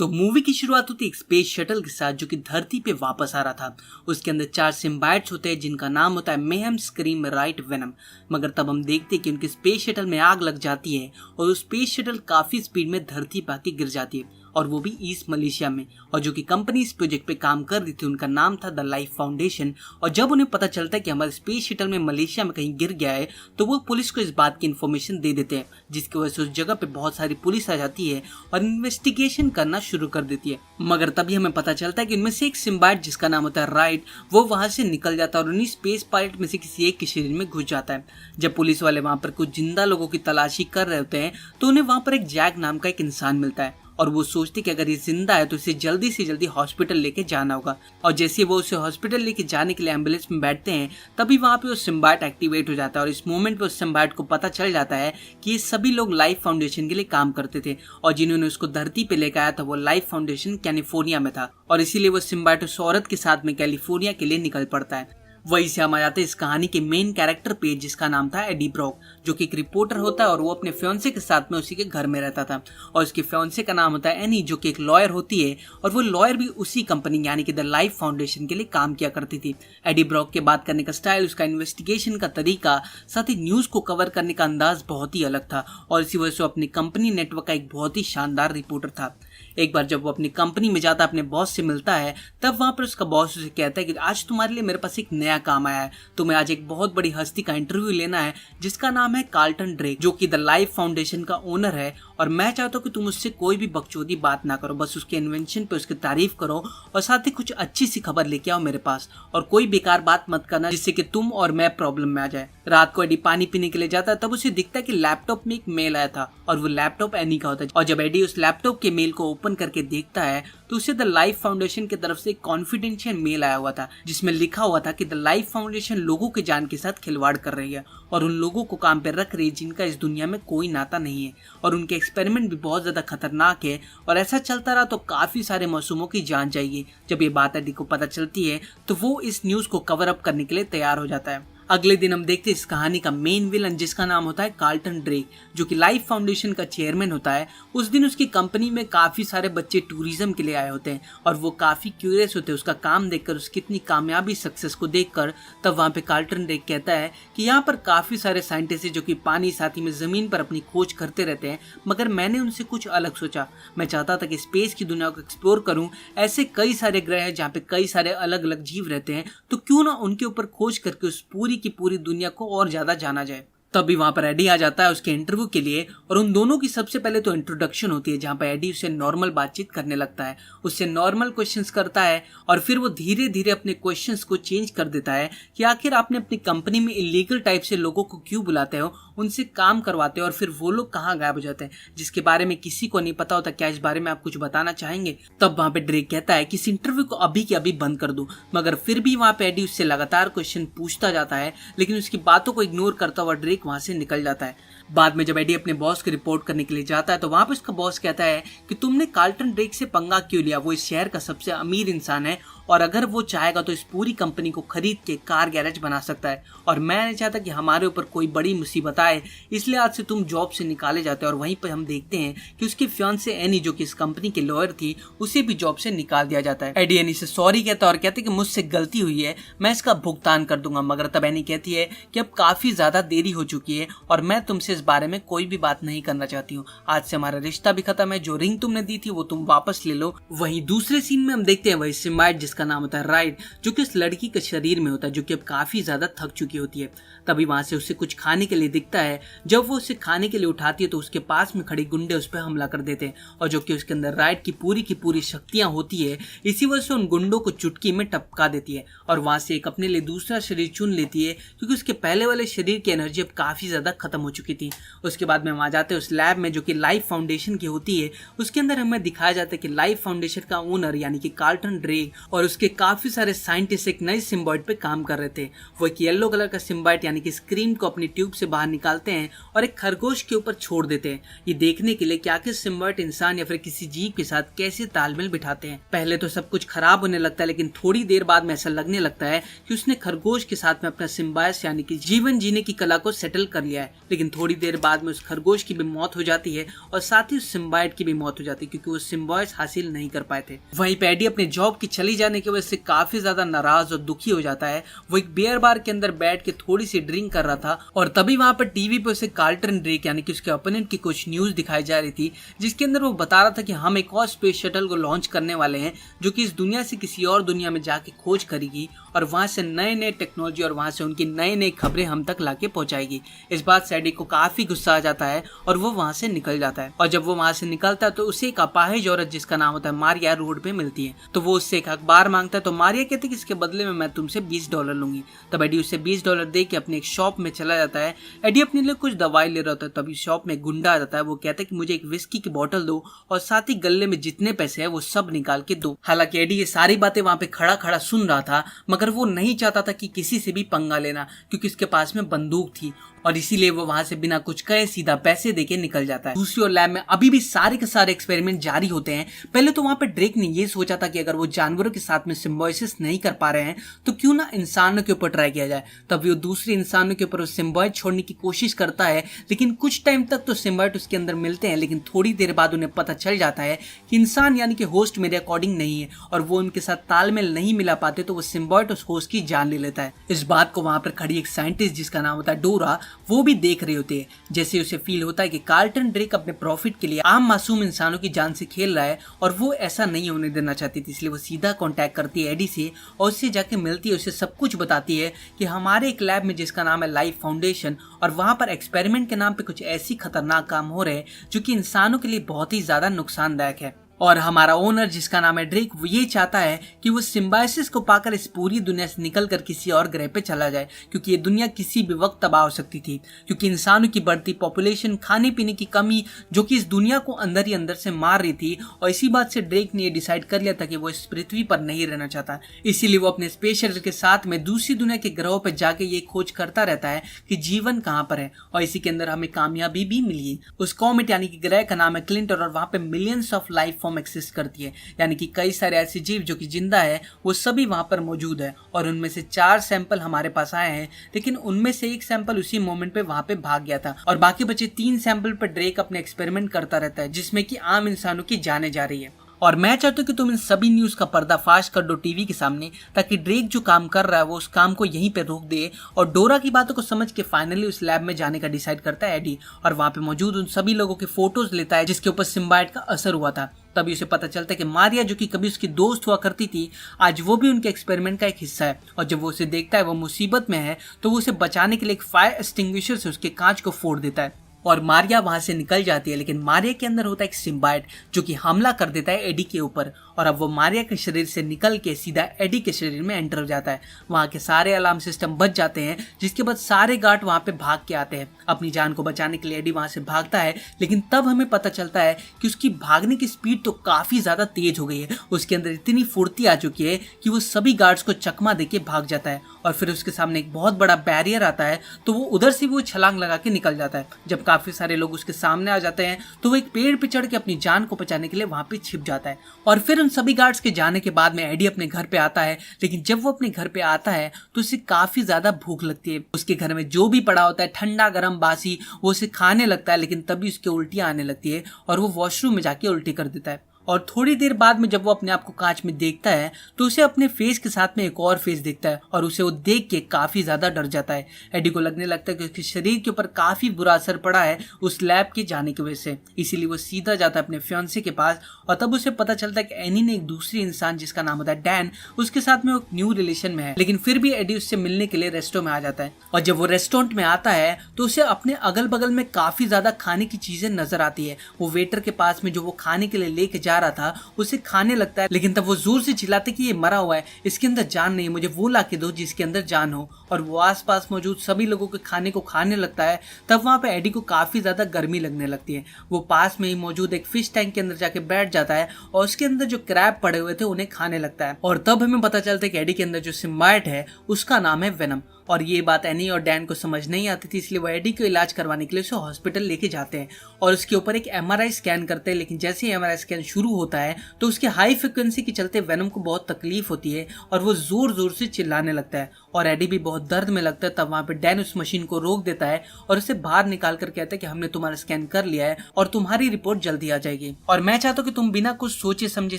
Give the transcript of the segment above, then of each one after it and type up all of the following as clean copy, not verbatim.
तो मूवी की शुरुआत होती है एक स्पेस शटल के साथ जो कि धरती पे वापस आ रहा था। उसके अंदर 4 सिम्बाइट्स होते हैं जिनका नाम होता है मेहम, स्क्रीम, राइट, वेनम। मगर तब हम देखते हैं कि उनके स्पेस शटल में आग लग जाती है और वो स्पेस शटल काफी स्पीड में धरती पे आके गिर जाती है, और वो भी ईस्ट मलेशिया में। और जो कि कंपनी इस प्रोजेक्ट पे काम कर रही थी उनका नाम था द लाइफ फाउंडेशन। और जब उन्हें पता चलता है कि हमारा स्पेस शटल में मलेशिया में कहीं गिर गया है तो वो पुलिस को इस बात की इन्फॉर्मेशन दे देते हैं, जिसकी वजह से उस जगह पे बहुत सारी पुलिस आ जाती है और इन्वेस्टिगेशन करना शुरू कर देती है। मगर तभी हमें पता चलता है कि उनमें से एक सिम्बाइट जिसका नाम होता है राइट, वो वहां से निकल जाता है और उन्हीं स्पेस पायलट में से किसी एक के शरीर में घुस जाता है। जब पुलिस वाले वहां पर कुछ जिंदा लोगों की तलाशी कर रहे होते हैं तो उन्हें वहां पर एक जैक नाम का एक इंसान मिलता है और वो सोचते कि अगर ये जिंदा है तो इसे जल्दी से जल्दी हॉस्पिटल लेके जाना होगा। और जैसे वो उसे हॉस्पिटल लेके जाने के लिए एम्बुलेंस में बैठते हैं तभी वहां पे वो सिम्बाइट एक्टिवेट हो जाता है। और इस मोमेंट पे उस सिम्बाइट को पता चल जाता है कि ये सभी लोग लाइफ फाउंडेशन के लिए काम करते थे और जिन्होंने उसको धरती पे लेकर आया था वो लाइफ फाउंडेशन कैलिफोर्निया में था, और इसीलिए वो सिम्बाइट उस औरत के साथ में कैलिफोर्निया के लिए निकल पड़ता है। वहीं से हम आ जाते हैं इस कहानी के मेन कैरेक्टर पे जिसका नाम था एडी ब्रॉक, जो कि एक रिपोर्टर होता है और वो अपने फियांसे के साथ में उसी के घर में रहता था। और उसके फियांसे का नाम होता है एनी, जो कि एक लॉयर होती है और वो लॉयर भी उसी कंपनी यानी कि द लाइफ फाउंडेशन के लिए काम किया करती थी। एडी ब्रॉक के बात करने का स्टाइल, उसका इन्वेस्टिगेशन का तरीका, साथ ही न्यूज को कवर करने का अंदाज बहुत ही अलग था और इसी वजह से अपनी कंपनी नेटवर्क का एक बहुत ही शानदार रिपोर्टर था। एक बार जब वो अपनी कंपनी में जाता है, अपने बॉस से मिलता है, तब वहां पर उसका बॉस उसे कहता है कि आज तुम्हारे लिए मेरे पास एक नया काम आया है, तुम्हें आज एक बहुत बड़ी हस्ती का इंटरव्यू लेना है जिसका नाम है कार्लटन ड्रेक, जो कि द लाइफ फाउंडेशन का ओनर है। और मैं चाहता हूँ कि तुम उससे कोई भी बकचोदी बात ना करो, बस उसके इन्वेंशन पे उसकी तारीफ करो और साथ ही कुछ अच्छी सी खबर लेके आओ मेरे पास, और कोई बेकार बात मत करना जिससे कि तुम और मैं प्रॉब्लम में आ जाए। रात को एडी पानी पीने के लिए जाता है तब उसे दिखता है कि लैपटॉप में एक मेल आया था और वो लैपटॉप एनी का होता है। और जब एडी उस लैपटॉप के मेल को ओपन करके देखता है तो उसे द लाइफ फाउंडेशन की तरफ से एक कॉन्फिडेंशियल मेल आया हुआ था जिसमें लिखा हुआ था कि द लाइफ फाउंडेशन लोगों के जान के साथ खिलवाड़ कर रही है और उन लोगों को काम पे रख रही है जिनका इस दुनिया में कोई नाता नहीं है, और उनके एक्सपेरिमेंट भी बहुत ज्यादा खतरनाक है और ऐसा चलता रहा तो काफी सारे मासूमों की जान जाएगी। जब ये बात एडी को पता चलती है तो वो इस न्यूज को कवर अप करने के लिए तैयार हो जाता है। अगले दिन हम देखते हैं इस कहानी का मेन विलन जिसका नाम होता है कार्लटन ड्रेक, जो कि लाइफ फाउंडेशन का चेयरमैन होता है। उस दिन उसकी कंपनी में काफी सारे बच्चे टूरिज्म के लिए आए होते हैं और वो काफी क्यूरियस होते हैं उसका काम देखकर, उसकी इतनी कामयाबी सक्सेस को देखकर। तब वहां पे कार्लटन ड्रेक कहता है कि यहाँ पर काफी सारे साइंटिस्ट हैं जो कि पानी साथ ही में जमीन पर अपनी खोज करते रहते हैं, मगर मैंने उनसे कुछ अलग सोचा। मैं चाहता था कि स्पेस की दुनिया को एक्सप्लोर करूं, ऐसे कई सारे ग्रह हैं जहाँ पे कई सारे अलग अलग जीव रहते हैं, तो क्यों ना उनके ऊपर खोज करके उस पूरी की पूरी दुनिया को और ज्यादा जाना जाए। तभी वहां पर एडी आ जाता है उसके इंटरव्यू के लिए और उन दोनों की सबसे पहले तो इंट्रोडक्शन होती है जहां पर एडी उससे नॉर्मल बातचीत करने लगता है, उससे नॉर्मल क्वेश्चंस करता है और फिर वो धीरे धीरे अपने क्वेश्चंस को चेंज कर देता है कि आखिर आपने अपनी कंपनी में इलीगल टाइप से लोगों को क्यों बुलाते हो, उनसे काम करवाते हो और फिर वो लोग कहाँ गायब हो जाते हैं जिसके बारे में किसी को नहीं पता होता। क्या इस बारे में आप कुछ बताना चाहेंगे? तब वहां पे ड्रेक कहता है कि इस इंटरव्यू को अभी के अभी बंद कर दूं, मगर फिर भी वहां पे एडी उससे लगातार क्वेश्चन पूछता जाता है, लेकिन उसकी बातों को इग्नोर करता हुआ ड्रेक वहां से निकल जाता है। बाद में जब एडी अपने बॉस को रिपोर्ट करने के लिए जाता है तो वहां पर उसका बॉस कहता है कि तुमने कार्लटन ड्रेक से पंगा क्यों लिया, वो इस शहर का सबसे अमीर इंसान है और अगर वो चाहेगा तो इस पूरी कंपनी को खरीद के कार गैरेज बना सकता है, और मैं नहीं चाहता कि हमारे ऊपर कोई बड़ी मुसीबत आए, इसलिए आज से तुम जॉब से निकाले जाते हैं। और वहीं पर हम देखते हैं कि उसके फियांसे एनी, जो कि इस कंपनी के लॉयर थी, उसे भी जॉब से निकाल दिया जाता है। एडी एनी से सॉरी कहता है और कहते हैं कि मुझसे गलती हुई है, मैं इसका भुगतान कर दूंगा। मगर तब एनी कहती है कि अब काफी ज्यादा देरी हो चुकी है और मैं तुमसे इस बारे में कोई भी बात नहीं करना चाहती हूँ, आज से हमारा रिश्ता भी खत्म है, जो रिंग तुमने दी थी वो तुम वापस ले लो। वहीं दूसरे सीन में हम देखते हैं वही सिम्बाइट जिसका नाम होता है राइट, जो कि उस लड़की के शरीर में होता है जो कि अब काफी ज्यादा थक चुकी होती है। तभी वहां से उसे कुछ खाने के लिए दिखता है। जब वो उसे खाने के लिए उठाती है तो उसके पास में खड़े गुंडे उस पर हमला कर देते हैं और जो कि उसके अंदर राइट की पूरी शक्तियां होती है, इसी वजह से उन गुंडों को चुटकी में टपका देती है और वहां से एक अपने लिए दूसरा शरीर चुन लेती है क्योंकि उसके पहले वाले शरीर की एनर्जी अब काफी ज्यादा खत्म हो चुकी थी। उसके बाद में वहां जाते हैं उस लैब में जो कि लाइफ फाउंडेशन की होती है। उसके अंदर हमें दिखाया जाता है कि लाइफ फाउंडेशन का ओनर यानी कि कार्लटन ड्रेक और उसके काफी सारे साइंटिस्ट एक नए सिम्बाइट पे काम कर रहे थे। वो एक येलो कलर का सिम्बाइट यानी कि स्क्रीम को अपनी ट्यूब से बाहर निकालते हैं और एक खरगोश के ऊपर छोड़ देते हैं, ये देखने के लिए कि आखिर सिम्बाइट इंसान या फिर किसी जीव के साथ कैसे तालमेल बिठाते हैं। पहले तो सब कुछ खराब होने लगता है, लेकिन थोड़ी देर बाद में ऐसा लगने लगता है कि उसने खरगोश के साथ में अपना सिम्बायस यानी कि जीवन जीने की कला को सेटल कर लिया है। लेकिन थोड़ी देर बाद में उस खरगोश की भी मौत हो जाती है और साथ ही उस सिम्बाइट की भी मौत हो जाती है, क्योंकि वो सिम्बायस हासिल नहीं कर पाए थे। वहीं पे एडी अपने जॉब की चली जाने की वजह से काफी ज्यादा नाराज और दुखी हो जाता है। वो एक बियर बार के अंदर बैठ के थोड़ी सी ड्रिंक कर रहा था और तभी वहां पर टीवी पे उसे कार्ल्टन ड्रेक यानी कि उसके ओपोनेंट की कुछ न्यूज दिखाई जा रही थी, जिसके अंदर वो बता रहा था कि हम एक और स्पेस शटल को लॉन्च करने वाले हैं जो कि इस दुनिया से किसी और दुनिया में जाके खोज करेगी और वहां से नए नए टेक्नोलॉजी और वहां से उनकी नई नई खबरें हम तक लाके पहुंचाएगी। इस बात से एडी को काफी गुस्सा आ जाता है और वो वहां से निकल जाता है। और जब वो वहां से निकलता है तो उसे एक अपाहिज औरत जिसका नाम होता है मारिया रोड पे मिलती है। तो वो उससे एक अखबार मांगता है, तो मारिया कहती है कि इसके बदले में मैं तुमसे $20 लूंगी। तब एडी उसे $20 दे के अपने एक शॉप में चला जाता है। एडी अपने लिए कुछ दवाई ले रहा होता है, तभी शॉप में गुंडा आ जाता है। वो कहता है कि मुझे एक विस्की की बोतल दो और साथ ही गले में जितने पैसे है वो सब निकाल के दो। हालांकि एडी ये सारी बातें वहां पे खड़ा खड़ा सुन रहा था, मगर वो नहीं चाहता था कि किसी से भी पंगा लेना, क्योंकि उसके पास में बंदूक थी और इसीलिए वो वहां से बिना कुछ कहे सीधा पैसे देके निकल जाता है। दूसरी ओर लैब में अभी भी सारे के सारे एक्सपेरिमेंट जारी होते हैं। पहले तो वहां पे ड्रेक ने ये सोचा था कि अगर वो जानवरों के साथ में सिम्बायोसिस नहीं कर पा रहे हैं तो क्यों ना इंसानों के ऊपर ट्राई किया जाए। तब वो दूसरे इंसानों के ऊपर सिम्बायोट छोड़ने की कोशिश करता है, लेकिन कुछ टाइम तक तो सिम्बायोट उसके अंदर मिलते हैं, लेकिन थोड़ी देर बाद उन्हें पता चल जाता है कि इंसान यानी कि होस्ट मेरे अकॉर्डिंग नहीं है और वो उनके साथ तालमेल नहीं मिला पाते, तो वो सिम्बायोट उस होस्ट की जान ले लेता है। इस बात को वहां पर खड़ी एक साइंटिस्ट जिसका नाम होता है डोरा, वो भी देख रहे होते हैं। जैसे उसे फील होता है कि कार्ल्टन ड्रेक अपने प्रॉफिट के लिए आम मासूम इंसानों की जान से खेल रहा है और वो ऐसा नहीं होने देना चाहती थी, इसलिए वो सीधा कांटेक्ट करती है एडी से और उससे जाके मिलती है, उसे सब कुछ बताती है कि हमारे एक लैब में जिसका नाम है लाइफ फाउंडेशन और वहां पर एक्सपेरिमेंट के नाम पे कुछ ऐसी खतरनाक काम हो रहे हैं जो कि इंसानों के लिए बहुत ही ज्यादा नुकसानदायक है। और हमारा ओनर जिसका नाम है ड्रेक, वो ये चाहता है कि वो सिम्बायोसिस को पाकर इस पूरी दुनिया से निकलकर किसी और ग्रह पे चला जाए, क्योंकि ये दुनिया किसी भी वक्त तबाह हो सकती थी, क्योंकि इंसानों की बढ़ती पॉपुलेशन, खाने पीने की कमी जो कि इस दुनिया को अंदर ही अंदर से मार रही थी। और इसी बात से ड्रेक ने ये डिसाइड कर लिया था कि वो इस पृथ्वी पर नहीं रहना चाहता। इसीलिए वो अपने स्पेस शटल के साथ में दूसरी दुनिया के ग्रहों पर जाके ये खोज करता रहता है कि जीवन कहाँ पर है, और इसी के अंदर हमें कामयाबी भी मिली है। उस कॉमेट यानी कि ग्रह का नाम है क्लिंटर और वहां पे millions of life form exist करती है, यानी कि कई सारे ऐसे जीव जो कि जिंदा है वो सभी वहां पर मौजूद है। और उनमें से 4 सैंपल हमारे पास आए हैं, लेकिन उनमें से एक सैंपल उसी मोमेंट पे वहां पे भाग गया था और बाकी बचे 3 सैंपल पर ड्रेक अपने एक्सपेरिमेंट करता रहता है, जिसमें कि आम इंसानों की जाने जा रही है। और मैं चाहता हूँ कि तुम इन सभी न्यूज का पर्दाफाश कर दो टीवी के सामने, ताकि ड्रेक जो काम कर रहा है वो उस काम को यहीं पे रोक दे और डोरा की बातों को समझ के फाइनली उस लैब में जाने का डिसाइड करता है एडी, और वहां पे मौजूद उन सभी लोगों के फोटोज लेता है जिसके ऊपर सिम्बायोट का असर हुआ था। तभी उसे पता चलता है कि मारिया जो कि कभी उसकी दोस्त हुआ करती थी, आज वो भी उनके एक्सपेरिमेंट का एक हिस्सा है। और जब वो उसे देखता है वो मुसीबत में है, तो वो उसे बचाने के लिए एक फायर एक्सटिंग्विशर से उसके कांच को फोड़ देता है और मारिया वहां से निकल जाती है। लेकिन मारिया के अंदर होता है एक सिम्बायोट जो कि हमला कर देता है एडी के ऊपर, और अब वो मारिया के शरीर से निकल के सीधा एडी के शरीर में एंटर हो जाता है। वहां के सारे अलार्म सिस्टम बच जाते हैं, जिसके बाद सारे गार्ड वहां पे भाग के आते हैं। अपनी जान को बचाने के लिए एडी वहां से भागता है, लेकिन तब हमें पता चलता है कि उसकी भागने की स्पीड तो काफी ज्यादा तेज हो गई है। उसके अंदर इतनी फुर्ती आ चुकी है कि वो सभी गार्ड्स को चकमा देके भाग जाता है और फिर उसके सामने एक बहुत बड़ा बैरियर आता है, तो वो उधर से वो छलांग लगा के निकल जाता है। जब काफी सारे लोग उसके सामने आ जाते हैं तो वो एक पेड़ पे चढ़ के अपनी जान को बचाने के लिए वहां पे छिप जाता है। और फिर उन सभी गार्ड्स के जाने के बाद में एडी अपने घर पे आता है, लेकिन जब वो अपने घर पे आता है तो उसे काफी ज्यादा भूख लगती है। उसके घर में जो भी पड़ा होता है ठंडा गरम बासी, वो उसे खाने लगता है, लेकिन तभी उसके उल्टियां आने लगती है और वो वॉशरूम में जाके उल्टी कर देता है। और थोड़ी देर बाद में जब वो अपने आप को कांच में देखता है तो उसे अपने फेस के साथ में एक और फेस दिखता है और उसे वो देख के काफी ज्यादा डर जाता है। एडी को लगने लगता है कि उसके शरीर के ऊपर काफी बुरा असर पड़ा है उस लैब के जाने की वजह से, इसीलिए वो सीधा जाता है अपने फियांसे के पास। और तब उसे पता चलता है कि एनी ने एक दूसरी इंसान जिसका नाम होता है डैन, उसके साथ में वो न्यू रिलेशन में है, लेकिन फिर भी एडी उससे मिलने के लिए रेस्टोरेंट में आ जाता है। और जब वो रेस्टोरेंट में आता है तो उसे अपने अगल बगल में काफी ज्यादा खाने की चीजें नजर आती है। वो वेटर के पास में जो वो खाने के लिए लेके जा रहा था उसे खाने लगता है, लेकिन तब वो जोर से चिल्लाते कि ये मरा हुआ है, इसके अंदर जान नहीं, मुझे वो ला के दो जिसके अंदर जान हो। और वो आसपास मौजूद सभी लोगों के खाने को खाने लगता है। तब वहाँ पे एडी को काफी ज्यादा गर्मी लगने लगती है। वो पास में ही मौजूद एक फिश टैंक के अंदर जाके बैठ जाता है और उसके अंदर जो क्रैब पड़े हुए थे उन्हें खाने लगता है। और तब हमें पता चलता है कि एडी के अंदर जो सिम्बायोट है उसका नाम है वेनम। और ये बात एनी और डैन को समझ नहीं आती थी, इसलिए वो एडी को इलाज करवाने के लिए उसे हॉस्पिटल लेके जाते हैं और उसके ऊपर एक एमआरआई स्कैन करते हैं। लेकिन जैसे ही एमआरआई स्कैन शुरू होता है तो उसके हाई फ्रिक्वेंसी के चलते वेनम को बहुत तकलीफ होती है और वो जोर जोर से चिल्लाने लगता है और एडी भी बहुत दर्द में लगता है। तब वहाँ पे डैन उस मशीन को रोक देता है और उसे बाहर निकाल कर कहता है कि हमने तुम्हारा स्कैन कर लिया है और तुम्हारी रिपोर्ट जल्दी आ जाएगी और मैं चाहता हूँ कि तुम बिना कुछ सोचे समझे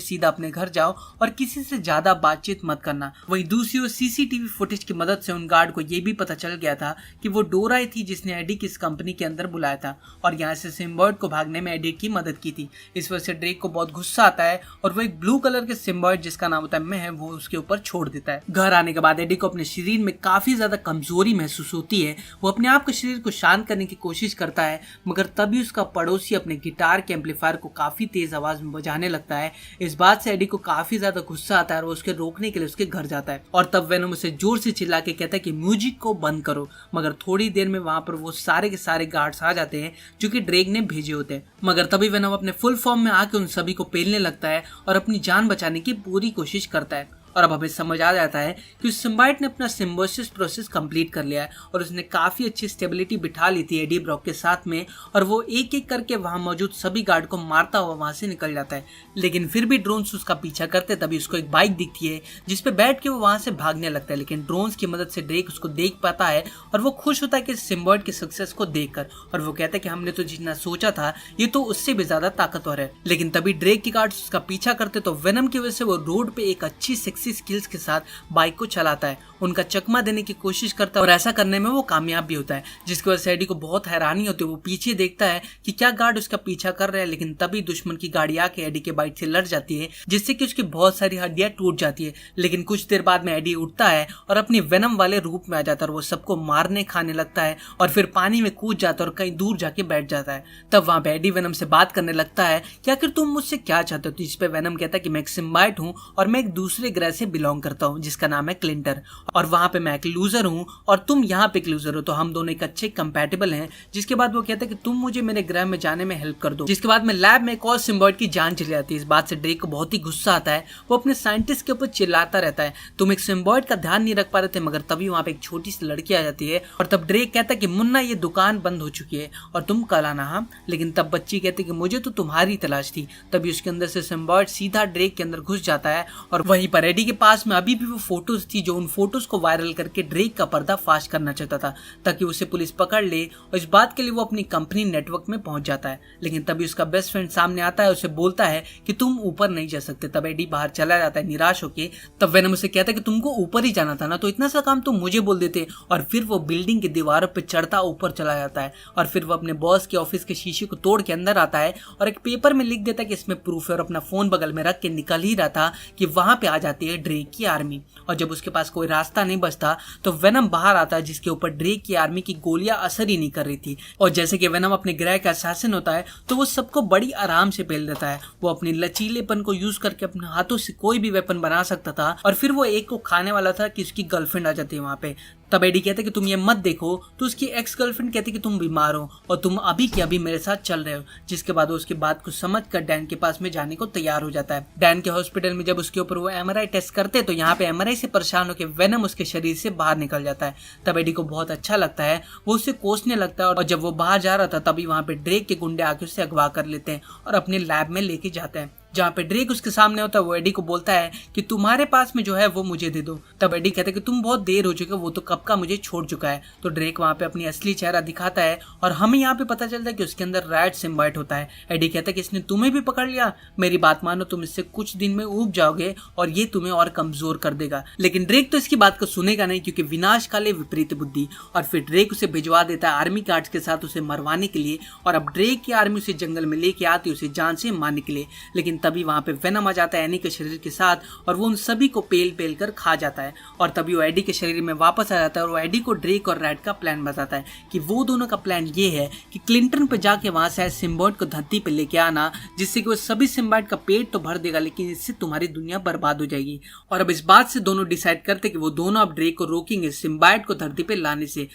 सीधा अपने घर जाओ और किसी से ज्यादा बातचीत मत करना। वहीं दूसरी ओर सीसीटीवी फुटेज की मदद से उन गार्ड को ये भी पता चल गया था कि वो डोरा ही थी जिसने एडी की इस कंपनी के अंदर बुलाया था और यहाँ से सिम्बायोट को भागने में एडी की मदद की थी। इस वजह से ड्रेक को बहुत गुस्सा आता है और वो एक ब्लू कलर के सिम्बायोट जिसका नाम होता है मैं वो उसके ऊपर छोड़ देता है। घर आने के बाद एडी को अपने शरीर में काफी ज्यादा कमजोरी महसूस होती है। वो अपने आप के शरीर को शांत करने की कोशिश करता है, मगर तभी उसका पड़ोसी अपने गिटार के एम्पलीफायर को काफी तेज आवाज में बजाने लगता है। इस बात से एडी को काफी ज्यादा गुस्सा आता है और वो उसके रोकने के लिए उसके घर जाता है और तब वेनम उसे जोर से चिल्ला के कहता है कि म्यूजिक को बंद करो। मगर थोड़ी देर में वहां पर वो सारे के सारे गार्ड्स आ जाते हैं जो कि ड्रेक ने भेजे होते हैं। मगर तभी वेनम अपने फुल फॉर्म में आके उन सभी को पेलने लगता है और अपनी जान बचाने की पूरी कोशिश करता है। और अब हमें समझ आ जाता है कि उस सिम्बायोट ने अपना सिम्बोसिस प्रोसेस कंप्लीट कर लिया है और उसने काफी अच्छी स्टेबिलिटी बिठा ली थी एडी ब्रॉक के साथ में और वो एक एक करके वहां मौजूद सभी गार्ड को मारता हुआ वहां से निकल जाता है। लेकिन फिर भी ड्रोन्स उसका पीछा करते तभी उसको एक बाइक दिखती है जिसपे बैठ के वो वहां से भागने लगता है। लेकिन ड्रोन्स की मदद से ड्रेक उसको देख पाता है और वो खुश होता है कि सिम्बायोट के सक्सेस को देखकर और वो कहता है कि हमने तो जितना सोचा था ये तो उससे भी ज्यादा ताकतवर है। लेकिन तभी ड्रेक के गार्ड्स उसका पीछा करते तो वेनम की वजह से वो रोड पे एक अच्छी सेक्सी स्किल्स के साथ बाइक को चलाता है, उनका चकमा देने की कोशिश करता है और ऐसा करने में वो कामयाब भी होता है, जिसकी वजह से एडी को बहुत हैरानी होती है। वो पीछे देखता है कि क्या गार्ड उसका पीछा कर रहे हैं, लेकिन तभी दुश्मन की गाड़ी आके एडी के बाइक से लड़ जाती है जिससे कि उसकी बहुत सारी हड्डियां टूट जाती है। लेकिन कुछ देर बाद में एडी उठता है और अपनी वेनम वाले रूप में आ जाता है और वो सबको मारने खाने लगता है और फिर पानी में कूद जाता है और कहीं दूर जाके बैठ जाता है। तब वहां पे एडी वेनम से बात करने लगता है कि आखिर तुम मुझसे क्या चाहते हो। जिस पे वेनम कहता है कि मैं एक सिम्बायोट हूँ और मैं एक दूसरे ग्रह से बिलोंग करता हूँ जिसका नाम है क्लिंटर और वहां पे मैं एक लूजर हूँ और तुम यहाँ पे एक लूजर हो, तो हम दोनों एक अच्छे कंपैटिबल हैं। जिसके बाद वो कहता है कि तुम मुझे मेरे ग्रह में जाने में हेल्प कर दो। जिसके बाद में लैब में एक और सिम्बायोट की जान चली जाती है। इस बात से ड्रेक को बहुत ही गुस्सा आता है। वो अपने साइंटिस्ट के ऊपर चिल्लाता रहता है तुम एक सिम्बायोट का ध्यान नहीं रख पा रहे थे। मगर तभी वहां पे एक छोटी सी लड़की आ जाती है और तब ड्रेक कहता है कि मुन्ना ये दुकान बंद हो चुकी है और तुम कल आना। हाँ, लेकिन तब बच्ची कहती है कि मुझे तो तुम्हारी तलाश थी। तभी उसके अंदर से सिम्बायोट सीधा ड्रेक के अंदर घुस जाता है और वहीं पर एडी के पास में अभी भी वो फोटोज थी जो उन फोटोज को वायरल करके ड्रेक का पर्दाफाश करना चाहता था ताकि उसे पुलिस पकड़ ले और इस बात के लिए वो अपनी कंपनी नेटवर्क में पहुंच जाता है। लेकिन तभी उसका बेस्ट फ्रेंड सामने आता है, उसे बोलता है कि तुम ऊपर नहीं जा सकते। तब एडी बाहर चला जाता है निराश होके। तब वेनम उसे कहता है कि तुमको ऊपर ही जाना था ना, तो इतना सा काम तुम मुझे बोल देते। और फिर वो बिल्डिंग की दीवारों पर चढ़ता ऊपर चला जाता है और फिर वो अपने बॉस के ऑफिस के शीशे को तोड़ के अंदर आता है और एक पेपर में लिख देता है कि इसमें प्रूफ है और अपना फोन बगल में रख के निकल ही रहा था कि वहां पे आ जाती है ड्रेक की आर्मी। और जब उसके पास कोई रास्ता नहीं बचता तो वेनम बाहर आता है जिसके ऊपर ड्रेक की आर्मी की गोलियां असर ही नहीं कर रही थी। और जैसे कि वेनम अपने ग्रह का असैसिन होता है तो वो सबको बड़ी आराम से पेल देता है। वो अपनी लचीलेपन को यूज करके अपने हाथों से कोई भी वेपन बना सकता था और फिर वो एक को खाने वाला था कि उसकी गर्लफ्रेंड आ जाती है वहां पे। तब एडी कहते कि तुम ये मत देखो, तो उसकी एक्स गर्लफ्रेंड कहती कि तुम बीमार हो और तुम अभी के अभी मेरे साथ चल रहे हो। जिसके बाद वो उसकी बात को समझ कर डैन के पास में जाने को तैयार हो जाता है। डैन के हॉस्पिटल में जब उसके ऊपर वो एमआरआई टेस्ट करते तो यहाँ पे एमआरआई से परेशान होकर वेनम उसके शरीर से बाहर निकल जाता है। तब एडी को बहुत अच्छा लगता है, वो उसे कोसने लगता है और जब वो बाहर जा रहा था तभी वहां पे ड्रेक के गुंडे आके उसे अगवा कर लेते हैं और अपने लैब में लेके जाते हैं। जहाँ पे ड्रेक उसके सामने होता है वो एडी को बोलता है कि तुम्हारे पास में जो है वो मुझे दे दो। तब एडी कहता है कि तुम बहुत देर हो चुके, वो तो कब का मुझे छोड़ चुका है। तो ड्रेक वहाँ पे अपनी असली चेहरा दिखाता है और हमें यहाँ पे पता चलता है कि उसके अंदर रैट सिम्बायोट होता है। एडी कहता है कि इसने तुम्हें भी पकड़ लिया, मेरी बात मानो, तुम इससे कुछ दिन में ऊब जाओगे और ये तुम्हें और कमजोर कर देगा। लेकिन ड्रेक तो इसकी बात को सुनेगा नहीं क्योंकि विनाश काले विपरीत बुद्धि। और फिर ड्रेक उसे भिजवा देता है आर्मी गार्ड्स के साथ उसे मरवाने के लिए। और अब ड्रेक की आर्मी उसे जंगल में लेके आती है उसे जान से मारने के लिए। लेकिन तभी वहाँ पे वेनम आ जाता है एनी के शरीर के साथ और वो उन सभी को पेल पेल कर खा जाता है। और तभी वो एडी के शरीर में वापस आ जाता है और वो एडी को ड्रेक और रैट का प्लान बताता है कि वो दोनों का प्लान ये है कि क्लिंटन पे जाके वहाँ से सिम्बायोट को धरती पे लेके आना, जिससे कि वो सभी सिम्बायोट का पेट तो भर देगा लेकिन इससे तुम्हारी दुनिया बर्बाद हो जाएगी। और अब इस बात से दोनों डिसाइड करते कि वो दोनों अब ड्रेक को रोकेंगे सिम्बायोट को धरती पे लाने से।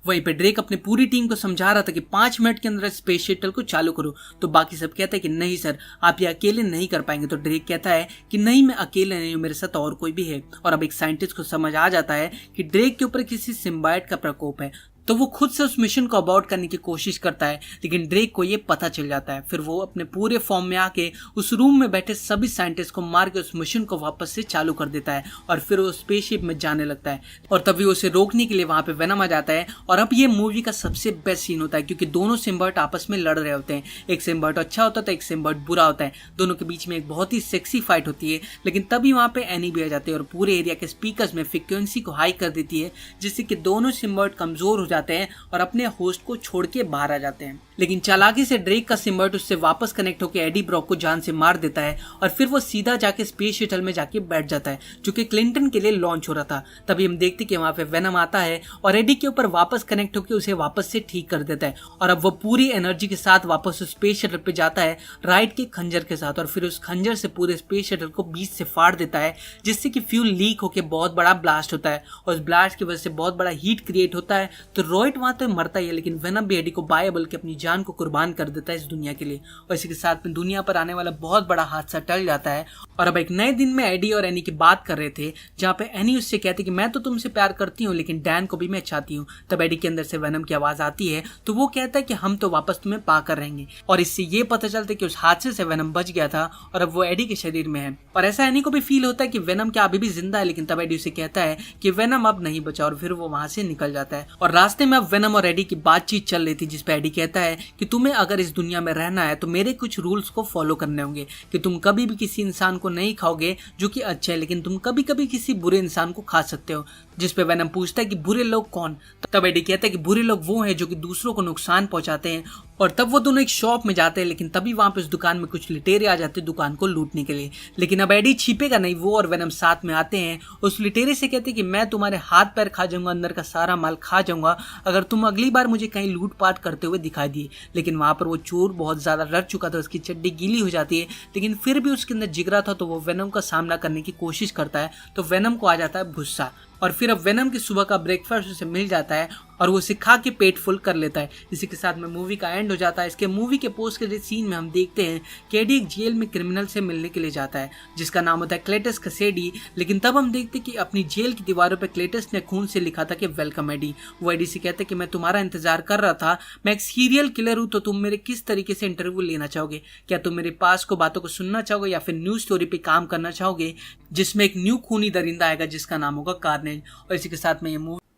वहीं पे ड्रेक अपने पूरी टीम को समझा रहा था कि 5 मिनट के अंदर स्पेस शटल को चालू करो, तो बाकी सब कहता है कि नहीं सर, आप ये अकेले नहीं कर पाएंगे। तो ड्रेक कहता है कि नहीं, मैं अकेले नहीं हूँ, मेरे साथ और कोई भी है। और अब एक साइंटिस्ट को समझ आ जाता है कि ड्रेक के ऊपर किसी सिम्बायोट का प्रकोप है, तो वो खुद से उस मिशन को अबॉर्ट करने की कोशिश करता है, लेकिन ड्रेक को ये पता चल जाता है। फिर वो अपने पूरे फॉर्म में आके उस रूम में बैठे सभी साइंटिस्ट को मार के उस मिशन को वापस से चालू कर देता है और फिर वो स्पेसशिप में जाने लगता है। और तभी उसे रोकने के लिए वहां पे वेनम आ जाता है। और अब ये मूवी का सबसे बेस्ट सीन होता है क्योंकि दोनों सिम्बायोट आपस में लड़ रहे होते हैं। एक सिम्बायोट अच्छा होता है, एक सिम्बायोट बुरा होता है। दोनों के बीच में एक बहुत ही सेक्सी फाइट होती है, लेकिन तभी वहां पे एनी भी आ जाते हैं और पूरे एरिया के स्पीकर्स में फ्रीक्वेंसी को हाई कर देती है, जिससे कि दोनों सिम्बायोट कमजोर हो जाते हैं और अपने होस्ट को छोड़ के बाहर आ जाते हैं। लेकिन चालाकी से ड्रेक का सिम्बायोट उससे वापस कनेक्ट होकर एडी ब्रॉक को जान से मार देता है और फिर वो सीधा जाके स्पेस शटल में जाके बैठ जाता है जो कि क्लिंटन के लिए लॉन्च हो रहा था। तभी हम देखते कि वहां पे वेनम आता है और एडी के ऊपर वापस कनेक्ट होकर उसे वापस से ठीक कर देता है और अब वो पूरी एनर्जी के साथ वापस उस स्पेस शटल पे जाता है राइट के खंजर के साथ और फिर उस खंजर से पूरे स्पेस शटल को बीच से फाड़ देता है, जिससे कि फ्यूल लीक होकर बहुत बड़ा ब्लास्ट होता है और उस ब्लास्ट की वजह से बहुत बड़ा हीट क्रिएट होता है। तो रॉयट वहां तो मरता ही है, लेकिन वेनम भी एडी को बाय बल के अपनी जान को कुर्बान कर देता है इस दुनिया के लिए। और इसी के साथ में दुनिया पर आने वाला बहुत बड़ा हादसा टल जाता है। और अब एक नए दिन में एडी और एनी की बात कर रहे थे, जहाँ पे एनी उससे कहती कि मैं तो तुमसे प्यार करती हूँ लेकिन डैन को भी मैं चाहती हूँ। तब एडी के अंदर से वेनम की आवाज आती है, तो वो कहता है कि हम तो वापस तुम्हें पाकर रहेंगे। और इससे ये पता चलता है कि उस हादसे से वेनम बच गया था और अब वो एडी के शरीर में है। और ऐसा एनी को भी फील होता है कि वेनम क्या अभी भी जिंदा है, लेकिन तब एडी उसे कहता है कि वेनम अब नहीं बचा और फिर वो वहां से निकल जाता है। और रास्ते में अब वेनम और एडी की बातचीत चल रही थी, जिसपे एडी कहता है कि तुम्हें अगर इस दुनिया में रहना है तो मेरे कुछ रूल्स को फॉलो करने होंगे, कि तुम कभी भी किसी इंसान को नहीं खाओगे जो कि अच्छा है, लेकिन तुम कभी कभी किसी बुरे इंसान को खा सकते हो। जिसपे वेनम पूछता है कि बुरे लोग कौन? तब एडी कहता है कि बुरे लोग वो हैं जो कि दूसरों को नुकसान पहुंचाते हैं। और तब वो दोनों एक शॉप में जाते हैं, लेकिन तभी वहां पे उस दुकान में कुछ लुटेरे आ जाते हैं दुकान को लूटने के लिए। लेकिन अब एडी छिपेगा नहीं, वो और वेनम साथ में आते हैं। उस लुटेरे से कहते हैं कि मैं तुम्हारे हाथ पैर खा जाऊंगा, अंदर का सारा माल खा जाऊंगा अगर तुम अगली बार मुझे कहीं लूटपाट करते हुए दिखाई दिए। लेकिन वहां पर वो चोर बहुत ज्यादा डर चुका था, उसकी चड्डी गीली हो जाती है, लेकिन फिर भी उसके अंदर जिगरा था, तो वो वेनम का सामना करने की कोशिश करता है। तो वेनम को आ जाता है गुस्सा और फिर अब वेनम की सुबह का ब्रेकफास्ट उसे मिल जाता है और वो उसे खा के पेट फुल कर लेता है। इसी के साथ में मूवी का एंड हो जाता है। इसके मूवी के पोस्ट क्रेडिट सीन में हम देखते हैं कि एडी एक जेल में क्रिमिनल से मिलने के लिए जाता है जिसका नाम होता है क्लेटस कसेडी। लेकिन तब हम देखते हैं कि अपनी जेल की दीवारों पर क्लेटस ने खून से लिखा था कि वेलकम एडी। वो एडी से कहता है कि मैं तुम्हारा इंतजार कर रहा था, मैं एक सीरियल किलर हूँ, तो तुम मेरे किस तरीके से इंटरव्यू लेना चाहोगे? क्या तुम मेरे पास को बातों को सुनना चाहोगे या फिर न्यूज स्टोरी पे काम करना चाहोगे जिसमें एक न्यू खूनी दरिंदा आएगा जिसका नाम होगा कार्नेज। और इसी के साथ में ये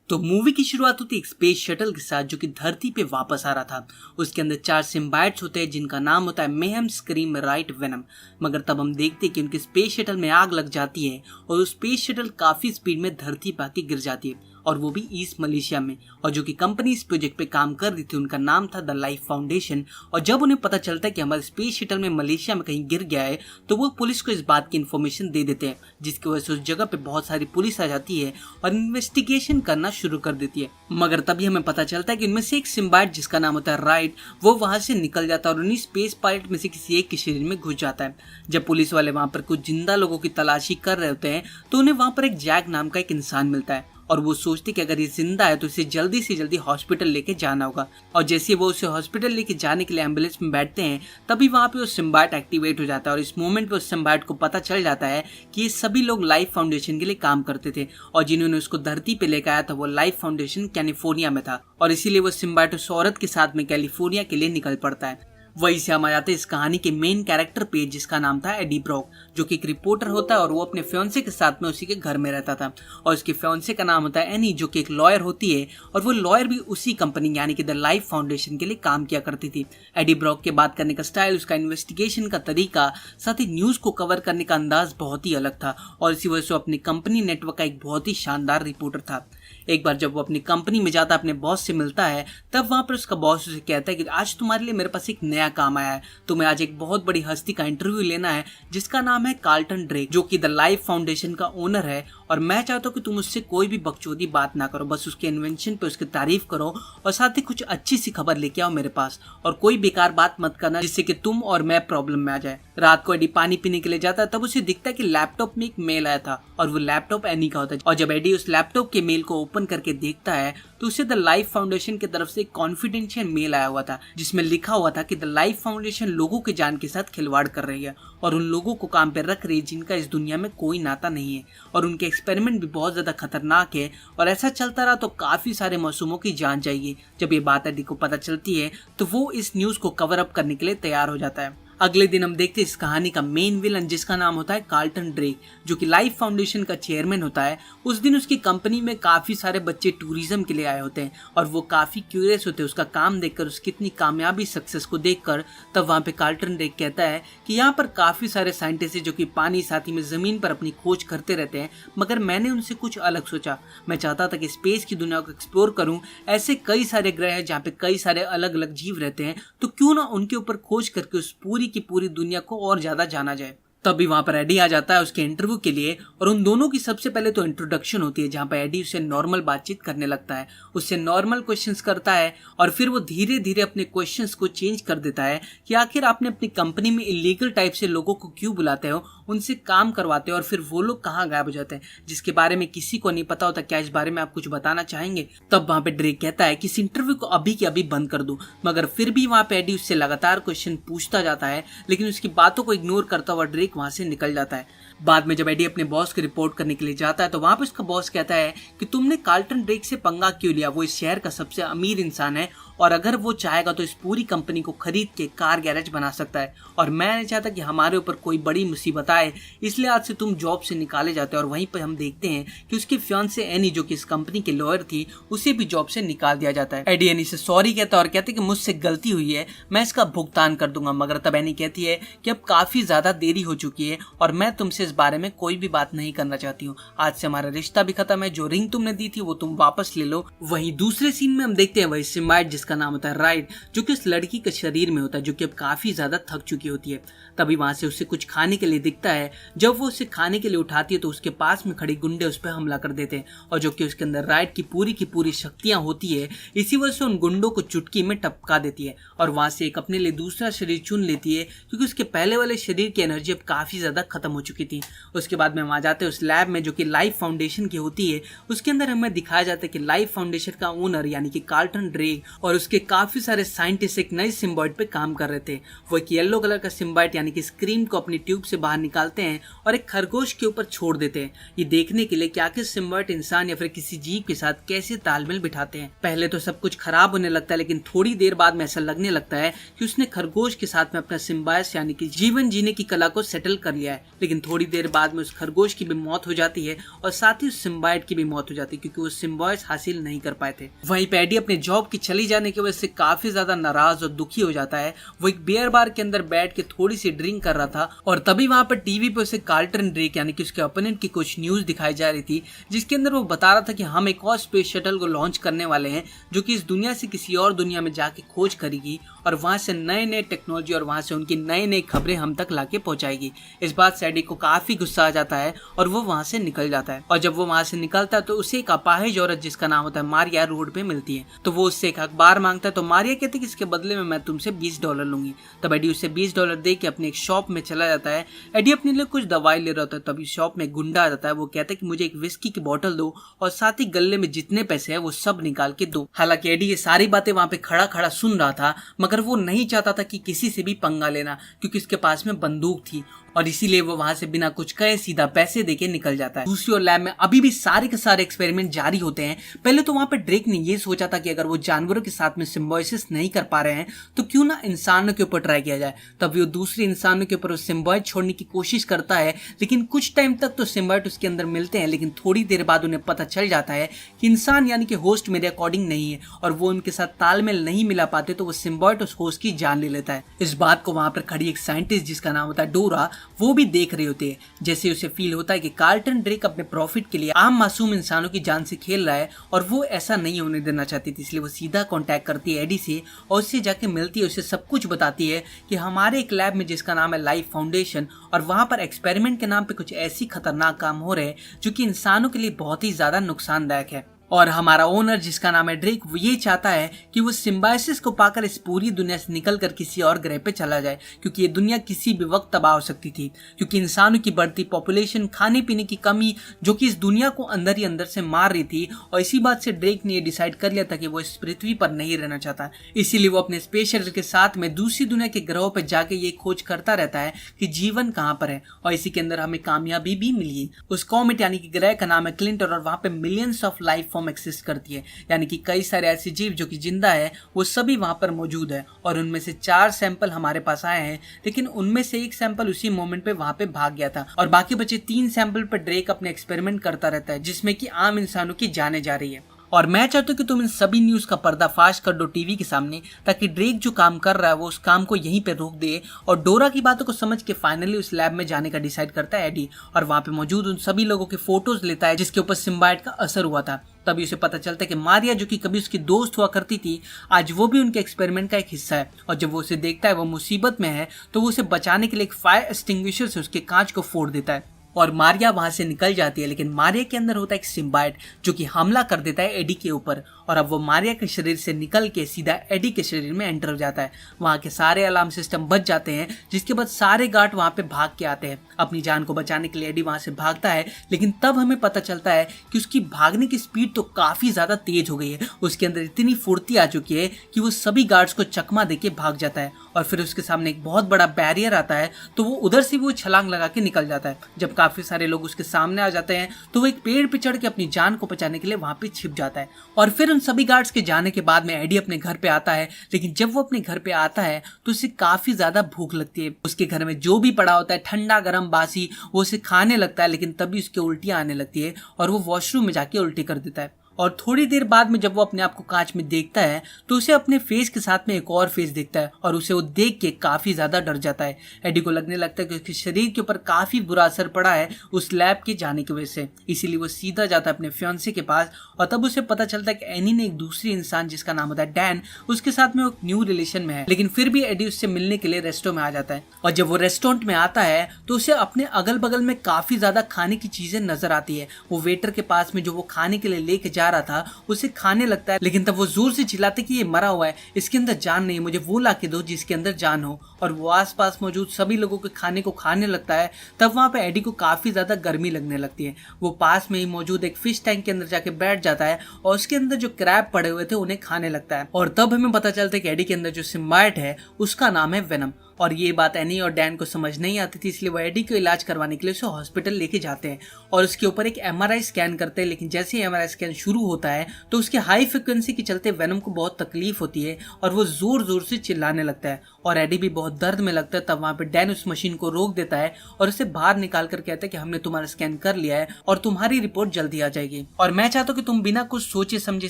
मूवी की शुरुआत होती है एक स्पेस शटल के साथ जो कि धरती पे वापस आ रहा था। उसके अंदर 4 सिम्बायोट्स होते हैं जिनका नाम होता है मेहम, स्क्रीम, राइट, वेनम। मगर तब हम देखते हैं कि उनके स्पेस शटल में आग लग जाती है और वो स्पेस शटल काफी स्पीड में धरती पे आके गिर जाती है, और वो भी ईस्ट मलेशिया में। और जो कि कंपनी इस प्रोजेक्ट पे काम कर रही थी उनका नाम था द लाइफ फाउंडेशन। और जब उन्हें पता चलता है कि हमारा स्पेस शटल में मलेशिया में कहीं गिर गया है, तो वो पुलिस को इस बात की इन्फॉर्मेशन दे देते हैं, जिसकी वजह से उस जगह पे बहुत सारी पुलिस आ जाती है और इन्वेस्टिगेशन करना शुरू कर देती है। मगर तभी हमें पता चलता है कि उनमें से एक सिम्बायोट जिसका नाम होता है राइट, वो वहां से निकल जाता है और उन्हीं स्पेस पायलट में से किसी एक के शरीर में घुस जाता है। जब पुलिस वाले वहां पर कुछ जिंदा लोगों की तलाशी कर रहे होते हैं, तो उन्हें वहां पर एक जैक नाम का एक इंसान मिलता है और वो सोचते कि अगर ये जिंदा है तो इसे जल्दी से जल्दी हॉस्पिटल लेके जाना होगा। और जैसे वो उसे हॉस्पिटल लेके जाने के लिए एम्बुलेंस में बैठते हैं, तभी वहां पे वो सिम्बायोट एक्टिवेट हो जाता है। और इस मोमेंट पे उस सिम्बायोट को पता चल जाता है कि ये सभी लोग लाइफ फाउंडेशन के लिए काम करते थे और जिन्होंने उसको धरती पे लेकर आया था वो लाइफ फाउंडेशन कैलिफोर्निया में था। और इसीलिए वो सिम्बायोट उस औरत के साथ में कैलिफोर्निया के लिए निकल पड़ता है। वहीं से हम आ जाते हैं इस कहानी के मेन कैरेक्टर पे जिसका नाम था एडी ब्रॉक, जो कि एक रिपोर्टर होता है और वो अपने फियांसे के साथ में उसी के घर में रहता था। और उसके फियांसे का नाम होता है एनी, जो कि एक लॉयर होती है और वो लॉयर भी उसी कंपनी यानी कि द लाइफ फाउंडेशन के लिए काम किया करती थी। एडी ब्रॉक के बात करने का स्टाइल, उसका इन्वेस्टिगेशन का तरीका, साथ ही न्यूज को कवर करने का अंदाज बहुत ही अलग था और इसी वजह से अपनी कंपनी नेटवर्क का एक बहुत ही शानदार रिपोर्टर था। एक बार जब वो अपनी कंपनी में जाता है, अपने बॉस से मिलता है, तब वहां पर उसका बॉस उसे कहता है कि आज तुम्हारे लिए मेरे पास एक नया काम आया है। तुम्हें आज एक बहुत बड़ी हस्ती का इंटरव्यू लेना है जिसका नाम है कार्लटन ड्रेक, जो कि द लाइफ फाउंडेशन का ओनर है। और मैं चाहता हूँ कि तुम उससे कोई भी बकचोदी बात ना करो, बस उसके इन्वेंशन पे उसकी तारीफ करो और साथ ही कुछ अच्छी सी खबर लेके आओ मेरे पास, और कोई बेकार बात मत करना जिससे कि तुम और मैं प्रॉब्लम में आ जाए। रात को एडी पानी पीने के लिए जाता है, तब उसे दिखता है कि लैपटॉप में एक मेल आया था और वो लैपटॉप एनी का होता है। और जब एडी उस लैपटॉप के मेल को ओपन करके देखता है तो उसे द लाइफ फाउंडेशन की तरफ से एक कॉन्फिडेंशियल मेल आया हुआ था जिसमें लिखा हुआ था कि द लाइफ फाउंडेशन लोगों के जान के साथ खिलवाड़ कर रही है और उन लोगों को काम पे रख रही है जिनका इस दुनिया में कोई नाता नहीं है, और उनके एक्सपेरिमेंट भी बहुत ज्यादा खतरनाक है और ऐसा चलता रहा तो काफी सारे मासूमों की जान जाएगी। जब ये बात एडी को पता चलती है तो वो इस न्यूज को कवर अप करने के लिए तैयार हो जाता है। अगले दिन हम देखते हैं इस कहानी का मेन विलन जिसका नाम होता है कार्लटन ड्रेक, जो कि लाइफ फाउंडेशन का चेयरमैन होता है। उस दिन उसकी कंपनी में काफी सारे बच्चे टूरिज्म के लिए आए होते हैं और वो काफी क्यूरियस होते हैं उसका काम देखकर, उसकी इतनी कामयाबी सक्सेस को देखकर। तब वहाँ पे कार्लटन ड्रेक कहता है कि यहाँ पर काफी सारे साइंटिस्ट हैं जो कि पानी साथ ही में जमीन पर अपनी खोज करते रहते हैं, मगर मैंने उनसे कुछ अलग सोचा। मैं चाहता था कि स्पेस की दुनिया को एक्सप्लोर करूं, ऐसे कई सारे ग्रह हैं जहाँ पे कई सारे अलग अलग जीव रहते हैं, तो क्यों ना उनके ऊपर खोज करके उस पूरी की पूरी दुनिया को और ज्यादा जाना जाए। तभी वहां पर एडी आ जाता है उसके इंटरव्यू के लिए और उन दोनों की सबसे पहले तो इंट्रोडक्शन होती है जहां पर एडी उससे नॉर्मल बातचीत करने लगता है, उससे नॉर्मल क्वेश्चंस करता है और फिर वो धीरे धीरे अपने क्वेश्चंस को चेंज कर देता है कि आखिर आपने अपनी कंपनी में इलीगल टाइप से लोगों को क्यों बुलाते हो, उनसे काम करवाते हो और फिर वो लोग कहाँ गायब हो जाते हैं जिसके बारे में किसी को नहीं पता होता। क्या इस बारे में आप कुछ बताना चाहेंगे? तब वहां पे ड्रेक कहता है कि इस इंटरव्यू को अभी के अभी बंद कर दूं, मगर फिर भी वहां पे एडी उससे लगातार क्वेश्चन पूछता जाता है, लेकिन उसकी बातों को इग्नोर करता हुआ ड्रेक वहां से निकल जाता है। बाद में जब एडी अपने बॉस को रिपोर्ट करने के लिए जाता है तो वहां पर उसका बॉस कहता है कि तुमने कार्लटन ड्रेक से पंगा क्यों लिया, वो इस शहर का सबसे अमीर इंसान है और अगर वो चाहेगा तो इस पूरी कंपनी को खरीद के कार गैरेज बना सकता है, और मैं नहीं चाहता कि हमारे ऊपर कोई बड़ी मुसीबत आए, इसलिए आज से तुम जॉब से निकाले जाते हैं। और वहीं पर हम देखते हैं कि उसकी फियांसे एनी जो कि इस कंपनी के लॉयर थी, उसे भी जॉब से निकाल दिया जाता है। एडी एनी से सॉरी कहता है और कहते हैं कि मुझसे गलती हुई है, मैं इसका भुगतान कर दूंगा, मगर तब एनी कहती है कि अब काफी ज्यादा देरी हो चुकी है और मैं तुमसे इस बारे में कोई भी बात नहीं करना चाहती हूँ, आज से हमारा रिश्ता भी खत्म है, जो रिंग तुमने दी थी वो तुम वापस ले लो। वहीं दूसरे सीन में हम देखते हैं वही सिम्बायोट जिसका नाम होता है राइट, जो कि उस लड़की के शरीर में होता है जो कि अब काफी ज्यादा थक चुकी होती है। तभी वहां से उसे कुछ खाने के लिए दिखता है, जब वो उसे खाने के लिए उठाती है तो उसके पास में खड़ी गुंडे उस पर हमला कर देते हैं और जो कि उसके अंदर राइट की पूरी शक्तियां होती है, इसी वजह से उन गुंडों को चुटकी में टपका देती है और वहां से एक अपने लिए दूसरा शरीर चुन लेती है क्योंकि उसके पहले वाले शरीर की एनर्जी अब काफी ज्यादा खत्म हो चुकी थी। उसके बाद में वहां जाते हैं उस लैब में जो कि लाइफ फाउंडेशन की होती है, उसके अंदर हमें दिखाया जाता है कि लाइफ फाउंडेशन का ओनर यानी कि कार्लटन ड्रेक और उसके काफी सारे साइंटिस्ट एक नए सिम्बायोट पे काम कर रहे थे। वो एक येलो कलर का सिम्बायोट यानी कि स्क्रीम को अपनी ट्यूब से बाहर निकालते हैं और एक खरगोश के ऊपर छोड़ देते हैं, ये देखने के लिए कि आखिर सिम्बायोट इंसान या फिर किसी जीव के साथ कैसे तालमेल बिठाते हैं। पहले तो सब कुछ खराब होने लगता है, लेकिन थोड़ी देर बाद में ऐसा लगने लगता है कि उसने खरगोश के साथ में अपना सिम्बायोस यानी कि जीवन जीने की कला को सेटल कर लिया है। लेकिन थोड़ी देर बाद में उस खरगोश की भी मौत हो जाती है और साथ ही उस सिम्बायोट की भी मौत हो जाती है क्योंकि वो सिम्बायोस हासिल नहीं कर पाए थे। वहीं पे एडी अपने जॉब की चली जाने की वजह से काफी ज्यादा नाराज और दुखी हो जाता है। वो एक बियर बार के अंदर बैठ के थोड़ी सी ड्रिंक कर रहा था और तभी वहां पर टीवी पे उसे कार्लटन ड्रेक यानी कि उसके ओपोनेंट की कुछ न्यूज दिखाई जा रही थी, जिसके अंदर वो बता रहा था कि हम एक और स्पेस शटल को लॉन्च करने वाले हैं जो कि इस दुनिया से किसी और दुनिया में जाके खोज करेगी और वहां से नए नए टेक्नोलॉजी और वहां से उनकी नई नई खबरें हम तक लाके पहुंचाएगी। इस बात से एडी को काफी गुस्सा आ जाता है और वो वहां से निकल जाता है। और जब वो वहां से निकलता है तो उसे एक अपाहिज औरत जिसका नाम होता है मारिया रोड पे मिलती है, तो वो उससे एक अखबार मांगता है। तो मारिया कहती है कि इसके बदले में मैं तुमसे $20 लूंगी। तब एडी उसे $20 दे के अपने एक शॉप में चला जाता है। एडी अपने लिए कुछ दवाई ले रहा होता है, तभी शॉप में गुंडा आ जाता है। वो कहता है कि मुझे एक विस्की की बोतल दो और साथ ही गले में जितने पैसे है वो सब निकाल के दो। हालांकि एडी ये सारी बातें वहां पे खड़ा खड़ा सुन रहा था, मगर वो नहीं चाहता था कि किसी से भी पंगा लेना क्योंकि उसके पास में बंदूक थी और इसीलिए वो वहां से बिना कुछ कहे सीधा पैसे देके निकल जाता है। दूसरी ओर लैब में अभी भी सारे के सारे एक्सपेरिमेंट जारी होते हैं। पहले तो वहां पे ड्रेक ने ये सोचा था कि अगर वो जानवरों के साथ में सिम्बायोसिस नहीं कर पा रहे हैं तो क्यों ना इंसानों के ऊपर ट्राई किया जाए। तब वो दूसरे इंसानों के ऊपर सिम्बायोट छोड़ने की कोशिश करता है, लेकिन कुछ टाइम तक तो सिम्बायोट उसके अंदर मिलते हैं, लेकिन थोड़ी देर बाद उन्हें पता चल जाता है कि इंसान यानी कि होस्ट मेरे अकॉर्डिंग नहीं है और वो उनके साथ तालमेल नहीं मिला पाते, तो वो सिम्बायोट उस होस्ट की जान ले लेता है। इस बात को वहां पर खड़ी एक साइंटिस्ट जिसका नाम होता है डोरा, वो भी देख रहे होते हैं। जैसे उसे फील होता है कि कार्लटन ड्रेक अपने प्रॉफिट के लिए आम मासूम इंसानों की जान से खेल रहा है और वो ऐसा नहीं होने देना चाहती थी। इसलिए वो सीधा कांटेक्ट करती है एडी से और उससे जाके मिलती है, उसे सब कुछ बताती है कि हमारे एक लैब में जिसका नाम है लाइफ फाउंडेशन, और वहां पर एक्सपेरिमेंट के नाम पे कुछ ऐसी खतरनाक काम हो रहे हैं जो कि इंसानों के लिए बहुत ही ज्यादा नुकसानदायक है। और हमारा ओनर जिसका नाम है ड्रेक, वो ये चाहता है कि वो सिम्बायोसिस को पाकर इस पूरी दुनिया से निकलकर किसी और ग्रह पे चला जाए, क्योंकि ये दुनिया किसी भी वक्त तबाह हो सकती थी, क्योंकि इंसानों की बढ़ती पॉपुलेशन, खाने पीने की कमी जो कि इस दुनिया को अंदर ही अंदर से मार रही थी। और इसी बात से ड्रेक ने ये डिसाइड कर लिया था कि वो इस पृथ्वी पर नहीं रहना चाहता। इसीलिए वो अपने स्पेस शटल के साथ में दूसरी दुनिया के ग्रहों पर जाके ये खोज करता रहता है कि जीवन कहाँ पर है। और इसी के अंदर हमें कामयाबी भी मिली। उस कॉमेट यानी कि ग्रह का नाम है क्लिंटर, और वहां पे millions of life form exist करती है, यानी कि कई सारे ऐसे जीव जो कि जिंदा है वो सभी वहां पर मौजूद है। और उनमें से 4 सैंपल हमारे पास आए हैं, लेकिन उनमें से एक सैंपल उसी मोमेंट पे वहां पे भाग गया था, और बाकी बचे 3 सैंपल पर ड्रेक अपने एक्सपेरिमेंट करता रहता है, जिसमें कि आम इंसानों की जाने जा रही है। और मैं चाहता हूँ कि तुम इन सभी न्यूज का पर्दाफाश कर दो टीवी के सामने, ताकि ड्रेक जो काम कर रहा है वो उस काम को यहीं पे रोक दे और डोरा की बातों को समझ के फाइनली उस लैब में जाने का डिसाइड करता है एडी, और वहां पे मौजूद उन सभी लोगों के फोटोज लेता है जिसके ऊपर सिम्बायोट का असर हुआ था। तभी उसे पता चलता है कि मारिया जो कि कभी उसकी दोस्त हुआ करती थी, आज वो भी उनके एक्सपेरिमेंट का एक हिस्सा है। और जब वो उसे देखता है वो मुसीबत में है, तो वो उसे बचाने के लिए एक फायर एक्सटिंग्विशर से उसके कांच को फोड़ देता है और मारिया वहां से निकल जाती है। लेकिन मारिया के अंदर होता है एक सिम्बायोट जो कि हमला कर देता है एडी के ऊपर, और अब वो मारिया के शरीर से निकल के सीधा एडी के शरीर में एंटर हो जाता है। वहां के सारे अलार्म सिस्टम बच जाते हैं, जिसके बाद सारे गार्ड वहां पे भाग के आते हैं। अपनी जान को बचाने के लिए एडी वहां से भागता है, लेकिन तब हमें पता चलता है कि उसकी भागने की स्पीड तो काफी ज्यादा तेज हो गई है। उसके अंदर इतनी फुर्ती आ चुकी है कि वो सभी गार्ड्स को चकमा देके भाग जाता है, और फिर उसके सामने एक बहुत बड़ा बैरियर आता है, तो वो उधर से वो छलांग लगा के निकल जाता है। जब काफी सारे लोग उसके सामने आ जाते हैं, तो वो एक पेड़ पे चढ़ के अपनी जान को बचाने के लिए वहां पे छिप जाता है। और फिर उन सभी गार्ड्स के जाने के बाद में एडी अपने घर पे आता है, लेकिन जब वो अपने घर पे आता है तो उसे काफी ज्यादा भूख लगती है। उसके घर में जो भी पड़ा होता है ठंडा गरम बासी, वो उसे खाने लगता है, लेकिन तभी उसके उल्टियां आने लगती है और वो वॉशरूम में जाके उल्टी कर देता है। और थोड़ी देर बाद में जब वो अपने आप को कांच में देखता है, तो उसे अपने फेस के साथ में एक और फेस दिखता है, और उसे वो देख के काफी ज्यादा डर जाता है। एडी को लगने लगता है कि उसके शरीर के ऊपर काफी बुरा असर पड़ा है उस लैब के जाने की वजह से। इसीलिए वो सीधा जाता है अपने फियांसे के पास, और तब उसे पता चलता है कि एनी ने एक दूसरी इंसान जिसका नाम होता है डैन, उसके साथ में वो न्यू रिलेशन में है। लेकिन फिर भी एडी उससे मिलने के लिए रेस्टोरेंट में आ जाता है, और जब वो रेस्टोरेंट में आता है तो उसे अपने अगल बगल में काफी ज्यादा खाने की चीजें नजर आती है। वो वेटर के पास में जो वो खाने के लिए लेके जा रहा था उसे खाने लगता है, लेकिन तब वो जोर से चिल्लाते कि ये मरा हुआ है, इसके अंदर जान नहीं, मुझे वो ला के दो जिसके अंदर जान हो। और वो आसपास मौजूद सभी लोगों के खाने को खाने लगता है। तब वहां पे एडी को काफी ज्यादा गर्मी लगने लगती है। वो पास में ही मौजूद एक फिश टैंक के अंदर जाके बैठ जाता है और उसके अंदर जो क्रैब पड़े हुए थे उन्हें खाने लगता है। और तब हमें पता चलता है कि एडी के अंदर जो सिम्बायोट है उसका नाम है वेनम। और ये बात एनी और डैन को समझ नहीं आती थी, इसलिए वो एडी को इलाज करवाने के लिए उसे हॉस्पिटल लेके जाते हैं और उसके ऊपर एक एमआरआई स्कैन करते हैं। लेकिन जैसे ही एमआरआई स्कैन शुरू होता है तो उसके हाई फ्रिक्वेंसी के चलते वेनम को बहुत तकलीफ होती है और वो जोर जोर से चिल्लाने लगता है और एडी भी बहुत दर्द में लगता है। तब वहां पे डैन उस मशीन को रोक देता है और उसे बाहर निकाल कर कहता है कि हमने तुम्हारा स्कैन कर लिया है और तुम्हारी रिपोर्ट जल्दी आ जाएगी, और मैं चाहता हूँ कि तुम बिना कुछ सोचे समझे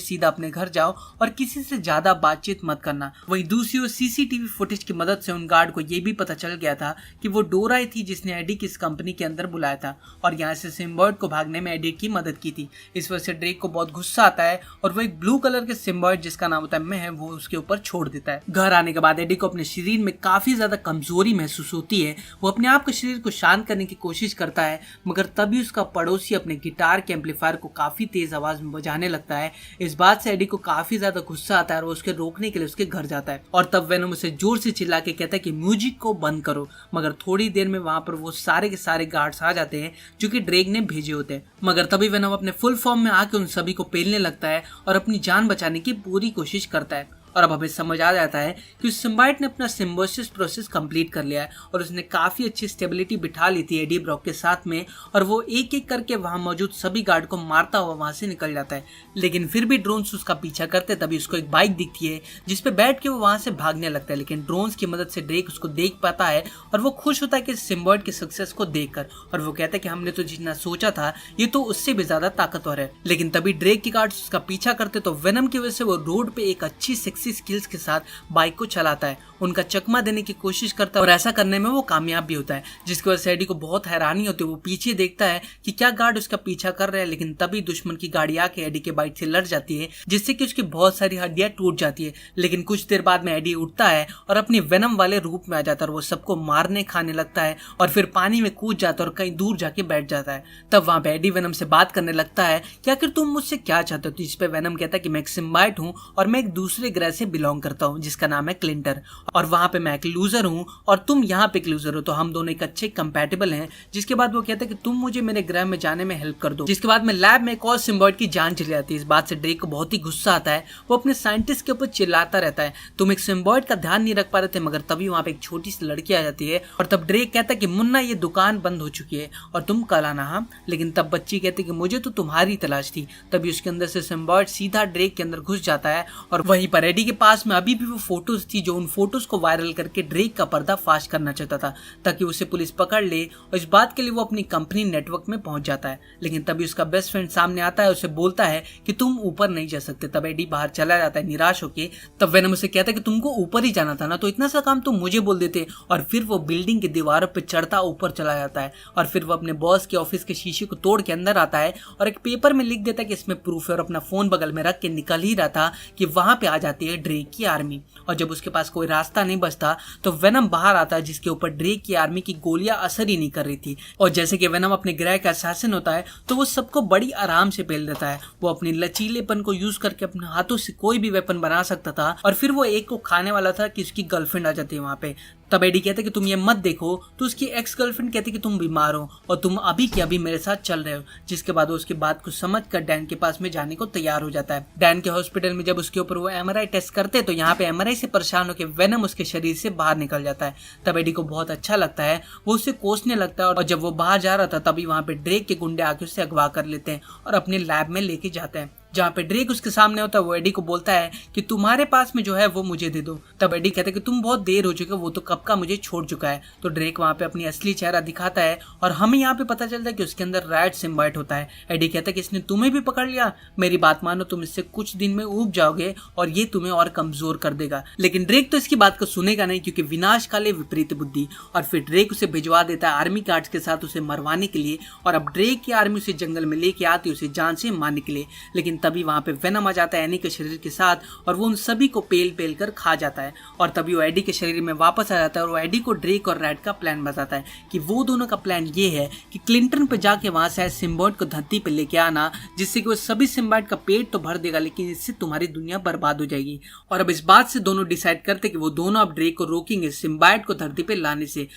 सीधा अपने घर जाओ और किसी से ज्यादा बातचीत मत करना। वहीं दूसरी ओर सीसीटीवी फुटेज की मदद से उन गार्ड को यह भी पता चल गया था कि वो डोरा ही थी जिसने एडी की इस कंपनी के अंदर बुलाया था और यहाँ से सिम्बायोट को भागने में एडी की मदद की थी। इस वजह से ड्रेक को बहुत गुस्सा आता है और वो एक ब्लू कलर के सिम्बायोट जिसका नाम होता है मैं वो उसके ऊपर छोड़ देता है। घर आने के बाद एडी को अपने शरीर में काफी ज्यादा कमजोरी महसूस होती है। वो अपने आप के शरीर को शांत करने की कोशिश करता है, मगर तभी उसका पड़ोसी अपने गिटार के एम्पलीफायर को काफी तेज आवाज में बजाने लगता है। इस बात से एडी को काफी ज्यादा गुस्सा आता है और वो उसके रोकने के लिए उसके घर जाता है और तब वेनम उसे जोर से चिल्ला के कहता है कि म्यूजिक को बंद करो। मगर थोड़ी देर में वहां पर वो सारे के सारे गार्ड्स आ जाते हैं जो कि ड्रेक ने भेजे होते हैं, मगर तभी वेनम अपने फुल फॉर्म में आके उन सभी को पेलने लगता है और अपनी जान बचाने की पूरी कोशिश करता है। और अब हमें समझ आ जाता है कि उस सिम्बायोट ने अपना सिम्बायोसिस प्रोसेस कंप्लीट कर लिया है और उसने काफी अच्छी स्टेबिलिटी बिठा ली थी एडी ब्रॉक के साथ में, और वो एक एक करके वहां मौजूद सभी गार्ड को मारता हुआ वहां से निकल जाता है। लेकिन फिर भी ड्रोन्स उसका पीछा करते, तभी उसको एक बाइक दिखती है जिसपे बैठ के वो वहां से भागने लगता है। लेकिन ड्रोन्स की मदद से ड्रेक उसको देख पाता है और वो खुश होता है कि सिम्बायोट के सक्सेस को देखकर, और वो कहता है कि हमने तो जितना सोचा था ये तो उससे भी ज्यादा ताकतवर है। लेकिन तभी ड्रेक के गार्ड्स उसका पीछा करते तो वेनम की वजह से वो रोड पे एक अच्छी सेक्सी स्किल्स के साथ बाइक को चलाता है, उनका चकमा देने की कोशिश करता है और ऐसा करने में वो कामयाब भी होता है, जिसकी वजह से एडी को बहुत हैरानी होती है। वो पीछे देखता है कि क्या गार्ड उसका पीछा कर रहे हैं, लेकिन तभी दुश्मन की गाड़ी आके एडी के बाइक से लड़ जाती है, जिससे कि उसकी बहुत सारी हड्डियां टूट जाती है। लेकिन कुछ देर बाद में एडी उठता है और अपने वेनम वाले रूप में आ जाता है और वो सबको मारने खाने लगता है और फिर पानी में कूद जाता है और कहीं दूर जाके बैठ जाता है। तब वहां पे एडी वेनम से बात करने लगता है कि आखिर तुम मुझसे क्या चाहते हो। जिस पे वेनम कहता है कि मैं एक सिम्बाइट हूँ और मैं एक दूसरे ग्रह से बिलोंग करता हूँ जिसका नाम है क्लिंटर, और वहां पे मैं एक लूजर हूँ और तुम यहाँ पे एक लूजर हो, तो हम दोनों एक अच्छे कंपैटिबल हैं। जिसके बाद वो कहता है कि तुम मुझे मेरे ग्रह में जाने में हेल्प कर दो। जिसके बाद में लैब में एक और सिम्बाइट की जान चली जाती है। इस बात से ड्रेक को बहुत ही गुस्सा आता है। वो अपने साइंटिस्ट के ऊपर चिल्लाता रहता है, तुम एक सिम्बाइट का ध्यान नहीं रख पा रहे थे। मगर तभी वहां पे एक छोटी सी लड़की आ जाती है और तब ड्रेक कहता है कि मुन्ना ये दुकान बंद हो चुकी है और तुम कल आना। हाँ, लेकिन तब बच्ची कहती है कि मुझे तो तुम्हारी तलाश थी। तभी उसके अंदर से सिम्बाइट सीधा ड्रेक के अंदर घुस जाता है और वहीं पर एडी के पास में अभी भी वो फोटोज थी जो उन फोटोज को वायरल करके ड्रेक का पर्दाफाश करना चाहता था ताकि उसे पुलिस पकड़ ले, और इस बात के लिए वो अपनी कंपनी नेटवर्क में पहुंच जाता है। लेकिन तभी उसका बेस्ट फ्रेंड सामने आता है, उसे बोलता है कि तुम ऊपर नहीं जा सकते। तब एडी बाहर चला जाता है निराश होके। तब वेनम उसे कहता है कि तुमको ऊपर ही जाना था ना, तो इतना सा काम तुम मुझे बोल देते। और फिर वो बिल्डिंग की दीवारों पर चढ़ता ऊपर चला जाता है और फिर वो अपने बॉस के ऑफिस के शीशे को तोड़ के अंदर आता है और एक पेपर में लिख देता है कि इसमें प्रूफ है, और अपना फोन बगल में रख के निकल ही रहा था कि वहां पे आ जाती है ड्रेक की आर्मी। और जब उसके पास कोई रास्ता नहीं बचता तो वेनम बाहर आता है, जिसके ऊपर ड्रेक की आर्मी की गोलियां असर ही नहीं कर रही थी। और जैसे कि वेनम अपने ग्रह का असैसिन होता है तो वो सबको बड़ी आराम से पेल देता है। वो अपनी लचीलेपन को यूज करके अपने हाथों से कोई भी वेपन बना सकता था और फिर वो एक को खाने वाला था कि उसकी गर्लफ्रेंड आ जाती है वहां पे। तब एडी कहता है कि तुम ये मत देखो, तो उसकी एक्स गर्लफ्रेंड कहती है कि तुम बीमार हो और तुम अभी के अभी मेरे साथ चल रहे हो। जिसके बाद वो उसकी बात को समझ कर डैन के पास में जाने को तैयार हो जाता है। डैन के हॉस्पिटल में जब उसके ऊपर वो एमआरआई टेस्ट करते हैं तो यहाँ पे एमआरआई से परेशान होकर वेनम उसके शरीर से बाहर निकल जाता है। तब एडी को बहुत अच्छा लगता है, वो उसे कोसने लगता है और जब वो बाहर जा रहा था तभी वहां पे ड्रेक के गुंडे आके उससे अगवा कर लेते हैं और अपने लैब में लेके जाते हैं। जहाँ पे ड्रेक उसके सामने होता है वो एडी को बोलता है कि तुम्हारे पास में जो है वो मुझे दे दो। तब एडी कहता है कि तुम बहुत देर हो चुके हो, वो तो कब का मुझे छोड़ चुका है। तो ड्रेक वहाँ पे अपनी असली चेहरा दिखाता है और हमें यहाँ पे पता चलता है कि उसके अंदर राइट सिम्बाइट होता है। एडी कहता है कि इसने तुम्हें भी पकड़ लिया, मेरी बात मानो, तुम इससे कुछ दिन में ऊब जाओगे और ये तुम्हें और कमजोर कर देगा। लेकिन ड्रेक तो इसकी बात को सुनेगा नहीं, क्योंकि विनाश काले विपरीत बुद्धि। और फिर ड्रेक उसे भिजवा देता है आर्मी गार्ड्स के साथ उसे मरवाने के लिए, और अब ड्रेक की आर्मी उसे जंगल में लेके आती है उसे जान से मारने के लिए। लेकिन तभी वहां पे वेनम आ जाता है एनी के शरीर के साथ और वो उन सभी को पेल पेल कर खा जाता है। और तभी वो एडी के शरीर में वापस आ जाता है और वो एडी को ड्रेक और रैड का प्लान बताता है कि वो दोनों का प्लान ये है कि क्लिंटन पे जाके वहां से सिम्बाइट को धरती पे लेके आना, जिससे कि वो सभी सिम्बाइट का पेट तो भर देगा लेकिन इससे तुम्हारी दुनिया बर्बाद हो जाएगी। और अब इस बात से दोनों डिसाइड करते कि वो दोनों अब ड्रेक को रोकेंगे सिम्बाइट को धरती पे लाने से।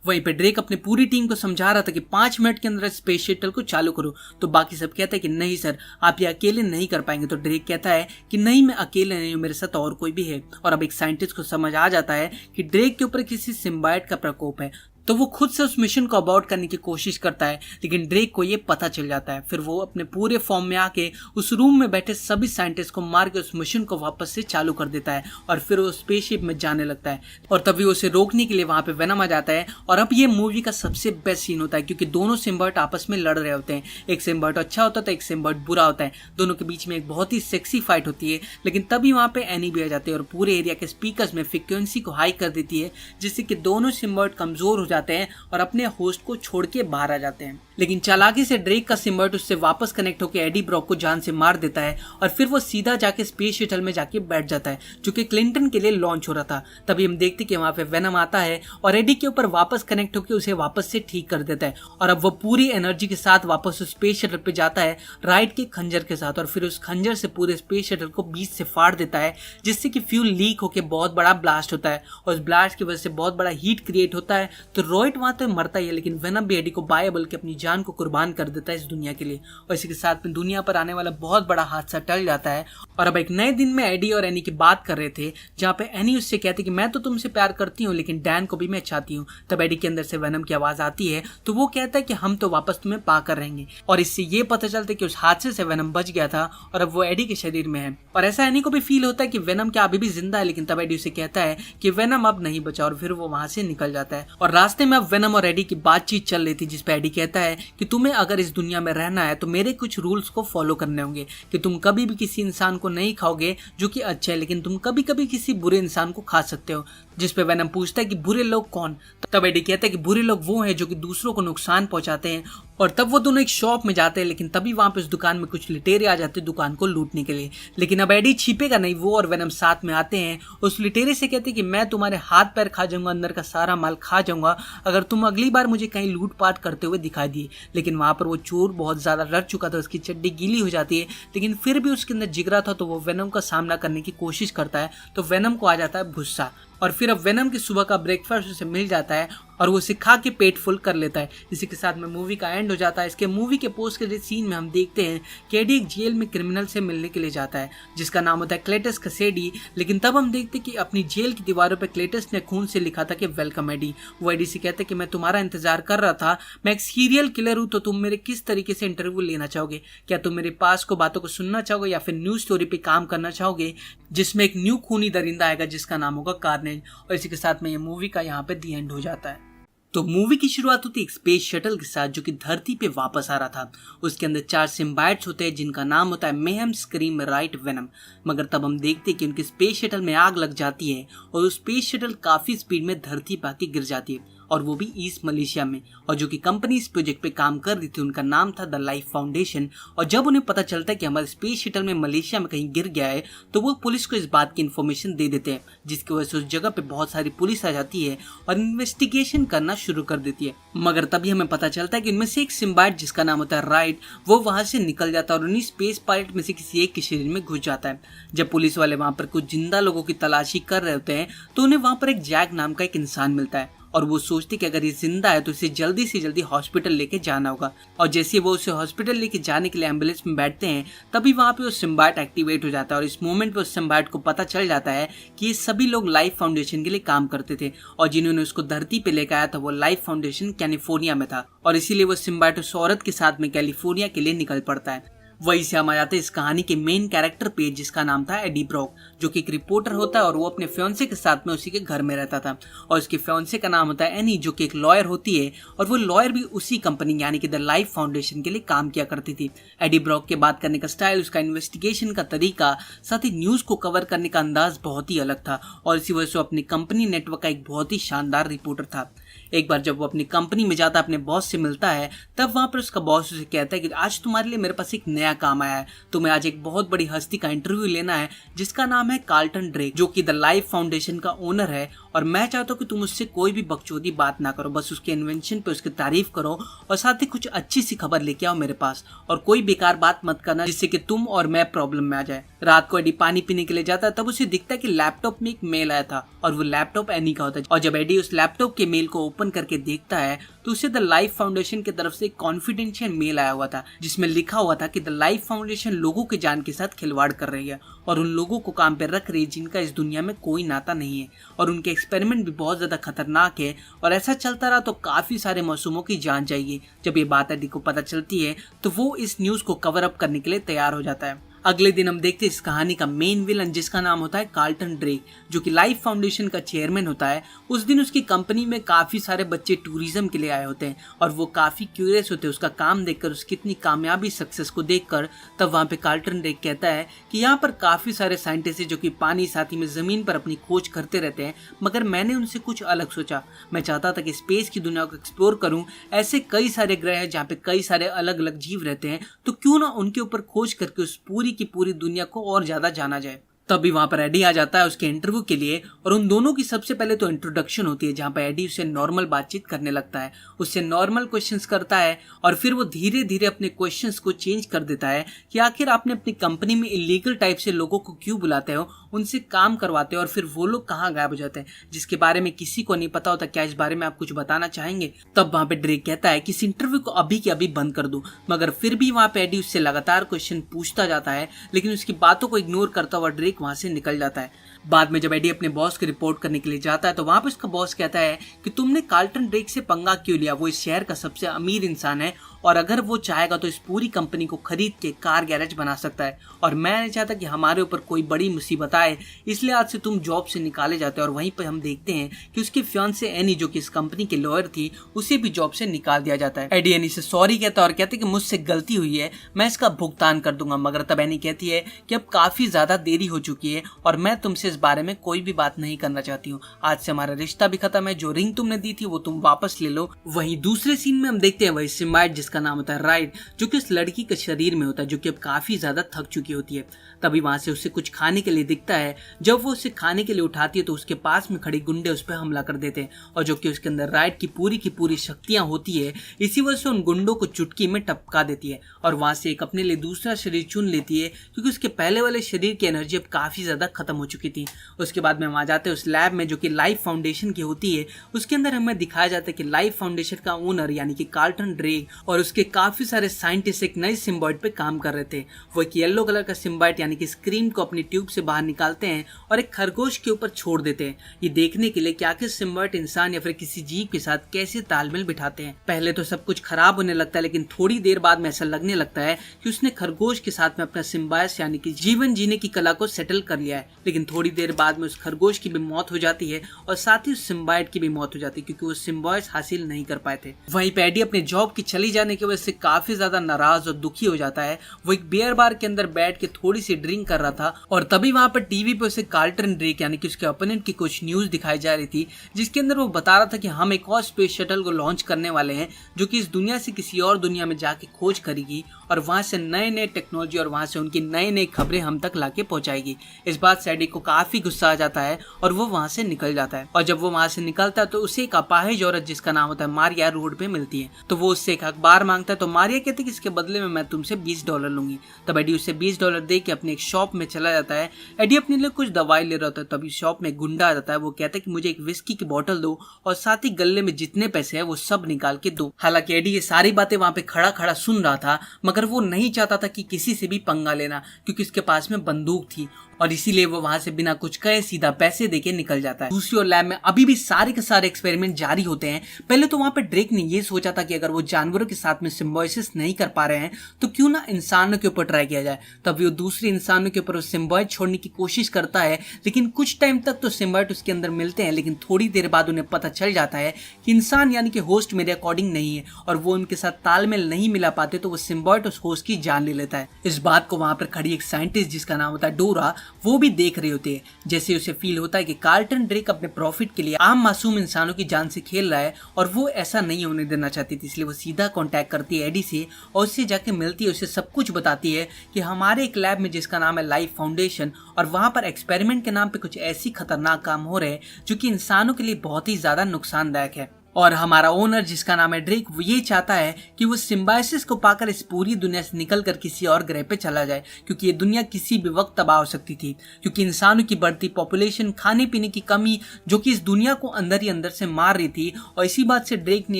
वहीं पे ड्रेक अपनी पूरी टीम को समझा रहा था कि 5 मिनट के अंदर स्पेस शटल को चालू करो। तो बाकी सब कहते हैं कि नहीं सर, आप ये अकेले नहीं कर पाएंगे। तो ड्रेक कहता है कि नहीं, मैं अकेले नहीं हूँ, मेरे साथ और कोई भी है। और अब एक साइंटिस्ट को समझ आ जाता है कि ड्रेक के ऊपर किसी सिम्बाइट का प्रकोप है, तो वो खुद से उस मिशन को अबॉर्ट करने की कोशिश करता है। लेकिन ड्रेक को ये पता चल जाता है। फिर वो अपने पूरे फॉर्म में आके उस रूम में बैठे सभी साइंटिस्ट को मार के उस मिशन को वापस से चालू कर देता है और फिर वो स्पेसशिप में जाने लगता है। और तभी उसे रोकने के लिए वहां पे वेनम आ जाता है। और अब ये मूवी का सबसे बेस्ट सीन होता है, क्योंकि दोनों सिम्बाइट आपस में लड़ रहे होते हैं। एक सिम्बाइट अच्छा होता है, एक सिम्बाइट बुरा होता है। दोनों के बीच में एक बहुत ही सेक्सी फाइट होती है। लेकिन तभी वहां पे एनी भी आ जाते हैं और पूरे एरिया के स्पीकर्स में फ्रीक्वेंसी को हाई कर देती है, जिससे कि दोनों सिम्बाइट कमजोर हो जाते हैं और अपने होस्ट को छोड़ के बाहर आ जाते हैं। लेकिन चालाकी से ड्रेक का सिम्बाइट उससे वापस कनेक्ट होकर एडी ब्रॉक को जान से मार देता है और फिर वो सीधा जाके स्पेस शटल में जाके बैठ जाता है, जो कि क्लिंटन के लिए लॉन्च हो रहा था। तभी हम देखते कि वहां पे वेनम आता है और एडी के ऊपर वापस कनेक्ट होकर उसे वापस से ठीक कर देता है। और अब वो पूरी एनर्जी के साथ वापस उस स्पेस शटल पे जाता है राइट के खंजर के साथ, और फिर उस खंजर से पूरे स्पेस शटल को बीच से फाड़ देता है, जिससे कि फ्यूल लीक होकर बहुत बड़ा ब्लास्ट होता है। और उस ब्लास्ट की वजह से बहुत बड़ा हीट क्रिएट होता है। तो रॉयट वहां तो मरता ही है, लेकिन वेनम भी एडी को बाय बल्कि अपनी जान को कुर्बान कर देता है इस दुनिया के लिए। और इसी के साथ में दुनिया पर आने वाला बहुत बड़ा हादसा टल जाता है। और अब एक नए दिन में एडी और एनी की बात कर रहे थे, जहाँ पे एनी उससे कहती कि मैं तो तुमसे प्यार करती हूँ लेकिन डैन को भी मैं चाहती हूँ। तब एडी के अंदर से वेनम की आवाज आती है, तो वो कहता है कि हम तो वापस तुम्हें पाकर रहेंगे। और इससे ये पता चलता है कि उस हादसे से वेनम बच गया था और अब वो एडी के शरीर में है। और ऐसा एनी को भी फील होता है कि वेनम क्या अभी भी जिंदा है, लेकिन तब एडी उसे कहता है कि वेनम अब नहीं बचा और फिर वो वहां से निकल जाता है। और रास्ते में अब वेनम और एडी की बातचीत चल रही थी, जिसपे एडी कहता है कि तुम्हें अगर इस दुनिया में रहना है तो मेरे कुछ रूल्स को फॉलो करने होंगे, कि तुम कभी भी किसी इंसान को नहीं खाओगे जो कि अच्छा है, लेकिन तुम कभी कभी किसी बुरे इंसान को खा सकते हो। जिस पे वेनम पूछता है कि बुरे लोग कौन, तब एडी कहता है कि बुरे लोग वो हैं जो कि दूसरों को नुकसान पहुंचाते हैं। और तब वो दोनों एक शॉप में जाते हैं, लेकिन तभी वहां पे उस दुकान में कुछ लुटेरे आ जाते हैं दुकान को लूटने के लिए। लेकिन अब एडी छिपेगा नहीं, वो और वेनम साथ में आते हैं। उस लुटेरे से कहते हैं कि मैं तुम्हारे हाथ पैर खा जाऊंगा, अंदर का सारा माल खा जाऊंगा अगर तुम अगली बार मुझे कहीं लूटपाट करते हुए दिखाई दिए। लेकिन वहां पर वो चोर बहुत ज्यादा डर चुका था, उसकी चड्डी गीली हो जाती है, लेकिन फिर भी उसके अंदर जिगरा था, तो वो वेनम का सामना करने की कोशिश करता है। तो वेनम को आ जाता है गुस्सा, और फिर अब वेनम की सुबह का ब्रेकफास्ट उसे मिल जाता है और वो उसे खा के पेट फुल कर लेता है। इसी के साथ में मूवी का एंड हो जाता है। इसके मूवी के पोस्ट क्रेडिट सीन में हम देखते हैं कि एडी एक जेल में क्रिमिनल से मिलने के लिए जाता है जिसका नाम होता है क्लेटस कसेडी। लेकिन तब हम देखते हैं कि अपनी जेल की दीवारों पर क्लेटस ने खून से लिखा था कि वेलकम एडी। वो एडी से कहता है कि मैं तुम्हारा इंतजार कर रहा था, मैं एक सीरियल किलर हूँ, तो तुम मेरे किस तरीके से इंटरव्यू लेना चाहोगे? क्या तुम मेरे पास को बातों को सुनना चाहोगे या फिर न्यूज स्टोरी पे काम करना चाहोगे जिसमें एक न्यू खूनी दरिंदा आएगा जिसका नाम होगा कार्नेज। और इसी के साथ में ये मूवी का यहाँ पे दी एंड हो जाता है। तो मूवी की शुरुआत होती है एक स्पेस शटल के साथ जो कि धरती पे वापस आ रहा था। उसके अंदर 4 सिम्बाइट्स होते हैं जिनका नाम होता है मेहम, स्क्रीम, राइट, वेनम। मगर तब हम देखते हैं कि उनकी स्पेस शटल में आग लग जाती है और उस स्पेस शटल काफी स्पीड में धरती पे आके गिर जाती है, और वो भी ईस्ट मलेशिया में। और जो कि कंपनी इस प्रोजेक्ट पे काम कर रही थी उनका नाम था द लाइफ फाउंडेशन। और जब उन्हें पता चलता है कि हमारा स्पेस शटल में मलेशिया में कहीं गिर गया है तो वो पुलिस को इस बात की इन्फॉर्मेशन दे देते हैं, जिसकी वजह से उस जगह पे बहुत सारी पुलिस आ जाती है और इन्वेस्टिगेशन करना शुरू कर देती है। मगर तभी हमें पता चलता है कि इनमें से एक सिम्बाइट जिसका नाम होता है राइट, वो वहां से निकल जाता है और उन्हीं स्पेस पायलट में से किसी एक के शरीर में घुस जाता है। जब पुलिस वाले वहां पर कुछ जिंदा लोगों की तलाशी कर रहे होते हैं तो उन्हें वहां पर एक जैक नाम का एक इंसान मिलता है और वो सोचते कि अगर ये जिंदा है तो इसे जल्दी से जल्दी हॉस्पिटल लेके जाना होगा। और जैसे वो उसे हॉस्पिटल लेके जाने के लिए एम्बुलेंस में बैठते हैं तभी वहां पे वो सिम्बाइट एक्टिवेट हो जाता है और इस मोमेंट पे उस सिम्बाइट को पता चल जाता है कि ये सभी लोग लाइफ फाउंडेशन के लिए काम करते थे और जिन्होंने उसको धरती पे लेकर आया था वो लाइफ फाउंडेशन कैलिफोर्निया में था, और इसीलिए वो सिम्बाइट उस औरत के साथ में कैलिफोर्निया के लिए निकल पड़ता है। वही से हम आ जाते हैं इस कहानी के मेन कैरेक्टर पे जिसका नाम था एडी ब्रॉक, जो कि एक रिपोर्टर होता है और वो अपने फियांसे के साथ में उसी के घर में रहता था। और उसके फियांसे का नाम होता है एनी, जो कि एक लॉयर होती है और वो लॉयर भी उसी कंपनी यानी कि द लाइफ फाउंडेशन के लिए काम किया करती थी। एडी ब्रॉक के बात करने का स्टाइल, उसका इन्वेस्टिगेशन का तरीका, साथ ही न्यूज को कवर करने का अंदाज बहुत ही अलग था और इसी वजह से अपनी कंपनी नेटवर्क का एक बहुत ही शानदार रिपोर्टर था। एक बार जब वो अपनी कंपनी में जाता है, अपने बॉस से मिलता है, तब वहां पर उसका बॉस उसे कहता है कि आज तुम्हारे लिए मेरे पास एक नया काम आया है, तुम्हें आज एक बहुत बड़ी हस्ती का इंटरव्यू लेना है जिसका नाम है कार्लटन ड्रेक, जो कि द लाइफ फाउंडेशन का ओनर है। और मैं चाहता हूँ कि तुम उससे कोई भी बकचोदी बात ना करो, बस उसके इन्वेंशन पे उसकी तारीफ करो और साथ ही कुछ अच्छी सी खबर लेके आओ मेरे पास, और कोई बेकार बात मत करना जिससे कि तुम और मैं प्रॉब्लम में आ जाए। रात को एडी पानी पीने के लिए जाता है, तब उसे दिखता है कि लैपटॉप में एक मेल आया था और वो लैपटॉप एनी का होता है। और जब एडी उस लैपटॉप के मेल को ओपन करके देखता है तो उसे द लाइफ फाउंडेशन की तरफ से एक कॉन्फिडेंशियल मेल आया हुआ था जिसमें लिखा हुआ था कि द लाइफ फाउंडेशन लोगों की जान के साथ खिलवाड़ कर रही है और उन लोगों को काम पे रख रही है जिनका इस दुनिया में कोई नाता नहीं है, और उनके एक्सपेरिमेंट भी बहुत ज्यादा खतरनाक है और ऐसा चलता रहा तो काफी सारे मासूमों की जान जाएगी। जब ये बात एडी को पता चलती है तो वो इस न्यूज को कवर अप करने के लिए तैयार हो जाता है। अगले दिन हम देखते हैं इस कहानी का मेन विलन जिसका नाम होता है कार्लटन ड्रेक, जो कि लाइफ फाउंडेशन का चेयरमैन होता है। उस दिन उसकी कंपनी में काफी सारे बच्चे टूरिज्म के लिए आए होते हैं और वो काफी क्यूरियस होते हैं उसका काम देखकर, उसकी इतनी कामयाबी सक्सेस को देखकर। तब वहाँ पे कार्लटन ड्रेक कहता है कि यहाँ पर काफी सारे साइंटिस्ट जो कि पानी साथ ही में जमीन पर अपनी खोज करते रहते हैं, मगर मैंने उनसे कुछ अलग सोचा। मैं चाहता था कि स्पेस की दुनिया को एक्सप्लोर करूं, ऐसे कई सारे ग्रह हैं जहाँ पे कई सारे अलग अलग जीव रहते हैं, तो क्यों ना उनके ऊपर खोज करके उस पूरी की पूरी दुनिया को और ज्यादा जाना जाए। तभी वहां पर एडी आ जाता है उसके इंटरव्यू के लिए और उन दोनों की सबसे पहले तो इंट्रोडक्शन होती है जहां पर एडी उससे नॉर्मल बातचीत करने लगता है, उससे नॉर्मल क्वेश्चंस करता है और फिर वो धीरे धीरे अपने क्वेश्चंस को चेंज कर देता है कि आखिर आपने अपनी कंपनी में इलीगल टाइप से लोगों को क्यों बुलाते हो, उनसे काम करवाते हो और फिर वो लोग कहाँ गायब हो जाते हैं जिसके बारे में किसी को नहीं पता होता, क्या इस बारे में आप कुछ बताना चाहेंगे? तब वहां पे ड्रेक कहता है कि इस इंटरव्यू को अभी के अभी बंद कर दो, मगर फिर भी वहां पे एडी उससे लगातार क्वेश्चन पूछता जाता है, लेकिन उसकी बातों को इग्नोर करता हुआ ड्रेक वहां से निकल जाता है। बाद में जब एडी अपने बॉस को रिपोर्ट करने के लिए जाता है तो वहाँ पे उसका बॉस कहता है कि तुमने कार्लटन ड्रेक से पंगा क्यों लिया, वो इस शहर का सबसे अमीर इंसान है और अगर वो चाहेगा तो इस पूरी कंपनी को खरीद के कार गैरेज बना सकता है और मैं नहीं चाहता कि हमारे ऊपर कोई बड़ी मुसीबत आए, इसलिए आज से तुम जॉब से निकाले जाते हैं। और वहीं पर हम देखते हैं कि उसकी फियांसे एनी जो कि इस कंपनी के लॉयर थी उसे भी जॉब से निकाल दिया जाता है। एडी एनी से सॉरी कहता है और कहते हैं कि मुझसे गलती हुई है, मैं इसका भुगतान कर दूंगा। मगर तब एनी कहती है कि अब काफी ज्यादा देरी हो चुकी है और मैं तुमसे इस बारे में कोई भी बात नहीं करना चाहती हूँ, आज से हमारा रिश्ता भी खत्म है, जो रिंग तुमने दी थी वो तुम वापस ले लो। वहीं दूसरे सीन में हम देखते हैं वही सिम्बायोट जिसका नाम होता है राइट, जो कि उस लड़की के शरीर में होता है जो कि अब काफी ज्यादा थक चुकी होती है। तभी वहां से उसे कुछ खाने के लिए दिखता है। जब वो उसे खाने के लिए उठाती है तो उसके पास में खड़े गुंडे उस पर हमला कर देते हैं और जो कि उसके अंदर राइट की पूरी शक्तियां होती है, इसी वजह से उन गुंडों को चुटकी में टपका देती है और वहां से एक अपने लिए दूसरा शरीर चुन लेती है क्योंकि उसके पहले वाले शरीर की एनर्जी अब काफी ज्यादा खत्म हो चुकी थी। उसके बाद में वहां जाते हैं उस लैब में जो कि लाइफ फाउंडेशन की होती है। उसके अंदर हमें दिखाया जाता है कि लाइफ फाउंडेशन का ओनर यानी कि कार्लटन ड्रेक और उसके काफी सारे साइंटिस्ट एक नए सिम्बायोट पे काम कर रहे थे। वो एक येलो कलर का सिम्बायोट यानी कि स्क्रीम को अपनी ट्यूब से बाहर निकालते हैं और एक खरगोश के ऊपर छोड़ देते हैं, ये देखने के लिए कि आखिर सिम्बायोट इंसान या फिर किसी जीव के साथ कैसे तालमेल बिठाते हैं। पहले तो सब कुछ खराब होने लगता है लेकिन थोड़ी देर बाद में ऐसा लगने लगता है कि उसने खरगोश के साथ में अपना सिम्बायोसिस यानी कि जीवन जीने की कला को सेटल कर लिया है। लेकिन थोड़ी देर बाद में उस खरगोश की भी मौत हो जाती है और साथ ही उस सिम्बायोट की भी मौत हो जाती है क्योंकि वो सिम्बायोसिस हासिल नहीं कर पाए थे। वहीं पे एडी अपने जॉब की चली जाने की वजह से काफी ज्यादा नाराज और दुखी हो जाता है। वो एक बियर बार के अंदर बैठ के थोड़ी सी ड्रिंक कर रहा था और तभी वहां पर टीवी पे उसे कार्लटन ड्रेक यानी कि उसके ओपोनेंट की कुछ न्यूज दिखाई जा रही थी जिसके अंदर वो बता रहा था कि हम एक और स्पेस शटल को लॉन्च करने वाले हैं जो कि इस दुनिया से किसी और दुनिया में जाके खोज करेगी और वहां से नए नए टेक्नोलॉजी और वहां से उनकी नई नई खबरें हम तक लाके पहुंचाएगी। इस बात से एडी को काफी गुस्सा आ जाता है और वो वहां से निकल जाता है और जब वो वहां से निकलता है तो उसे एक अपाहिज औरत जिसका नाम होता है मारिया रोड पे मिलती है। तो वो उससे एक अखबार मांगता है तो मारिया कहती है कि इसके बदले में मैं तुमसे $20 लूंगी। तब एडी उसे $20 दे के अपने एक शॉप में चला जाता है। एडी अपने लिए कुछ दवाई ले रहा होता है तभी शॉप में गुंडा आ जाता है। वो कहता है कि मुझे एक विस्की की बोतल दो और साथ ही गले में जितने पैसे है वो सब निकाल के दो। हालांकि एडी ये सारी बातें वहां पे खड़ा खड़ा सुन रहा था मगर वो नहीं चाहता था कि किसी से भी पंगा लेना क्योंकि उसके पास में बंदूक थी और इसीलिए वो वहां से बिना कुछ कहे सीधा पैसे देके निकल जाता है। दूसरी ओर लैब में अभी भी सारे के सारे एक्सपेरिमेंट जारी होते हैं। पहले तो वहां पे ड्रेक ने ये सोचा था कि अगर वो जानवरों के साथ में सिम्बायोसिस नहीं कर पा रहे हैं तो क्यों ना इंसानों के ऊपर ट्राई किया जाए। तब वो दूसरे इंसानों के ऊपर उस सिम्बायोट छोड़ने की कोशिश करता है लेकिन कुछ टाइम तक तो सिम्बायोट उसके अंदर मिलते हैं लेकिन थोड़ी देर बाद उन्हें पता चल जाता है कि इंसान यानी कि होस्ट मेरे अकॉर्डिंग नहीं है और वो उनके साथ तालमेल नहीं मिला पाते तो वो सिम्बायोट उस होस्ट की जान ले लेता है। इस बात को वहां पर खड़ी एक साइंटिस्ट जिसका नाम होता है डोरा वो भी देख रहे होते हैं। जैसे उसे फील होता है कि कार्लटन ड्रेक अपने प्रॉफिट के लिए आम मासूम इंसानों की जान से खेल रहा है और वो ऐसा नहीं होने देना चाहती थी, इसलिए वो सीधा कांटेक्ट करती है एडी से और उससे जाके मिलती है, उसे सब कुछ बताती है कि हमारे एक लैब में जिसका नाम है लाइफ फाउंडेशन और वहां पर एक्सपेरिमेंट के नाम पे कुछ ऐसी खतरनाक काम हो रहे हैं जो कि इंसानों के लिए बहुत ही ज्यादा नुकसानदायक है और हमारा ओनर जिसका नाम है ड्रेक वो ये चाहता है कि वो सिम्बायोसिस को पाकर इस पूरी दुनिया से निकलकर किसी और ग्रह पे चला जाए क्योंकि ये दुनिया किसी भी वक्त तबाह हो सकती थी क्योंकि इंसानों की बढ़ती पॉपुलेशन, खाने पीने की कमी जो कि इस दुनिया को अंदर ही अंदर से मार रही थी और इसी बात से ड्रेक ने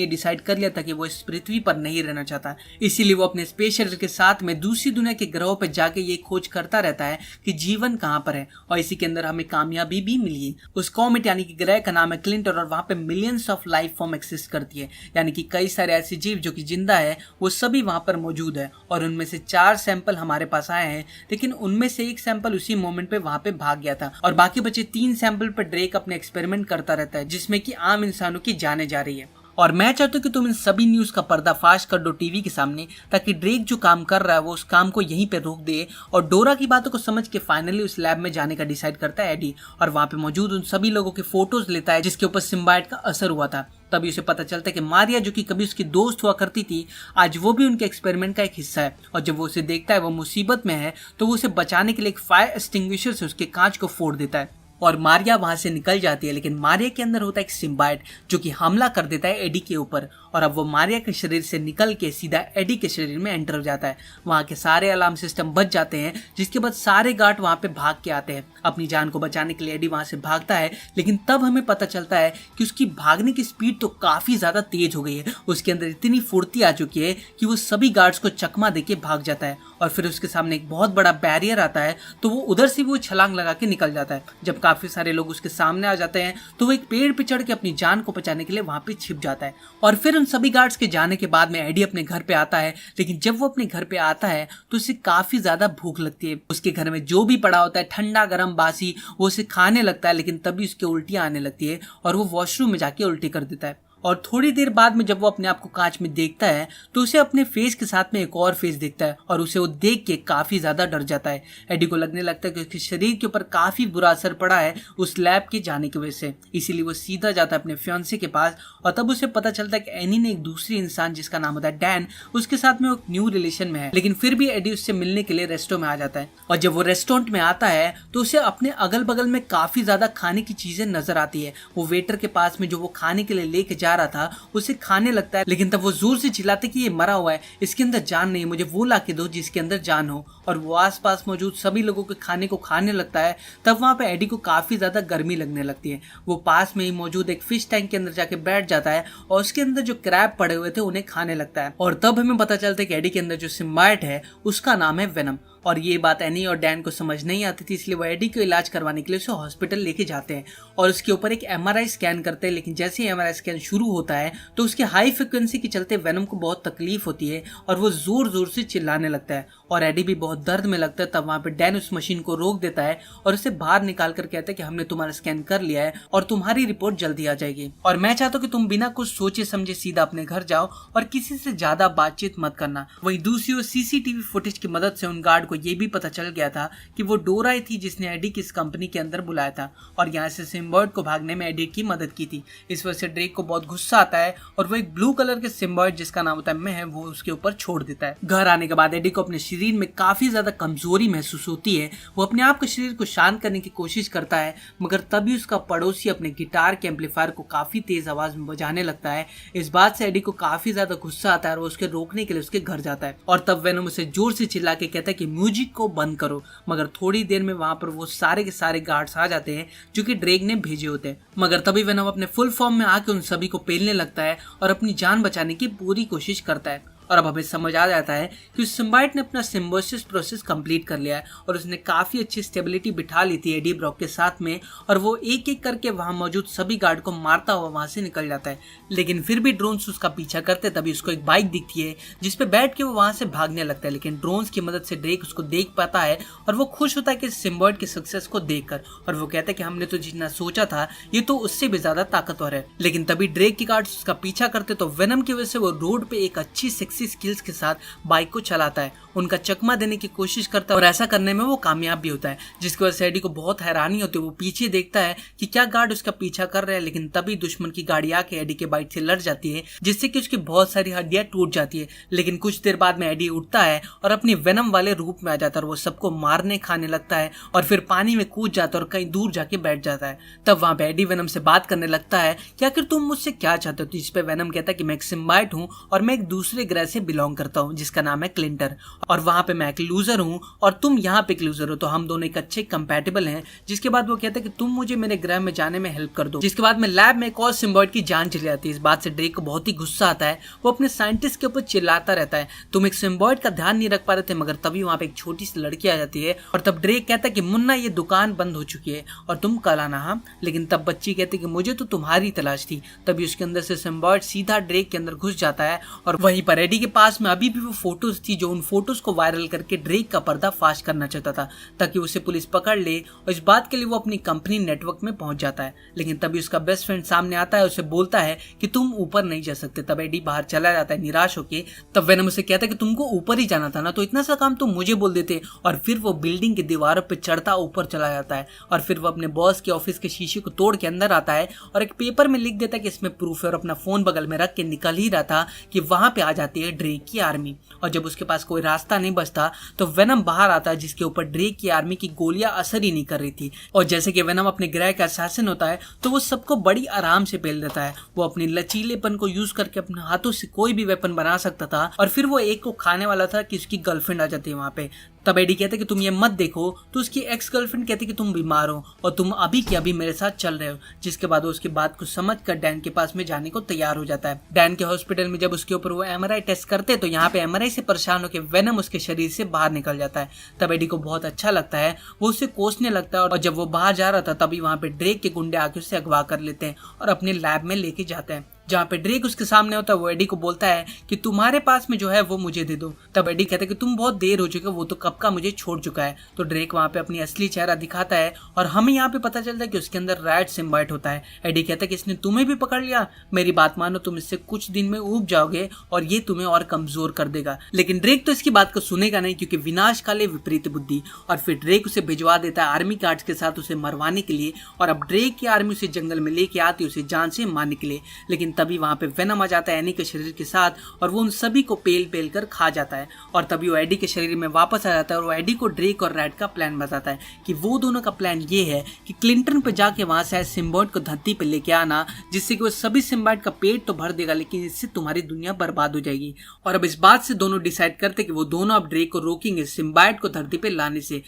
ये डिसाइड कर लिया था कि वो इस पृथ्वी पर नहीं रहना चाहता। इसीलिए वो अपने स्पेस शटल के साथ में दूसरी दुनिया के ग्रहों पर जाके ये खोज करता रहता है कि जीवन कहाँ पर है और इसी के अंदर हमें कामयाबी भी मिली। उस कॉमेट यानी कि ग्रह का नाम है क्लिंटर और वहां पे millions of life form exist करती है यानी कि कई सारे ऐसे जीव जो कि जिंदा है वो सभी वहां पर मौजूद है और उनमें से 4 सैंपल हमारे पास आए हैं लेकिन उनमें से एक सैंपल उसी मोमेंट पे वहां पे भाग गया था और बाकी बचे 3 सैंपल पर ड्रेक अपने एक्सपेरिमेंट करता रहता है जिसमें कि आम इंसानों की जाने जा रही है। और मैं चाहता हूँ कि तुम इन सभी न्यूज का पर्दाफाश कर दो टीवी के सामने ताकि ड्रेक जो काम कर रहा है वो उस काम को यहीं पे रोक दे और डोरा की बातों को समझ के फाइनली उस लैब में जाने का डिसाइड करता है एडी और वहां पे मौजूद उन सभी लोगों के फोटोज लेता है जिसके ऊपर सिम्बायोट का असर हुआ था। तभी उसे पता चलता है कि मारिया जो कि कभी उसकी दोस्त हुआ करती थी आज वो भी उनके एक्सपेरिमेंट का एक हिस्सा है और जब वो उसे देखता है वो मुसीबत में है तो वो उसे बचाने के लिए एक फायर एक्सटिंग्विशर से उसके कांच को फोड़ देता है और मारिया वहां से निकल जाती है लेकिन मारिया के अंदर होता है एक सिम्बायोट जो कि हमला कर देता है एडी के ऊपर और अब वो मारिया के शरीर से निकल के सीधा एडी के शरीर में एंटर हो जाता है। वहां के सारे अलार्म सिस्टम बच जाते हैं जिसके बाद सारे गार्ड वहां पे भाग के आते हैं। अपनी जान को बचाने के लिए एडी वहां से भागता है लेकिन तब हमें पता चलता है कि उसकी भागने की स्पीड तो काफी ज्यादा तेज हो गई है। उसके अंदर इतनी फुर्ती आ चुकी है कि वो सभी गार्ड्स को चकमा देके भाग जाता है और फिर उसके सामने एक बहुत बड़ा बैरियर आता है तो वो उधर से वो छलांग लगा के निकल जाता है। जब काफी सारे लोग उसके सामने आ जाते हैं तो वो एक पेड़ पे चढ़ के अपनी जान को बचाने के लिए वहां पे छिप जाता है। और फिर उन सभी गार्ड्स के जाने के बाद में एडी अपने घर पे आता है, लेकिन जब वो अपने घर पे आता है तो उसे काफी ज्यादा भूख लगती है। उसके घर में जो भी पड़ा होता है ठंडा गरम बासी वो उसे खाने लगता है, लेकिन तभी उसके उल्टियां आने लगती है और वो वॉशरूम में जाके उल्टी कर देता है। और थोड़ी देर बाद में जब वो अपने आप को कांच में देखता है तो उसे अपने फेस के साथ में एक और फेस दिखता है और उसे वो देख के काफी ज्यादा डर जाता है। एडी को लगने लगता है कि उसके शरीर के ऊपर काफी बुरा असर पड़ा है उस लैब के जाने की वजह से, इसीलिए वो सीधा जाता है अपने फियांसे के पास। और तब उसे पता चलता है कि एनी ने एक दूसरी इंसान जिसका नाम होता है डैन, उसके साथ में वो न्यू रिलेशन में है, लेकिन फिर भी एडी उससे मिलने के लिए रेस्टोरेंट में आ जाता है। और जब वो रेस्टोरेंट में आता है तो उसे अपने अगल बगल में काफी ज्यादा खाने की चीजें नजर आती है। वो वेटर के पास में जो वो खाने के लिए लेके जा रहा था उसे खाने लगता है, लेकिन तब वो जोर से चिल्लाते कि ये मरा हुआ है, इसके अंदर जान नहीं, मुझे वो ला के दो जिसके अंदर जान हो। और वो आसपास मौजूद सभी लोगों के खाने को खाने लगता है। तब वहां पे एडी को काफी ज्यादा गर्मी लगने लगती है। वो पास में ही मौजूद एक फिश टैंक के अंदर जाके बैठ जाता है और उसके अंदर जो क्रैब पड़े हुए थे उन्हें खाने लगता है। और तब हमें पता चलता है कि एडी के अंदर जो सिम्बायोट है उसका नाम है वेनम। और ये बात एनी और डैन को समझ नहीं आती थी, इसलिए वो एडी को इलाज करवाने के लिए उसे हॉस्पिटल लेके जाते हैं और उसके ऊपर एक एमआरआई स्कैन करते हैं। लेकिन जैसे ही एमआरआई स्कैन शुरू होता है तो उसके हाई फ्रिक्वेंसी के चलते वेनम को बहुत तकलीफ होती है और वो जोर जोर से चिल्लाने लगता है और एडी भी बहुत दर्द में लगता है। तब वहां पे डैन उस मशीन को रोक देता है और उसे बाहर निकाल कर कहता है कि हमने तुम्हारा स्कैन कर लिया है और तुम्हारी रिपोर्ट जल्दी आ जाएगी और मैं चाहता हूँ कि तुम बिना कुछ सोचे समझे सीधा अपने घर जाओ और किसी से ज्यादा बातचीत मत करना। वहीं दूसरी ओर सीसीटीवी फुटेज की मदद से उन गार्ड को ये भी पता चल गया था कि वो डोरा ही थी जिसने एडी की इस कंपनी के अंदर बुलाया था और यहाँ से सिम्बायोट को भागने में एडी की मदद की थी। इस वजह से ड्रेक को बहुत गुस्सा आता है और वो एक ब्लू कलर के सिम्बायोट जिसका नाम होता है मैं वो उसके ऊपर छोड़ देता है। घर आने के बाद एडी को अपने शरीर में काफी ज्यादा कमजोरी महसूस होती है। वो अपने आप के शरीर को शांत करने की कोशिश करता है, मगर तभी उसका पड़ोसी अपने गिटार के एम्पलीफायर को काफी तेज आवाज में बजाने लगता है। इस बात से एडी को काफी ज्यादा गुस्सा आता है और वो उसके रोकने के लिए उसके घर जाता है और तब वेनम उसे जोर से चिल्ला के कहता है कि म्यूजिक को बंद करो। मगर थोड़ी देर में वहां पर वो सारे के सारे गार्ड्स आ जाते हैं जो कि ड्रेक ने भेजे होते हैं। मगर तभी वेनम अपने फुल फॉर्म में आके उन सभी को पेलने लगता है और अपनी जान बचाने की पूरी कोशिश करता है। और अब हमें समझ आ जाता है कि उस सिम्बायोट ने अपना सिम्बोसिस प्रोसेस कंप्लीट कर लिया है और उसने काफी अच्छी स्टेबिलिटी बिठा ली थी एडी ब्रॉक के साथ में और वो एक एक करके वहां मौजूद सभी गार्ड को मारता हुआ वहां से निकल जाता है। लेकिन फिर भी ड्रोन्स उसका पीछा करते तभी उसको एक बाइक दिखती है जिसपे बैठ के वो वहां से भागने लगता है। लेकिन ड्रोन्स की मदद से ड्रेक उसको देख पाता है और वो खुश होता है कि सिम्बायोट के सक्सेस को देखकर और वो कहता है कि हमने तो जितना सोचा था ये तो उससे भी ज्यादा ताकतवर है। लेकिन तभी ड्रेक के गार्ड्स उसका पीछा करते तो वेनम की वजह से वो रोड पे एक अच्छी सेक्सी स्किल्स के साथ बाइक को चलाता है, उनका चकमा देने की कोशिश करता है और ऐसा करने में वो कामयाब भी होता है, जिसकी वजह से एडी को बहुत हैरानी होती है। वो पीछे देखता है कि क्या गार्ड उसका पीछा कर रहे हैं, लेकिन तभी दुश्मन की गाड़ी आके एडी के बाइक से लड़ जाती है जिससे कि उसकी बहुत सारी हड्डियां टूट जाती है। लेकिन कुछ देर बाद में एडी उठता है और अपनी वेनम वाले रूप में आ जाता है और वो सबको मारने खाने लगता है और फिर पानी में कूद जाता है और कहीं दूर जाके बैठ जाता है। तब वहां पे एडी वेनम से बात करने लगता है कि आखिर तुम मुझसे क्या चाहते हो। तो इस पे वेनम कहता है कि मैं एक सिम्बायोट हूँ और मैं एक दूसरे ग्रह से बिलोंग करता हूँ जिसका नाम है क्लिंटर और वहां पे मैं एक लूजर हूँ और तुम यहाँ पे एक लूजर हो, तो हम दोनों एक अच्छे कंपैटिबल हैं। जिसके बाद वो कहता है कि तुम मुझे मेरे ग्रह में जाने में हेल्प कर दो। जिसके बाद में लैब में एक और सिम्बायोट की जान चली जाती है। इस बात से ड्रेक को बहुत ही गुस्सा आता है। वो अपने साइंटिस्ट के ऊपर चिल्लाता रहता है तुम एक सिम्बायोट का ध्यान नहीं रख पा रहे थे। मगर तभी वहां पे एक छोटी सी लड़की आ जाती है और तब ड्रेक कहता है कि मुन्ना ये दुकान बंद हो चुकी है और तुम कल आना। हाँ, लेकिन तब बच्ची कहती है कि मुझे तो तुम्हारी तलाश थी। तभी उसके अंदर से सिम्बायोट सीधा ड्रेक के अंदर घुस जाता है और वहीं पर एडी के पास में अभी भी वो फोटोज थी जो उन फोटोज को वायरल करके ड्रेक का पर्दाफाश करना चाहता था ताकि उसे पुलिस पकड़ ले और इस बात के लिए वो अपनी कंपनी नेटवर्क में पहुंच जाता है। लेकिन तभी उसका बेस्ट फ्रेंड सामने आता है, उसे बोलता है कि तुम ऊपर नहीं जा सकते। तब एडी बाहर चला जाता है निराश होके। तब वेनम उसे कहता है कि तुमको ऊपर ही जाना था ना, तो इतना सा काम तुम मुझे बोल देते। और फिर वो बिल्डिंग की दीवारों पर चढ़ता ऊपर चला जाता है और फिर वो अपने बॉस के ऑफिस के शीशे को तोड़ के अंदर आता है और एक पेपर में लिख देता है कि इसमें प्रूफ है और अपना फोन बगल में रख के निकल ही रहा था कि वहां पे आ जाती है ड्रेक की आर्मी। और जब उसके पास कोई रास्ता नहीं बचता तो वेनम बाहर आता है जिसके ऊपर ड्रेक की आर्मी की गोलियां असर ही नहीं कर रही थी। और जैसे कि वेनम अपने ग्रह का असैसिन होता है तो वो सबको बड़ी आराम से पेल देता है। वो अपने लचीलेपन को यूज करके अपने हाथों से कोई भी वेपन बना सकता था और फिर वो एक को खाने वाला था कि उसकी गर्लफ्रेंड आ जाती है वहां पे। तब एडी कहते कि तुम ये मत देखो, तो उसकी एक्स गर्लफ्रेंड कहती कि तुम बीमार हो और तुम अभी के अभी मेरे साथ चल रहे हो। जिसके बाद वो उसकी बात को समझकर डैन के पास में जाने को तैयार हो जाता है। डैन के हॉस्पिटल में जब उसके ऊपर वो एमआरआई जैकेस करते तो यहाँ पे एमआरआई से परेशान होकर वेनम उसके शरीर से बाहर निकल जाता है। तब एडी को बहुत अच्छा लगता है, वो उसे कोसने लगता है और जब वो बाहर जा रहा था तभी वहाँ पे ड्रेक के गुंडे आके उसे अगवा कर लेते हैं और अपने लैब में लेके जाते हैं। जहाँ पे ड्रेक उसके सामने होता है वो एडी को बोलता है कि तुम्हारे पास में जो है वो मुझे दे दो। तब एडी कहता है कि तुम बहुत देर हो चुके हो, वो तो कब का मुझे छोड़ चुका है। तो ड्रेक वहाँ पे अपनी असली चेहरा दिखाता है और हमें यहाँ पे पता चलता है कि उसके अंदर राइट सिम्बाइट होता है। एडी कहता है कि इसने तुम्हें भी पकड़ लिया, मेरी बात मानो, तुम इससे कुछ दिन में ऊब जाओगे और ये तुम्हें और कमजोर कर देगा। लेकिन ड्रेक तो इसकी बात को सुनेगा नहीं, क्योंकि विनाश काले विपरीत बुद्धि। और फिर ड्रेक उसे भिजवा देता है आर्मी गार्ड्स के साथ उसे मरवाने के लिए, और अब ड्रेक की आर्मी उसे जंगल में लेके आती है उसे जान से मारने के लिए। लेकिन तभी वहाँ पे वेनम आ जाता है एनी के शरीर के साथ और वो उन सभी को पेल पेल कर खा जाता है। और तभी वो एडी के शरीर में वापस आ जाता है और वो एडी को ड्रेक और रैट का प्लान बताता है कि वो दोनों का प्लान ये है कि क्लिंटन पे जाके वहां से सिम्बाइट को धरती पे लेके आना, जिससे कि वो सभी सिम्बाइट का पेट तो भर देगा लेकिन इससे तुम्हारी दुनिया बर्बाद हो जाएगी। और अब इस बात से दोनों डिसाइड करते कि वो दोनों अब ड्रेक को रोकेंगे सिम्बाइट को धरती पे लाने से।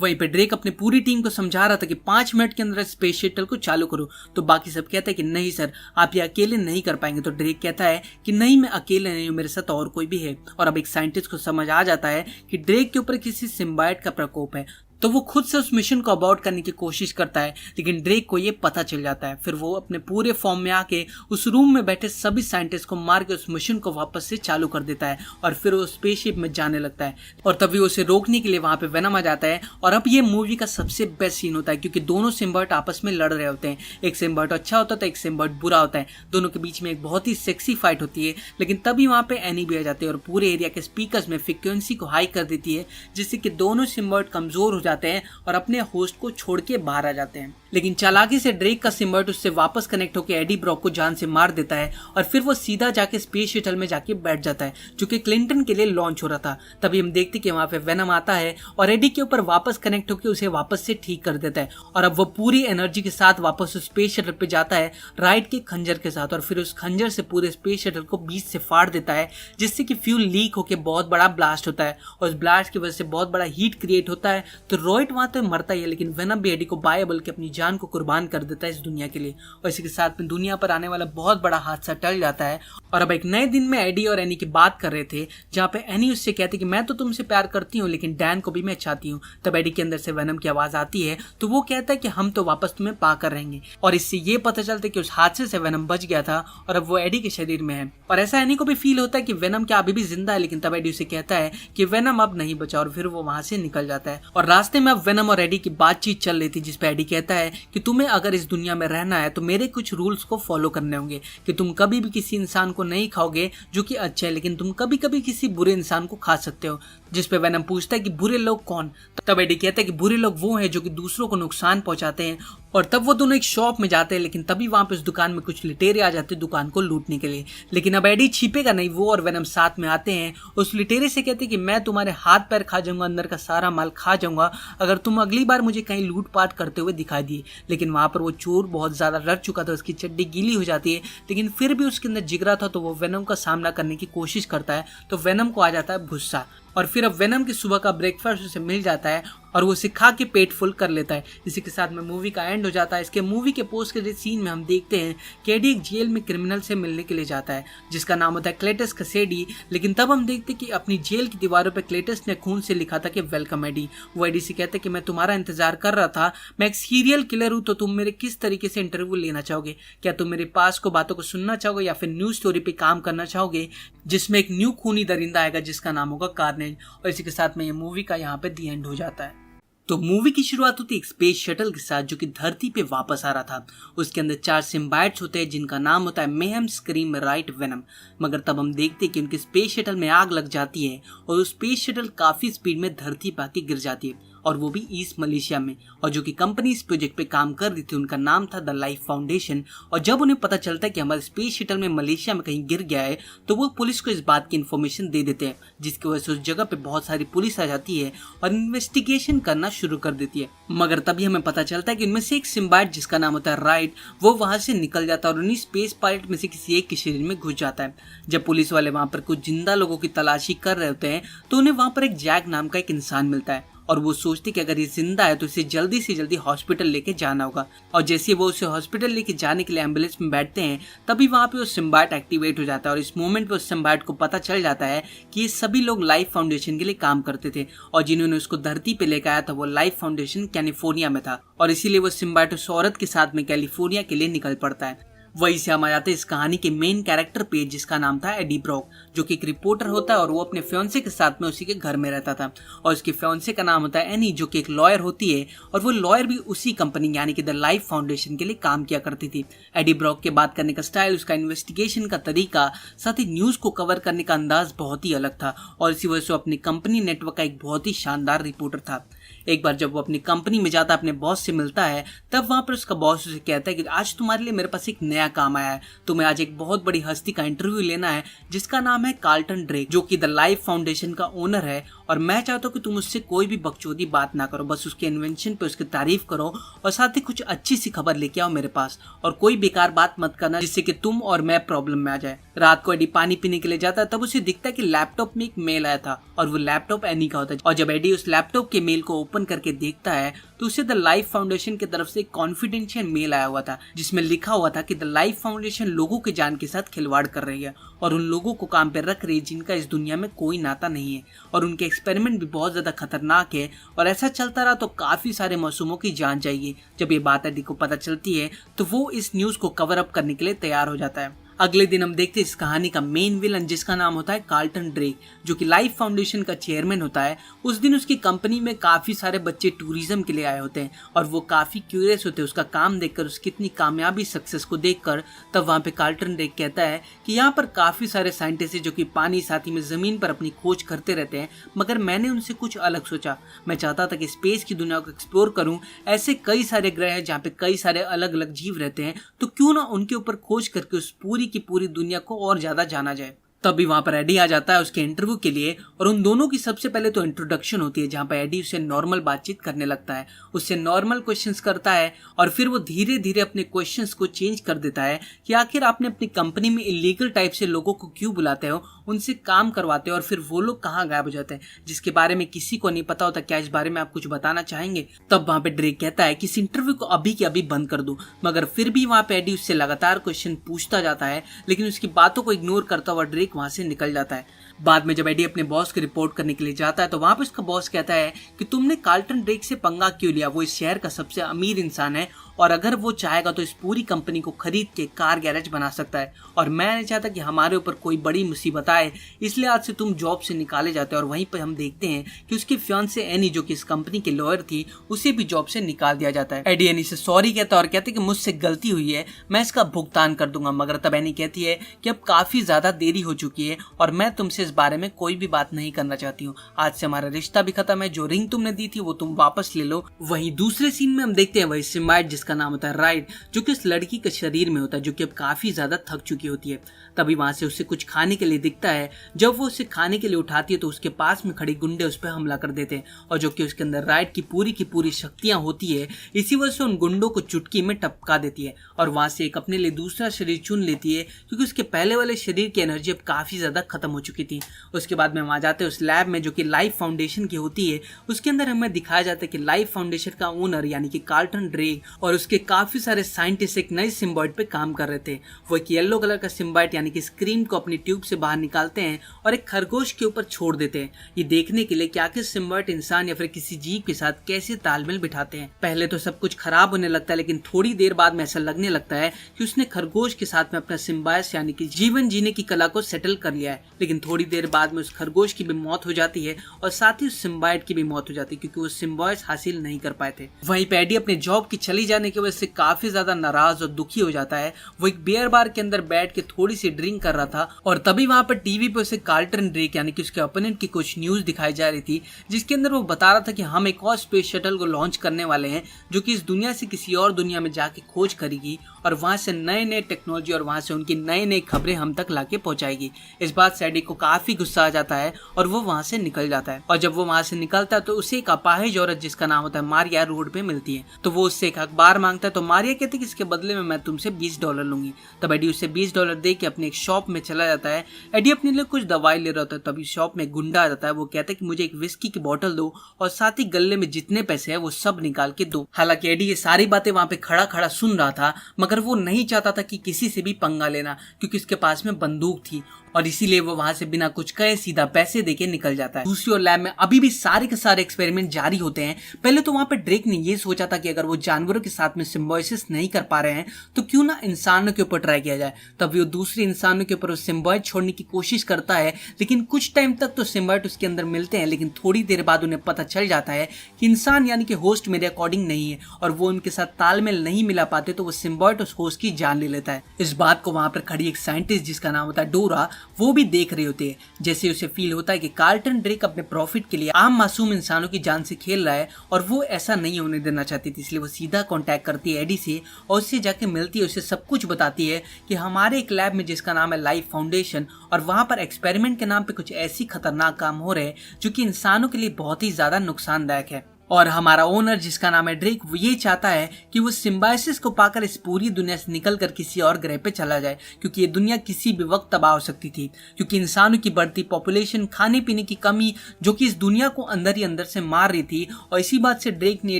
वहीं पे ड्रेक अपनी पूरी टीम को समझा रहा था कि 5 मिनट के अंदर स्पेस शटल को चालू करो। तो बाकी सब कहते हैं कि नहीं सर, आप ये अकेले नहीं कर पाएंगे। तो ड्रेक कहता है कि नहीं, मैं अकेले नहीं हूँ, मेरे साथ और कोई भी है। और अब एक साइंटिस्ट को समझ आ जाता है कि ड्रेक के ऊपर किसी सिम्बाइट का प्रकोप है, तो वो खुद से उस मिशन को अबॉर्ट करने की कोशिश करता है, लेकिन ड्रेक को ये पता चल जाता है। फिर वो अपने पूरे फॉर्म में आके उस रूम में बैठे सभी साइंटिस्ट को मार के उस मिशन को वापस से चालू कर देता है और फिर वो स्पेसशिप में जाने लगता है। और तभी उसे रोकने के लिए वहां पे वेनम आ जाता है। और अब ये मूवी का सबसे बेस्ट सीन होता है, क्योंकि दोनों सिम्बाइट आपस में लड़ रहे होते हैं। एक सिम्बाइट अच्छा होता है, एक सिम्बाइट बुरा होता है। दोनों के बीच में एक बहुत ही सेक्सी फाइट होती है। लेकिन तभी वहां पे एनी भी आ जाती है और पूरे एरिया के स्पीकर्स में फ्रीक्वेंसी को हाई कर देती है, जिससे कि दोनों सिम्बाइट कमजोर हो जाते हैं और अपने होस्ट को छोड़ के बाहर आ जाते हैं। लेकिन चालाकी से ड्रेक का सिम्बाइट उससे वापस कनेक्ट होकर एडी ब्रॉक को जान से मार देता है और फिर वो सीधा जाके स्पेस शटल में जाके बैठ जाता है, जो कि क्लिंटन के लिए लॉन्च हो रहा था। तभी हम देखते कि वहां पे वेनम आता है और एडी के ऊपर वापस कनेक्ट होकर उसे वापस से ठीक कर देता है। और अब वो पूरी एनर्जी के साथ वापस उस स्पेस शटल पे जाता है राइट के खंजर के साथ, और फिर उस खंजर से पूरे स्पेस शटल को बीच से फाड़ देता है, जिससे कि फ्यूल लीक होकर बहुत बड़ा ब्लास्ट होता है और उस ब्लास्ट की वजह से बहुत बड़ा हीट क्रिएट होता है। तो रॉयट वहां तो मरता ही है, लेकिन वेनम भी एडी को बाय बल्कि अपनी जान को कुर्बान कर देता है इस दुनिया के लिए। और इसी के साथ में दुनिया पर आने वाला बहुत बड़ा हादसा टल जाता है। और अब एक नए दिन में एडी और एनी की बात कर रहे थे, जहाँ पे एनी उससे कहती कि मैं तो तुमसे प्यार करती हूँ, लेकिन डैन को भी मैं चाहती हूँ। तब एडी के अंदर से वेनम की आवाज आती है, तो वो कहता है कि हम तो वापस तुम्हें पा कर रहेंगे। और इससे ये पता चलता है कि उस हादसे से वेनम बच गया था और अब वो एडी के शरीर में है। और ऐसा एनी को भी फील होता है कि वेनम क्या अभी भी जिंदा है, लेकिन तब एडी उसे कहता है कि वेनम अब नहीं बचा, और फिर वो वहां से निकल जाता है। और रास्ते में अब वेनम और एडी की बातचीत चल रही थी, जिसपे एडी कहता है कि तुम्हें अगर इस दुनिया में रहना है तो मेरे कुछ रूल्स को फॉलो करने होंगे, कि तुम कभी भी किसी इंसान को नहीं खाओगे जो कि अच्छा है, लेकिन तुम कभी कभी किसी बुरे इंसान को खा सकते हो। जिसपे वेनम पूछता है कि बुरे लोग कौन? तब एडी कहता है कि बुरे लोग वो हैं जो कि दूसरों को नुकसान पहुंचाते हैं। और तब वो दोनों एक शॉप में जाते हैं, लेकिन तभी वहां पे उस दुकान में कुछ लुटेरे आ जाते हैं दुकान को लूटने के लिए। लेकिन अब एडी छिपेगा नहीं, वो और वेनम साथ में आते हैं। उस लुटेरे से कहते हैं कि मैं तुम्हारे हाथ पैर खा जाऊंगा, अंदर का सारा माल खा जाऊंगा, अगर तुम अगली बार मुझे कहीं लूटपाट करते हुए दिखाई दिए। लेकिन वहां पर वो चोर बहुत ज्यादा डर चुका था, उसकी चड्डी गीली हो जाती है, लेकिन फिर भी उसके अंदर जिगरा था, तो वो वेनम का सामना करने की कोशिश करता है। तो वेनम को आ जाता है गुस्सा, और फिर अब वेनम की सुबह का ब्रेकफास्ट उसे मिल जाता है और वो उसे खा के पेट फुल कर लेता है। इसी के साथ में मूवी का एंड हो जाता है। इसके मूवी के पोस्ट क्रेडिट सीन में हम देखते हैं कि एडी एक जेल में क्रिमिनल से मिलने के लिए जाता है, जिसका नाम होता है क्लेटस कसेडी। लेकिन तब हम देखते हैं कि अपनी जेल की दीवारों पर क्लेटस ने खून से लिखा था कि वेलकम एडी। वो एडी से कहते हैं कि मैं तुम्हारा इंतजार कर रहा था, मैं एक सीरियल किलर हूँ, तो तुम मेरे किस तरीके से इंटरव्यू लेना चाहोगे? क्या तुम मेरे पास को बातों को सुनना चाहोगे या फिर न्यूज स्टोरी पे काम करना चाहोगे, जिसमें एक न्यू खूनी दरिंदा आएगा जिसका नाम होगा कार्नेज। और इसी के साथ में ये मूवी का यहाँ पे दी एंड हो जाता है। तो मूवी की शुरुआत होती है एक स्पेस शटल के साथ, जो कि धरती पे वापस आ रहा था। उसके अंदर 4 सिम्बाइट्स होते हैं, जिनका नाम होता है मेहम, स्क्रीम, राइट, वेनम। मगर तब हम देखते हैं कि उनके स्पेस शटल में आग लग जाती है और वो स्पेस शटल काफी स्पीड में धरती पे आके गिर जाती है, और वो भी ईस्ट मलेशिया में। और जो कि कंपनी इस प्रोजेक्ट पे काम कर रही थी उनका नाम था द लाइफ फाउंडेशन। और जब उन्हें पता चलता है कि हमारा स्पेस शटल में मलेशिया में कहीं गिर गया है, तो वो पुलिस को इस बात की इन्फॉर्मेशन दे देते हैं, जिसकी वजह से उस जगह पे बहुत सारी पुलिस आ जाती है और इन्वेस्टिगेशन करना शुरू कर देती है। मगर तभी हमें पता चलता है कि उनमें से एक सिम्बाइट जिसका नाम होता है राइट, वो वहां से निकल जाता है और उन्हीं स्पेस पायलट में से किसी एक के शरीर में घुस जाता है। जब पुलिस वाले वहां पर कुछ जिंदा लोगों की तलाशी कर रहे होते हैं, तो उन्हें वहां पर एक जैक नाम का एक इंसान मिलता है, और वो सोचती कि अगर ये जिंदा है तो इसे जल्दी से जल्दी हॉस्पिटल लेके जाना होगा। और जैसे वो उसे हॉस्पिटल लेके जाने के लिए एम्बुलेंस में बैठते हैं तभी वहाँ पे वो सिम्बायोट एक्टिवेट हो जाता है और इस मोमेंट पे उस सिम्बायोट को पता चल जाता है कि ये सभी लोग लाइफ फाउंडेशन के लिए काम करते थे और जिन्होंने उसको धरती पे लेकर आया था वो लाइफ फाउंडेशन कैलिफोर्निया में था और इसीलिए वो सिम्बायोट उस औरत के साथ में कैलिफोर्निया के लिए निकल पड़ता है। वहीं से हम आ जाते हैं इस कहानी के मेन कैरेक्टर पे जिसका नाम था एडी ब्रॉक, जो कि एक रिपोर्टर होता है और वो अपने फियांसे के साथ में उसी के घर में रहता था और उसके फियांसे का नाम होता है एनी, जो कि एक लॉयर होती है और वो लॉयर भी उसी कंपनी यानी कि द लाइफ फाउंडेशन के लिए काम किया करती थी। एडी ब्रॉक के बात करने का स्टाइल, उसका इन्वेस्टिगेशन का तरीका, साथ ही न्यूज को कवर करने का अंदाज बहुत ही अलग था और इसी वजह से अपनी कंपनी नेटवर्क का एक बहुत ही शानदार रिपोर्टर था। एक बार जब वो अपनी कंपनी में जाता अपने बॉस से मिलता है तब वहां पर उसका बॉस उसे कहता है कि आज तुम्हारे लिए मेरे पास एक नया काम आया है, तुम्हें आज एक बहुत बड़ी हस्ती का इंटरव्यू लेना है जिसका नाम है कार्लटन ड्रेक, जो कि द लाइफ फाउंडेशन का ओनर है और मैं चाहता हूँ कि तुम उससे कोई भी बकचोदी बात ना करो, बस उसके इन्वेंशन पे उसकी तारीफ करो और साथ ही कुछ अच्छी सी खबर लेके आओ मेरे पास और कोई बेकार बात मत करना जिससे कि तुम और मैं प्रॉब्लम में आ जाए। रात को एडी पानी पीने के लिए जाता है तब उसे दिखता है कि लैपटॉप में एक मेल आया था और वो लैपटॉप एनी का होता है और जब एडी उस लैपटॉप के मेल को ओपन करके देखता है तो उसे द लाइफ फाउंडेशन की तरफ से एक कॉन्फिडेंशियल मेल आया हुआ था जिसमें लिखा हुआ था कि द लाइफ फाउंडेशन लोगों के जान के साथ खिलवाड़ कर रही है और उन लोगों को काम पे रख रही है जिनका इस दुनिया में कोई नाता नहीं है और उनके एक्सपेरिमेंट भी बहुत ज्यादा खतरनाक है और ऐसा चलता रहा तो काफी सारे मासूमों की जान जाएगी। जब ये बात एडी को पता चलती है तो वो इस न्यूज को कवर अप करने के लिए तैयार हो जाता है। अगले दिन हम देखते हैं इस कहानी का मेन विलन जिसका नाम होता है कार्लटन ड्रेक, जो कि लाइफ फाउंडेशन का चेयरमैन होता है। उस दिन उसकी कंपनी में काफी सारे बच्चे टूरिज्म के लिए आए होते हैं और वो काफी क्यूरियस होते हैं उसका काम देखकर, उसकी इतनी कामयाबी सक्सेस को देखकर। तब वहाँ पे कार्लटन ड्रेक कहता है कि यहाँ पर काफी सारे साइंटिस्ट है जो कि पानी साथ ही में जमीन पर अपनी खोज करते रहते हैं, मगर मैंने उनसे कुछ अलग सोचा। मैं चाहता था कि स्पेस की दुनिया को एक्सप्लोर करूं, ऐसे कई सारे ग्रह हैं जहाँ पे कई सारे अलग अलग जीव रहते हैं, तो क्यों ना उनके ऊपर खोज करके उस पूरी की पूरी दुनिया को और ज्यादा जाना जाए। तभी वहां पर एडी आ जाता है उसके इंटरव्यू के लिए और उन दोनों की सबसे पहले तो इंट्रोडक्शन होती है जहां पर एडी उससे नॉर्मल बातचीत करने लगता है, उससे नॉर्मल क्वेश्चंस करता है और फिर वो धीरे धीरे अपने क्वेश्चंस को चेंज कर देता है कि आखिर आपने अपनी कंपनी में इलीगल टाइप से लोगों को क्यों बुलाते हो, उनसे काम करवाते हो और फिर वो लोग कहाँ गायब हो जाते हैं जिसके बारे में किसी को नहीं पता होता। क्या इस बारे में आप कुछ बताना चाहेंगे? तब वहां पे ड्रेक कहता है कि इस इंटरव्यू को अभी के अभी बंद कर दूं, मगर फिर भी वहां पे एडी उससे लगातार क्वेश्चन पूछता जाता है लेकिन उसकी बातों को इग्नोर करता हुआ ड्रेक वहां से निकल जाता है। बाद में जब एडी अपने बॉस की रिपोर्ट करने के लिए जाता है तो वहां पर उसका बॉस कहता है कि तुमने कार्लटन ड्रेक से पंगा क्यों लिया, वो इस शहर का सबसे अमीर इंसान है और अगर वो चाहेगा तो इस पूरी कंपनी को खरीद के कार गैरेज बना सकता है और मैं नहीं चाहता कि हमारे ऊपर कोई बड़ी मुसीबत आए, इसलिए आज से तुम जॉब से निकाले जाते हैं। और वहीं पर हम देखते हैं कि उसके फियांसे एनी, जो कि इस कंपनी के लॉयर थी, उसे भी जॉब से निकाल दिया जाता है। एडी एनी से सॉरी कहता है और कहते हैं कि मुझसे गलती हुई है, मैं इसका भुगतान कर दूंगा, मगर तब एनी कहती है कि अब काफी ज्यादा देरी हो चुकी है और मैं तुमसे इस बारे में कोई भी बात नहीं करना चाहती हूँ, आज से हमारा रिश्ता भी खत्म है, जो रिंग तुमने दी थी वो तुम वापस ले लो। वहीं दूसरे सीन में हम देखते हैं वही सिम्बायोट जिसका नाम होता है राइट, जो कि उस लड़की के शरीर में होता है जो कि अब काफी ज्यादा थक चुकी होती है। तभी वहां से उसे कुछ खाने के लिए दिखता है। जब वो उसे खाने के लिए उठाती है तो उसके पास में खड़े गुंडे उस पर हमला कर देते हैं और जो कि उसके अंदर राइट की पूरी शक्तियां होती है, इसी वजह से उन गुंडों को चुटकी में टपका देती है और वहां से एक अपने लिए दूसरा शरीर चुन लेती है क्योंकि उसके पहले वाले शरीर की एनर्जी अब काफी ज्यादा खत्म हो चुकी थी। उसके बाद में हम आ जाते हैं उस लैब में जो कि लाइफ फाउंडेशन की होती है। उसके अंदर हमें दिखाया जाता है कि लाइफ फाउंडेशन का ओनर यानी कि कार्लटन ड्रेक और उसके काफी सारे साइंटिस्ट एक नए सिम्बायोट पे काम कर रहे थे। वो एक येलो कलर का सिम्बायोट यानी कि स्क्रीम को अपनी ट्यूब से बाहर निकालते हैं और एक खरगोश के ऊपर छोड़ देते हैं, ये देखने के लिए कि आखिर सिम्बायोट इंसान या फिर किसी जीव के साथ कैसे तालमेल बिठाते हैं। पहले तो सब कुछ खराब होने लगता है लेकिन थोड़ी देर बाद में ऐसा लगने लगता है कि उसने खरगोश के साथ में अपना सिम्बायोस यानी कि जीवन जीने की कला को सेटल कर लिया है। लेकिन थोड़ी देर बाद में उस खरगोश की भी मौत हो जाती है और साथ ही उस सिम्बायोट की भी मौत हो जाती है क्योंकि वो सिम्बायोस हासिल नहीं कर पाए थे। वहीं पे एडी अपने जॉब की चली जाने की वजह से काफी ज्यादा नाराज और दुखी हो जाता है। वो एक बियर बार के अंदर बैठ के थोड़ी सी ड्रिंक कर रहा था और तभी वहां पर टीवी पे उसे कार्लटन ड्रेक यानी कि उसके ओपोनेंट की कुछ न्यूज दिखाई जा रही थी जिसके अंदर वो बता रहा था कि हम एक और स्पेस शटल को लॉन्च करने वाले हैं जो कि इस दुनिया से किसी और दुनिया में जाके खोज करेगी और वहां से नए नए टेक्नोलॉजी और वहां से उनकी नई नई खबरें हम तक लाके पहुंचाएगी। इस बात से एडी को काफी गुस्सा आ जाता है और वो वहाँ से निकल जाता है। और जब वो वहाँ से निकलता है तो उसे एक अपाहिज औरत जिसका नाम होता है मारिया रोड पे मिलती है। तो वो उससे एक अखबार मांगता है। तो मारिया कहती है कि इसके बदले में मैं तुमसे $20 लूंगी। तब एडी उसे $20 दे के अपने एक शॉप में चला जाता है। एडी अपने लिए कुछ दवाई ले रहा होता है, तभी शॉप में गुंडा आ जाता है। वो कहता है कि मुझे एक विस्की की बोतल दो और साथ ही गले में जितने पैसे है वो सब निकाल के दो। हालांकि एडी ये सारी बातें वहाँ पे खड़ा खड़ा सुन रहा था, मगर वो नहीं चाहता था कि किसी से भी पंगा लेना, क्योंकि उसके पास में बंदूक थी और इसीलिए वो वहां से बिना कुछ कहे सीधा पैसे देके निकल जाता है। दूसरी ओर लैब में अभी भी सारे के सारे एक्सपेरिमेंट जारी होते हैं। पहले तो वहां पे ड्रेक ने ये सोचा था कि अगर वो जानवरों के साथ में सिम्बायोसिस नहीं कर पा रहे हैं तो क्यों ना इंसानों के ऊपर ट्राई किया जाए। तब वो दूसरे इंसानों के ऊपर सिम्बायोट छोड़ने की कोशिश करता है, लेकिन कुछ टाइम तक तो सिम्बायोट उसके अंदर मिलते हैं, लेकिन थोड़ी देर बाद उन्हें पता चल जाता है कि इंसान यानी कि होस्ट मेरे अकॉर्डिंग नहीं है और वो उनके साथ तालमेल नहीं मिला पाते, तो वो सिम्बायोट उस होस्ट की जान ले लेता है। इस बात को वहां पर खड़ी एक साइंटिस्ट जिसका नाम होता है डोरा, वो भी देख रहे होते हैं। जैसे उसे फील होता है कि कार्लटन ड्रेक अपने प्रॉफिट के लिए आम मासूम इंसानों की जान से खेल रहा है और वो ऐसा नहीं होने देना चाहती थी, इसलिए वो सीधा कांटेक्ट करती है एडी से और उससे जाके मिलती है, उसे सब कुछ बताती है कि हमारे एक लैब में जिसका नाम है लाइफ फाउंडेशन और वहां पर एक्सपेरिमेंट के नाम पे कुछ ऐसी खतरनाक काम हो रहे हैं जो कि इंसानों के लिए बहुत ही ज्यादा नुकसानदायक है। और हमारा ओनर जिसका नाम है ड्रेक, वो ये चाहता है कि वो सिम्बायोसिस को पाकर इस पूरी दुनिया से निकलकर किसी और ग्रह पे चला जाए, क्योंकि ये दुनिया किसी भी वक्त तबाह हो सकती थी, क्योंकि इंसानों की बढ़ती पॉपुलेशन, खाने पीने की कमी जो कि इस दुनिया को अंदर ही अंदर से मार रही थी। और इसी बात से ड्रेक ने ये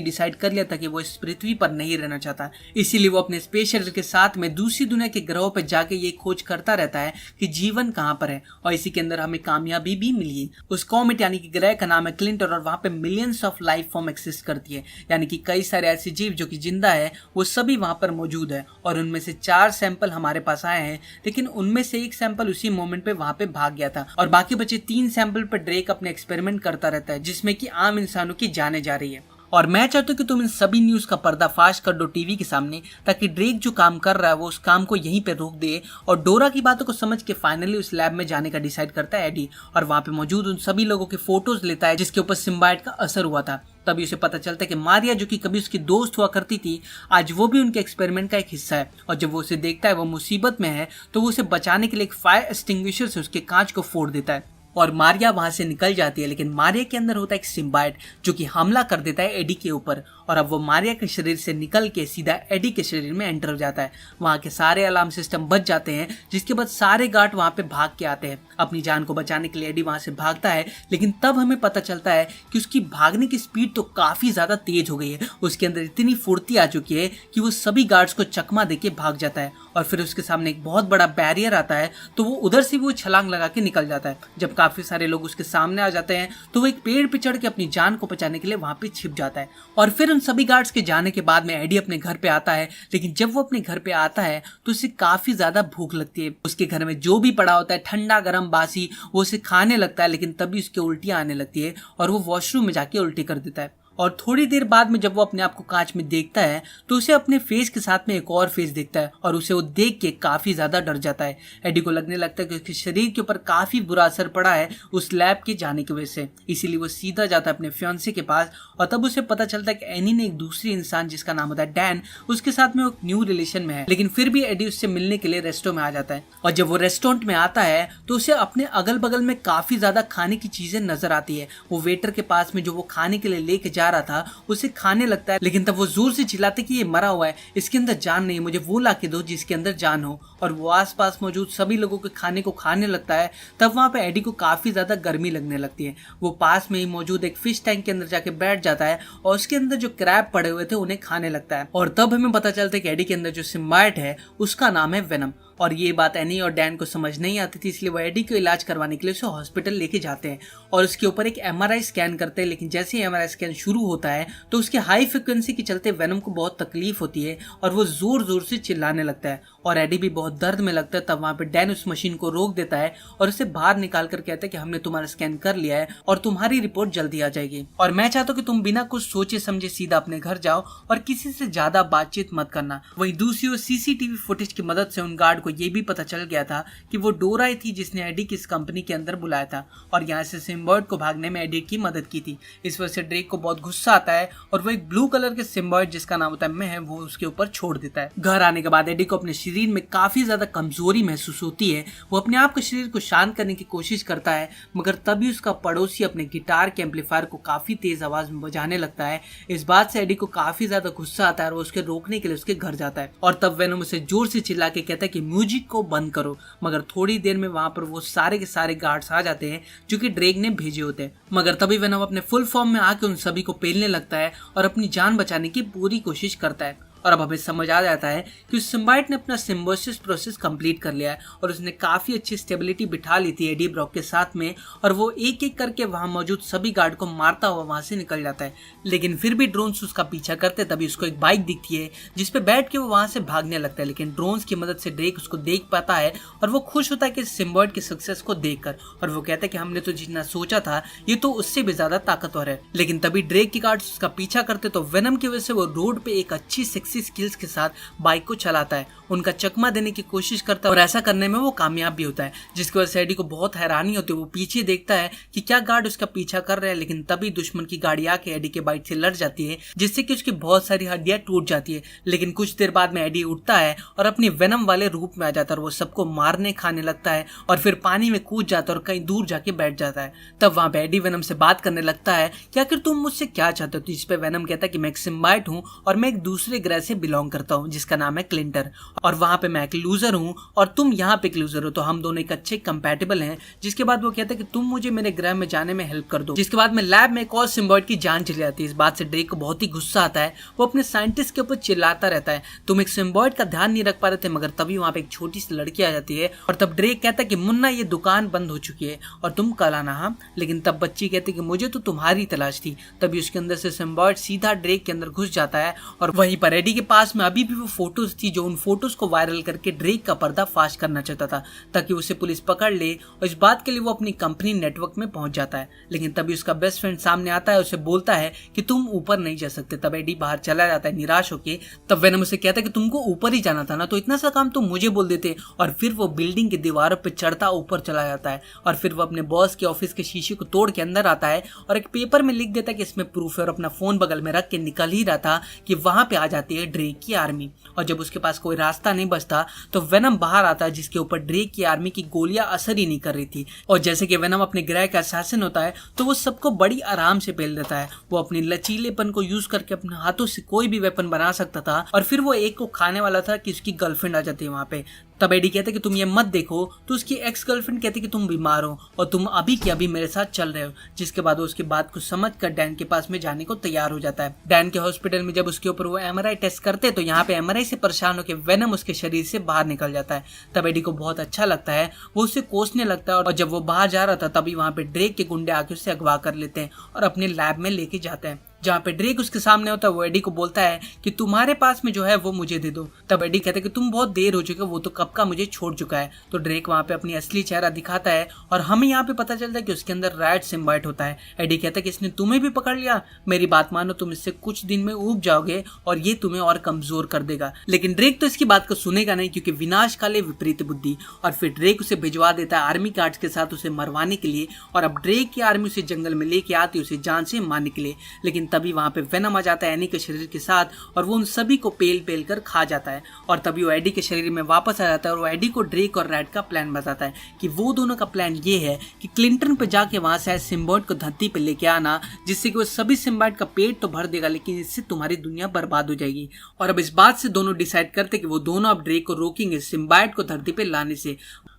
डिसाइड कर लिया था कि वो इस पृथ्वी पर नहीं रहना चाहता। इसीलिए वो अपने स्पेस शटल के साथ में दूसरी दुनिया के ग्रहों पर जाके ये खोज करता रहता है कि जीवन कहाँ पर है, और इसी के अंदर हमें कामयाबी भी मिली है। उस कॉमेट यानी कि ग्रह का नाम है क्लिंटर और वहाँ पे millions of life form exist करती है, यानी कि कई सारे ऐसे जीव जो कि जिंदा है वो सभी वहां पर मौजूद है। और उनमें से 4 सैंपल हमारे पास आए हैं, लेकिन उनमें से एक सैंपल उसी मोमेंट पे वहां पे भाग गया था और बाकी बचे 3 सैंपल पर ड्रेक अपने एक्सपेरिमेंट करता रहता है, जिसमें कि आम इंसानों की जाने जा रही है। और मैं चाहता हूँ कि तुम इन सभी न्यूज का पर्दाफाश कर दो टीवी के सामने, ताकि ड्रेक जो काम कर रहा है वो उस काम को यहीं पे रोक दे और डोरा की बातों को समझ के फाइनली उस लैब में जाने का डिसाइड करता है एडी, और वहां पे मौजूद उन सभी लोगों के फोटोज लेता है जिसके ऊपर सिम्बायोट का असर हुआ था। तभी उसे पता चलता है कि मारिया जो कि कभी उसकी दोस्त हुआ करती थी, आज वो भी उनके एक्सपेरिमेंट का एक हिस्सा है। और जब वो उसे देखता है वो मुसीबत में है, तो वो उसे बचाने के लिए एक फायर एक्सटिंग्विशर से उसके कांच को फोड़ देता है और मारिया वहां से निकल जाती है। लेकिन मारिया के अंदर होता है एक सिम्बायोट जो कि हमला कर देता है एडी के ऊपर, और अब वो मारिया के शरीर से निकल के सीधा एडी के शरीर में एंटर हो जाता है। वहां के सारे अलार्म सिस्टम बच जाते हैं, जिसके बाद सारे गार्ड वहां पे भाग के आते हैं। अपनी जान को बचाने के लिए एडी वहां से भागता है, लेकिन तब हमें पता चलता है कि उसकी भागने की स्पीड तो काफी ज्यादा तेज हो गई है। उसके अंदर इतनी फुर्ती आ चुकी है कि वो सभी गार्ड्स को चकमा देके भाग जाता है और फिर उसके सामने एक बहुत बड़ा बैरियर आता है, तो वो उधर से वो छलांग लगा के निकल जाता है। जब काफी सारे लोग उसके सामने आ जाते हैं तो वो एक पेड़ पे चढ़ के अपनी जान को बचाने के लिए वहां पे छिप जाता है। और फिर उन सभी गार्ड्स के जाने के बाद में एडी अपने घर पे आता है, लेकिन जब वो अपने घर पे आता है तो उसे काफी ज्यादा भूख लगती है। उसके घर में जो भी पड़ा होता है ठंडा गरम बासी, वो उसे खाने लगता है, लेकिन तभी उसकी उल्टियां आने लगती है और वो वॉशरूम में जाके उल्टी कर देता है। और थोड़ी देर बाद में जब वो अपने आप को कांच में देखता है तो उसे अपने फेस के साथ में एक और फेस दिखता है और उसे वो देख के काफी ज्यादा डर जाता है। एडी को लगने लगता है कि उसके शरीर के ऊपर काफी बुरा असर पड़ा है उस लैब के जाने की वजह से, इसीलिए वो सीधा जाता है अपने फियांसे के पास। और तब उसे पता चलता है कि एनी ने एक दूसरी इंसान जिसका नाम होता है डैन, उसके साथ में वो न्यू रिलेशन में है, लेकिन फिर भी एडी उससे मिलने के लिए रेस्टोरेंट में आ जाता है। और जब वो रेस्टोरेंट में आता है तो उसे अपने अगल बगल में काफी ज्यादा खाने की चीजें नजर आती है। वो वेटर के पास में जो वो खाने के लिए लेके जा रहा था उसे खाने लगता है, लेकिन तब वो जोर से चिल्लाते कि ये मरा हुआ है, इसके अंदर जान नहीं, मुझे वो ला के दो जिसके अंदर जान हो। और वो आसपास मौजूद सभी लोगों के खाने को खाने लगता है। तब वहां पे एडी को काफी ज्यादा गर्मी लगने लगती है। वो पास में ही मौजूद एक फिश टैंक के अंदर जाके बैठ जाता है और उसके अंदर जो क्रैब पड़े हुए थे उन्हें खाने लगता है। और तब हमें पता चलता है कि एडी के अंदर जो सिम्बायोट है उसका नाम है वेनम। और ये बात एनी और डैन को समझ नहीं आती थी, इसलिए वो एडी को इलाज करवाने के लिए उसे हॉस्पिटल लेके जाते हैं और उसके ऊपर एक एमआरआई स्कैन करते हैं। लेकिन जैसे ही एमआरआई स्कैन शुरू होता है तो उसके हाई फ्रिक्वेंसी के चलते वेनम को बहुत तकलीफ होती है और वो जोर जोर से चिल्लाने लगता है और एडी भी बहुत दर्द में लगता है। तब वहां पे डैन उस मशीन को रोक देता है और उसे बाहर निकाल कर कहता है कि हमने तुम्हारा स्कैन कर लिया है और तुम्हारी रिपोर्ट जल्दी आ जाएगी, और मैं चाहता हूँ कि तुम बिना कुछ सोचे समझे सीधा अपने घर जाओ और किसी से ज्यादा बातचीत मत करना। वहीं दूसरी ओर सीसीटीवी फुटेज की मदद से उन गार्ड को ये भी पता चल गया था कि वो डोरा ही थी जिसने एडी की इस कंपनी के अंदर बुलाया था और यहाँ से सिम्बायोट को भागने में एडी की मदद की थी। इस वजह से ड्रेक को बहुत गुस्सा आता है और वो एक ब्लू कलर के सिम्बायोट जिसका नाम होता है मैं वो उसके ऊपर छोड़ देता है। घर आने के बाद एडी को अपने शरीर शरीर में काफी ज्यादा कमजोरी महसूस होती है। वो अपने आप के शरीर को शांत करने की कोशिश करता है, मगर तभी उसका पड़ोसी अपने गिटार के एम्पलीफायर को काफी तेज आवाज में बजाने लगता है। इस बात से एडी को काफी ज्यादा गुस्सा आता है और वो उसके रोकने के लिए उसके घर जाता है और तब वेनम उसे जोर से चिल्ला के कहता है कि म्यूजिक को बंद करो। मगर थोड़ी देर में वहां पर वो सारे के सारे गार्ड्स आ जाते हैं जो कि ड्रेक ने भेजे होते हैं। मगर तभी वेनम अपने फुल फॉर्म में आके उन सभी को पेलने लगता है और अपनी जान बचाने की पूरी कोशिश करता है। और अब हमें समझ आ जाता है कि उस सिम्बाइट ने अपना सिम्बोसिस प्रोसेस कंप्लीट कर लिया है और उसने काफी अच्छी स्टेबिलिटी बिठा ली थी एडी ब्रॉक के साथ में, और वो एक एक करके वहां मौजूद सभी गार्ड को मारता हुआ वहां से निकल जाता है। लेकिन फिर भी ड्रोन्स उसका पीछा करते, तभी उसको एक बाइक दिखती है जिसपे बैठ के वो वहां से भागने लगता है। लेकिन ड्रोन्स की मदद से ड्रेक उसको देख पाता है और वो खुश होता है कि सिम्बाइट के सक्सेस को देखकर, और वो कहता है कि हमने तो जितना सोचा था ये तो उससे भी ज्यादा ताकतवर है। लेकिन तभी ड्रेक के गार्ड्स उसका पीछा करते तो वेनम की वजह से वो रोड पे एक अच्छी सेक्सी स्किल्स के साथ बाइक को चलाता है, उनका चकमा देने की कोशिश करता है और ऐसा करने में वो कामयाब भी होता है, जिसकी वजह से एडी को बहुत हैरानी होती है। वो पीछे देखता है कि क्या गार्ड उसका पीछा कर रहे हैं, लेकिन तभी दुश्मन की गाड़ी आके एडी के बाइक से लड़ जाती है, जिससे कि उसकी बहुत सारी हड्डियां टूट जाती है। लेकिन कुछ देर बाद में एडी उठता है और अपनी वेनम वाले रूप में आ जाता है और वो सबको मारने खाने लगता है और फिर पानी में कूद जाता है और कहीं दूर जाके बैठ जाता है। तब वहां पे एडी वेनम से बात करने लगता है कि आखिर तुम मुझसे क्या चाहते हो। जिस पे वेनम कहता है कि मैं एक सिम्बाइट हूँ और मैं एक दूसरे ग्रह से बिलोंग करता हूँ जिसका नाम है क्लिंटर, और वहां पे मैं एक लूजर हूँ और तुम यहाँ पे एक लूजर हो, तो हम दोनों एक अच्छे कंपैटिबल हैं। जिसके बाद वो कहता है कि तुम मुझे मेरे ग्रह में जाने में हेल्प कर दो। जिसके बाद में लैब में एक और सिम्बाइट की जान चली जाती है। इस बात से ड्रेक को बहुत ही गुस्सा आता है, वो अपने साइंटिस्ट के ऊपर चिल्लाता रहता है, तुम एक सिम्बाइट का ध्यान नहीं रख पा रहे थे। मगर तभी वहां पे एक छोटी सी लड़की आ जाती है और तब ड्रेक कहता है कि मुन्ना ये दुकान बंद हो चुकी है और तुम कल आना। हाँ, लेकिन तब बच्ची कहती है कि मुझे तो तुम्हारी तलाश थी। तभी उसके अंदर से सिम्बाइट सीधा ड्रेक के अंदर घुस जाता है और वहीं पर एडी के पास में अभी भी वो फोटोज थी जो उन फोटोज को वायरल करके ड्रेक का पर्दाफाश करना चाहता था ताकि उसे पुलिस पकड़ ले, और इस बात के लिए वो अपनी कंपनी नेटवर्क में पहुंच जाता है। लेकिन तभी उसका बेस्ट फ्रेंड सामने आता है, उसे बोलता है कि तुम ऊपर नहीं जा सकते। तब एडी बाहर चला जाता है निराश होके। तब वेनम उसे कहता है कि तुमको ऊपर ही जाना था ना, तो इतना सा काम तुम मुझे बोल देते। और फिर वो बिल्डिंग की दीवारों पर चढ़ता ऊपर चला जाता है और फिर वो अपने बॉस के ऑफिस के शीशे को तोड़ के अंदर आता है और एक पेपर में लिख देता है कि इसमें प्रूफ है, और अपना फोन बगल में रख के निकल ही रहा था कि वहां पे आ जाती है ड्रेक की आर्मी। और जब उसके पास कोई रास्ता नहीं बचता तो वेनम बाहर आता है, जिसके ऊपर ड्रेक की आर्मी की गोलियां असर ही नहीं कर रही थी। और जैसे कि वेनम अपने ग्रह का असैसिन होता है तो वो सबको बड़ी आराम से पेल देता है। वो अपने लचीलेपन को यूज करके अपने हाथों से कोई भी वेपन बना सकता था, और फिर वो एक को खाने वाला था कि उसकी गर्लफ्रेंड आ जाती है वहां पे। तब एडी कहते कि तुम ये मत देखो, तो उसकी एक्स गर्लफ्रेंड कहती कि तुम बीमार हो और तुम अभी के अभी मेरे साथ चल रहे हो। जिसके बाद वो उसकी बात को समझकर डैन के पास में जाने को तैयार हो जाता है। डैन के हॉस्पिटल में जब उसके ऊपर वो एमआरआई टेस्ट करते तो यहाँ पे एमआरआई से परेशान होकर वेनम उसके शरीर से बाहर निकल जाता है। तब एडी को बहुत अच्छा लगता है, वो उसे कोसने लगता है, और जब वो बाहर जा रहा था तभी वहां पे ड्रेक के गुंडे आके उसे अगवा कर लेते हैं और अपने लैब में लेके जाते हैं, जहाँ पे ड्रेक उसके सामने होता है। वो एडी को बोलता है कि तुम्हारे पास में जो है वो मुझे दे दो। तब एडी कहता है कि तुम बहुत देर हो चुके हो, वो तो कब का मुझे छोड़ चुका है। तो ड्रेक वहाँ पे अपनी असली चेहरा दिखाता है और हमें यहाँ पे पता चलता है कि उसके अंदर रैट सिम्बाइट होता है। एडी कहता है कि इसने तुम्हें भी पकड़ लिया, मेरी बात मानो, तुम इससे कुछ दिन में ऊब जाओगे और ये तुम्हें और कमजोर कर देगा। लेकिन ड्रेक तो इसकी बात को सुनेगा नहीं, क्योंकि विनाश काले विपरीत बुद्धि। और फिर ड्रेक उसे भिजवा देता है आर्मी गार्ड्स के साथ उसे मरवाने के लिए, और अब ड्रेक की आर्मी उसे जंगल में लेके आती है उसे जान से मारने के लिए। लेकिन तभी वहां पे वेनम आ जाता है एनी के शरीर के साथ और वो उन सभी को पेल पेल कर खा जाता है। और तभी वो एडी के शरीर में वापस आ जाता है और वो एडी को ड्रेक और रैट का प्लान बताता है कि वो दोनों का प्लान ये है कि क्लिंटन पे जाके वहां से सिम्बाइट को धरती पे लेके आना, जिससे कि वो सभी सिम्बाइट का पेट तो भर देगा लेकिन इससे तुम्हारी दुनिया बर्बाद हो जाएगी। और अब इस बात से दोनों डिसाइड करते कि वो दोनों अब ड्रेक को रोकेंगे सिम्बाइट को धरती पे लाने से।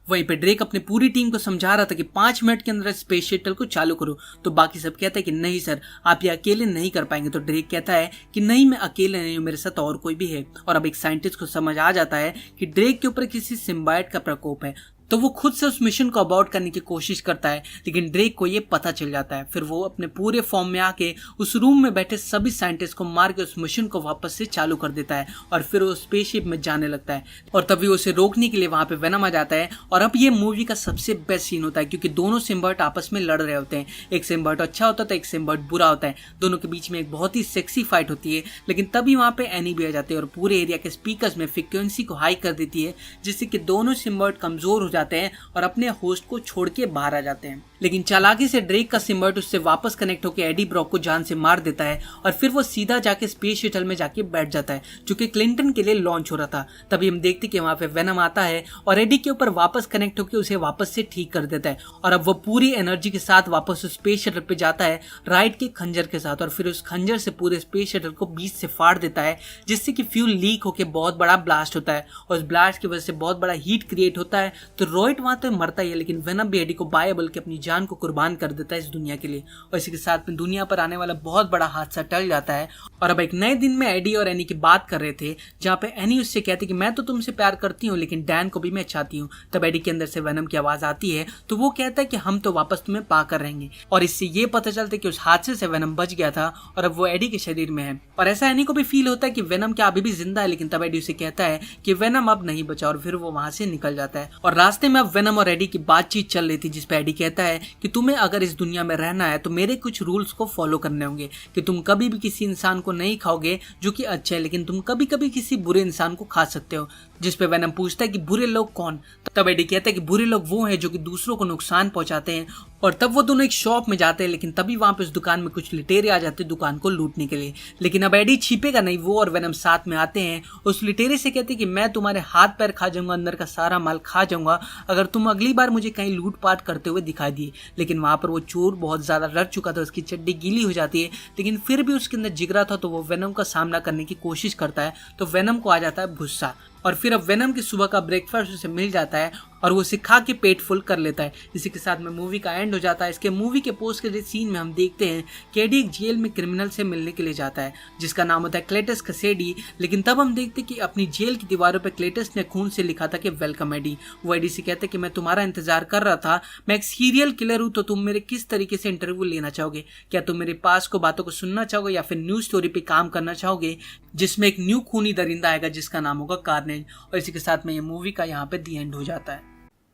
वहीं पे ड्रेक अपनी पूरी टीम को समझा रहा था कि 5 मिनट के अंदर स्पेस शटल को चालू करो। तो बाकी सब कहते हैं कि नहीं सर, आप ये अकेले नहीं कर पाएंगे। तो ड्रेक कहता है कि नहीं, मैं अकेले नहीं हूँ, मेरे साथ और कोई भी है। और अब एक साइंटिस्ट को समझ आ जाता है कि ड्रेक के ऊपर किसी सिम्बाइट का प्रकोप है, तो वो खुद से उस मिशन को अबॉर्ट करने की कोशिश करता है, लेकिन ड्रेक को ये पता चल जाता है। फिर वो अपने पूरे फॉर्म में आके उस रूम में बैठे सभी साइंटिस्ट को मार के उस मिशन को वापस से चालू कर देता है और फिर वो स्पेसशिप में जाने लगता है। और तभी उसे रोकने के लिए वहां पे वेनम आ जाता है। और अब ये मूवी का सबसे बेस्ट सीन होता है, क्योंकि दोनों सिम्बाइट आपस में लड़ रहे होते हैं। एक सिम्बाइट अच्छा होता है तो एक सिम्बाइट बुरा होता है। दोनों के बीच में एक बहुत ही सेक्सी फाइट होती है। लेकिन तभी वहां पे एनी भी आ जाती है और पूरे एरिया के स्पीकर्स में फ्रीक्वेंसी को हाई कर देती है, जिससे कि दोनों सिम्बाइट कमजोर हो जाते हैं और अपने होस्ट को छोड़ के बाहर आ जाते हैं। लेकिन चालाकी से ड्रेक का सिम्बायोट उससे वापस कनेक्ट होकर एडी ब्रॉक को जान से मार देता है और फिर वो सीधा जाके स्पेस शटल में जाके बैठ जाता है जो कि क्लिंटन के लिए लॉन्च हो रहा था। तभी हम देखते कि वहां पे वेनम आता है और एडी के ऊपर वापस कनेक्ट होकर उसे वापस से ठीक कर देता है और अब वो पूरी एनर्जी के साथ वापस उस स्पेस शटल पे जाता है राइट के खंजर के साथ और फिर उस खंजर से पूरे स्पेस शटल को बीच से फाड़ देता है जिससे कि फ्यूल लीक होकर बहुत बड़ा ब्लास्ट होता है और उस ब्लास्ट की वजह से बहुत बड़ा हीट क्रिएट होता है। तो रॉयट वहां तो मरता ही है लेकिन वेनम भी एडी को बाय बल्कि अपनी जान को कुर्बान कर देता है इस दुनिया के लिए और इसी के साथ में दुनिया पर आने वाला बहुत बड़ा हादसा टल जाता है। और अब एक नए दिन में एडी और एनी की बात कर रहे थे जहाँ पे एनी उससे कहती कि मैं तो तुमसे प्यार करती हूँ लेकिन डैन को भी मैं चाहती हूँ। तब एडी के अंदर से वेनम की आवाज आती है तो वो कहता है कि हम तो वापस तुम्हें पाकर रहेंगे और इससे ये पता चलता है कि उस हादसे से वेनम बच गया था और अब वो एडी के शरीर में है। और ऐसा एनी को भी फील होता है कि वेनम क्या अभी भी जिंदा है लेकिन तब एडी उसे कहता है कि वेनम अब नहीं बचा और फिर वो वहां से निकल जाता है। और रास्ते में अब वेनम और एडी की बातचीत चल रही थी जिसपे एडी कहता है कि तुम्हें अगर इस दुनिया में रहना है तो मेरे कुछ रूल्स को फॉलो करने होंगे कि तुम कभी भी किसी इंसान को नहीं खाओगे जो कि अच्छा है लेकिन तुम कभी कभी किसी बुरे इंसान को खा सकते हो। जिसपे वेनम पूछता है कि बुरे लोग कौन। तब एडी कहता है कि बुरे लोग वो हैं जो कि दूसरों को नुकसान पहुंचाते हैं। और तब वो दोनों एक शॉप में जाते हैं लेकिन तभी वहां पे उस दुकान में कुछ लुटेरे आ जाते हैं दुकान को लूटने के लिए। लेकिन अब एडी छिपेगा नहीं, वो और वेनम साथ में आते हैं। उस लुटेरे से कहते हैं कि मैं तुम्हारे हाथ पैर खा जाऊंगा, अंदर का सारा माल खा जाऊंगा अगर तुम अगली बार मुझे कहीं लूटपाट करते हुए दिखाई दिए। लेकिन वहां पर वो चोर बहुत ज्यादा डर चुका था, उसकी चड्डी गीली हो जाती है लेकिन फिर भी उसके अंदर जिगरा था तो वो वेनम का सामना करने की कोशिश करता है। तो वेनम को आ जाता है गुस्सा और फिर अब वेनम की सुबह का ब्रेकफास्ट उसे मिल जाता है और वो उसे खा के पेट फुल कर लेता है। इसी के साथ में मूवी का एंड हो जाता है। इसके मूवी के पोस्ट क्रेडिट सीन में हम देखते हैं कि एडी एक जेल में क्रिमिनल से मिलने के लिए जाता है जिसका नाम होता है क्लेटस कसेडी। लेकिन तब हम देखते हैं कि अपनी जेल की दीवारों पर क्लेटस ने खून से लिखा था कि वेलकम एडी। वो एडी से कहते हैं कि मैं तुम्हारा इंतजार कर रहा था, मैं एक सीरियल किलर हूँ तो तुम मेरे किस तरीके से इंटरव्यू लेना चाहोगे? क्या तुम मेरे पास को बातों को सुनना चाहोगे या फिर न्यूज स्टोरी पे काम करना चाहोगे जिसमें एक न्यू खूनी दरिंदा आएगा जिसका नाम होगा कार्नेज। और इसी के साथ में ये मूवी का यहाँ पे दी एंड हो जाता है।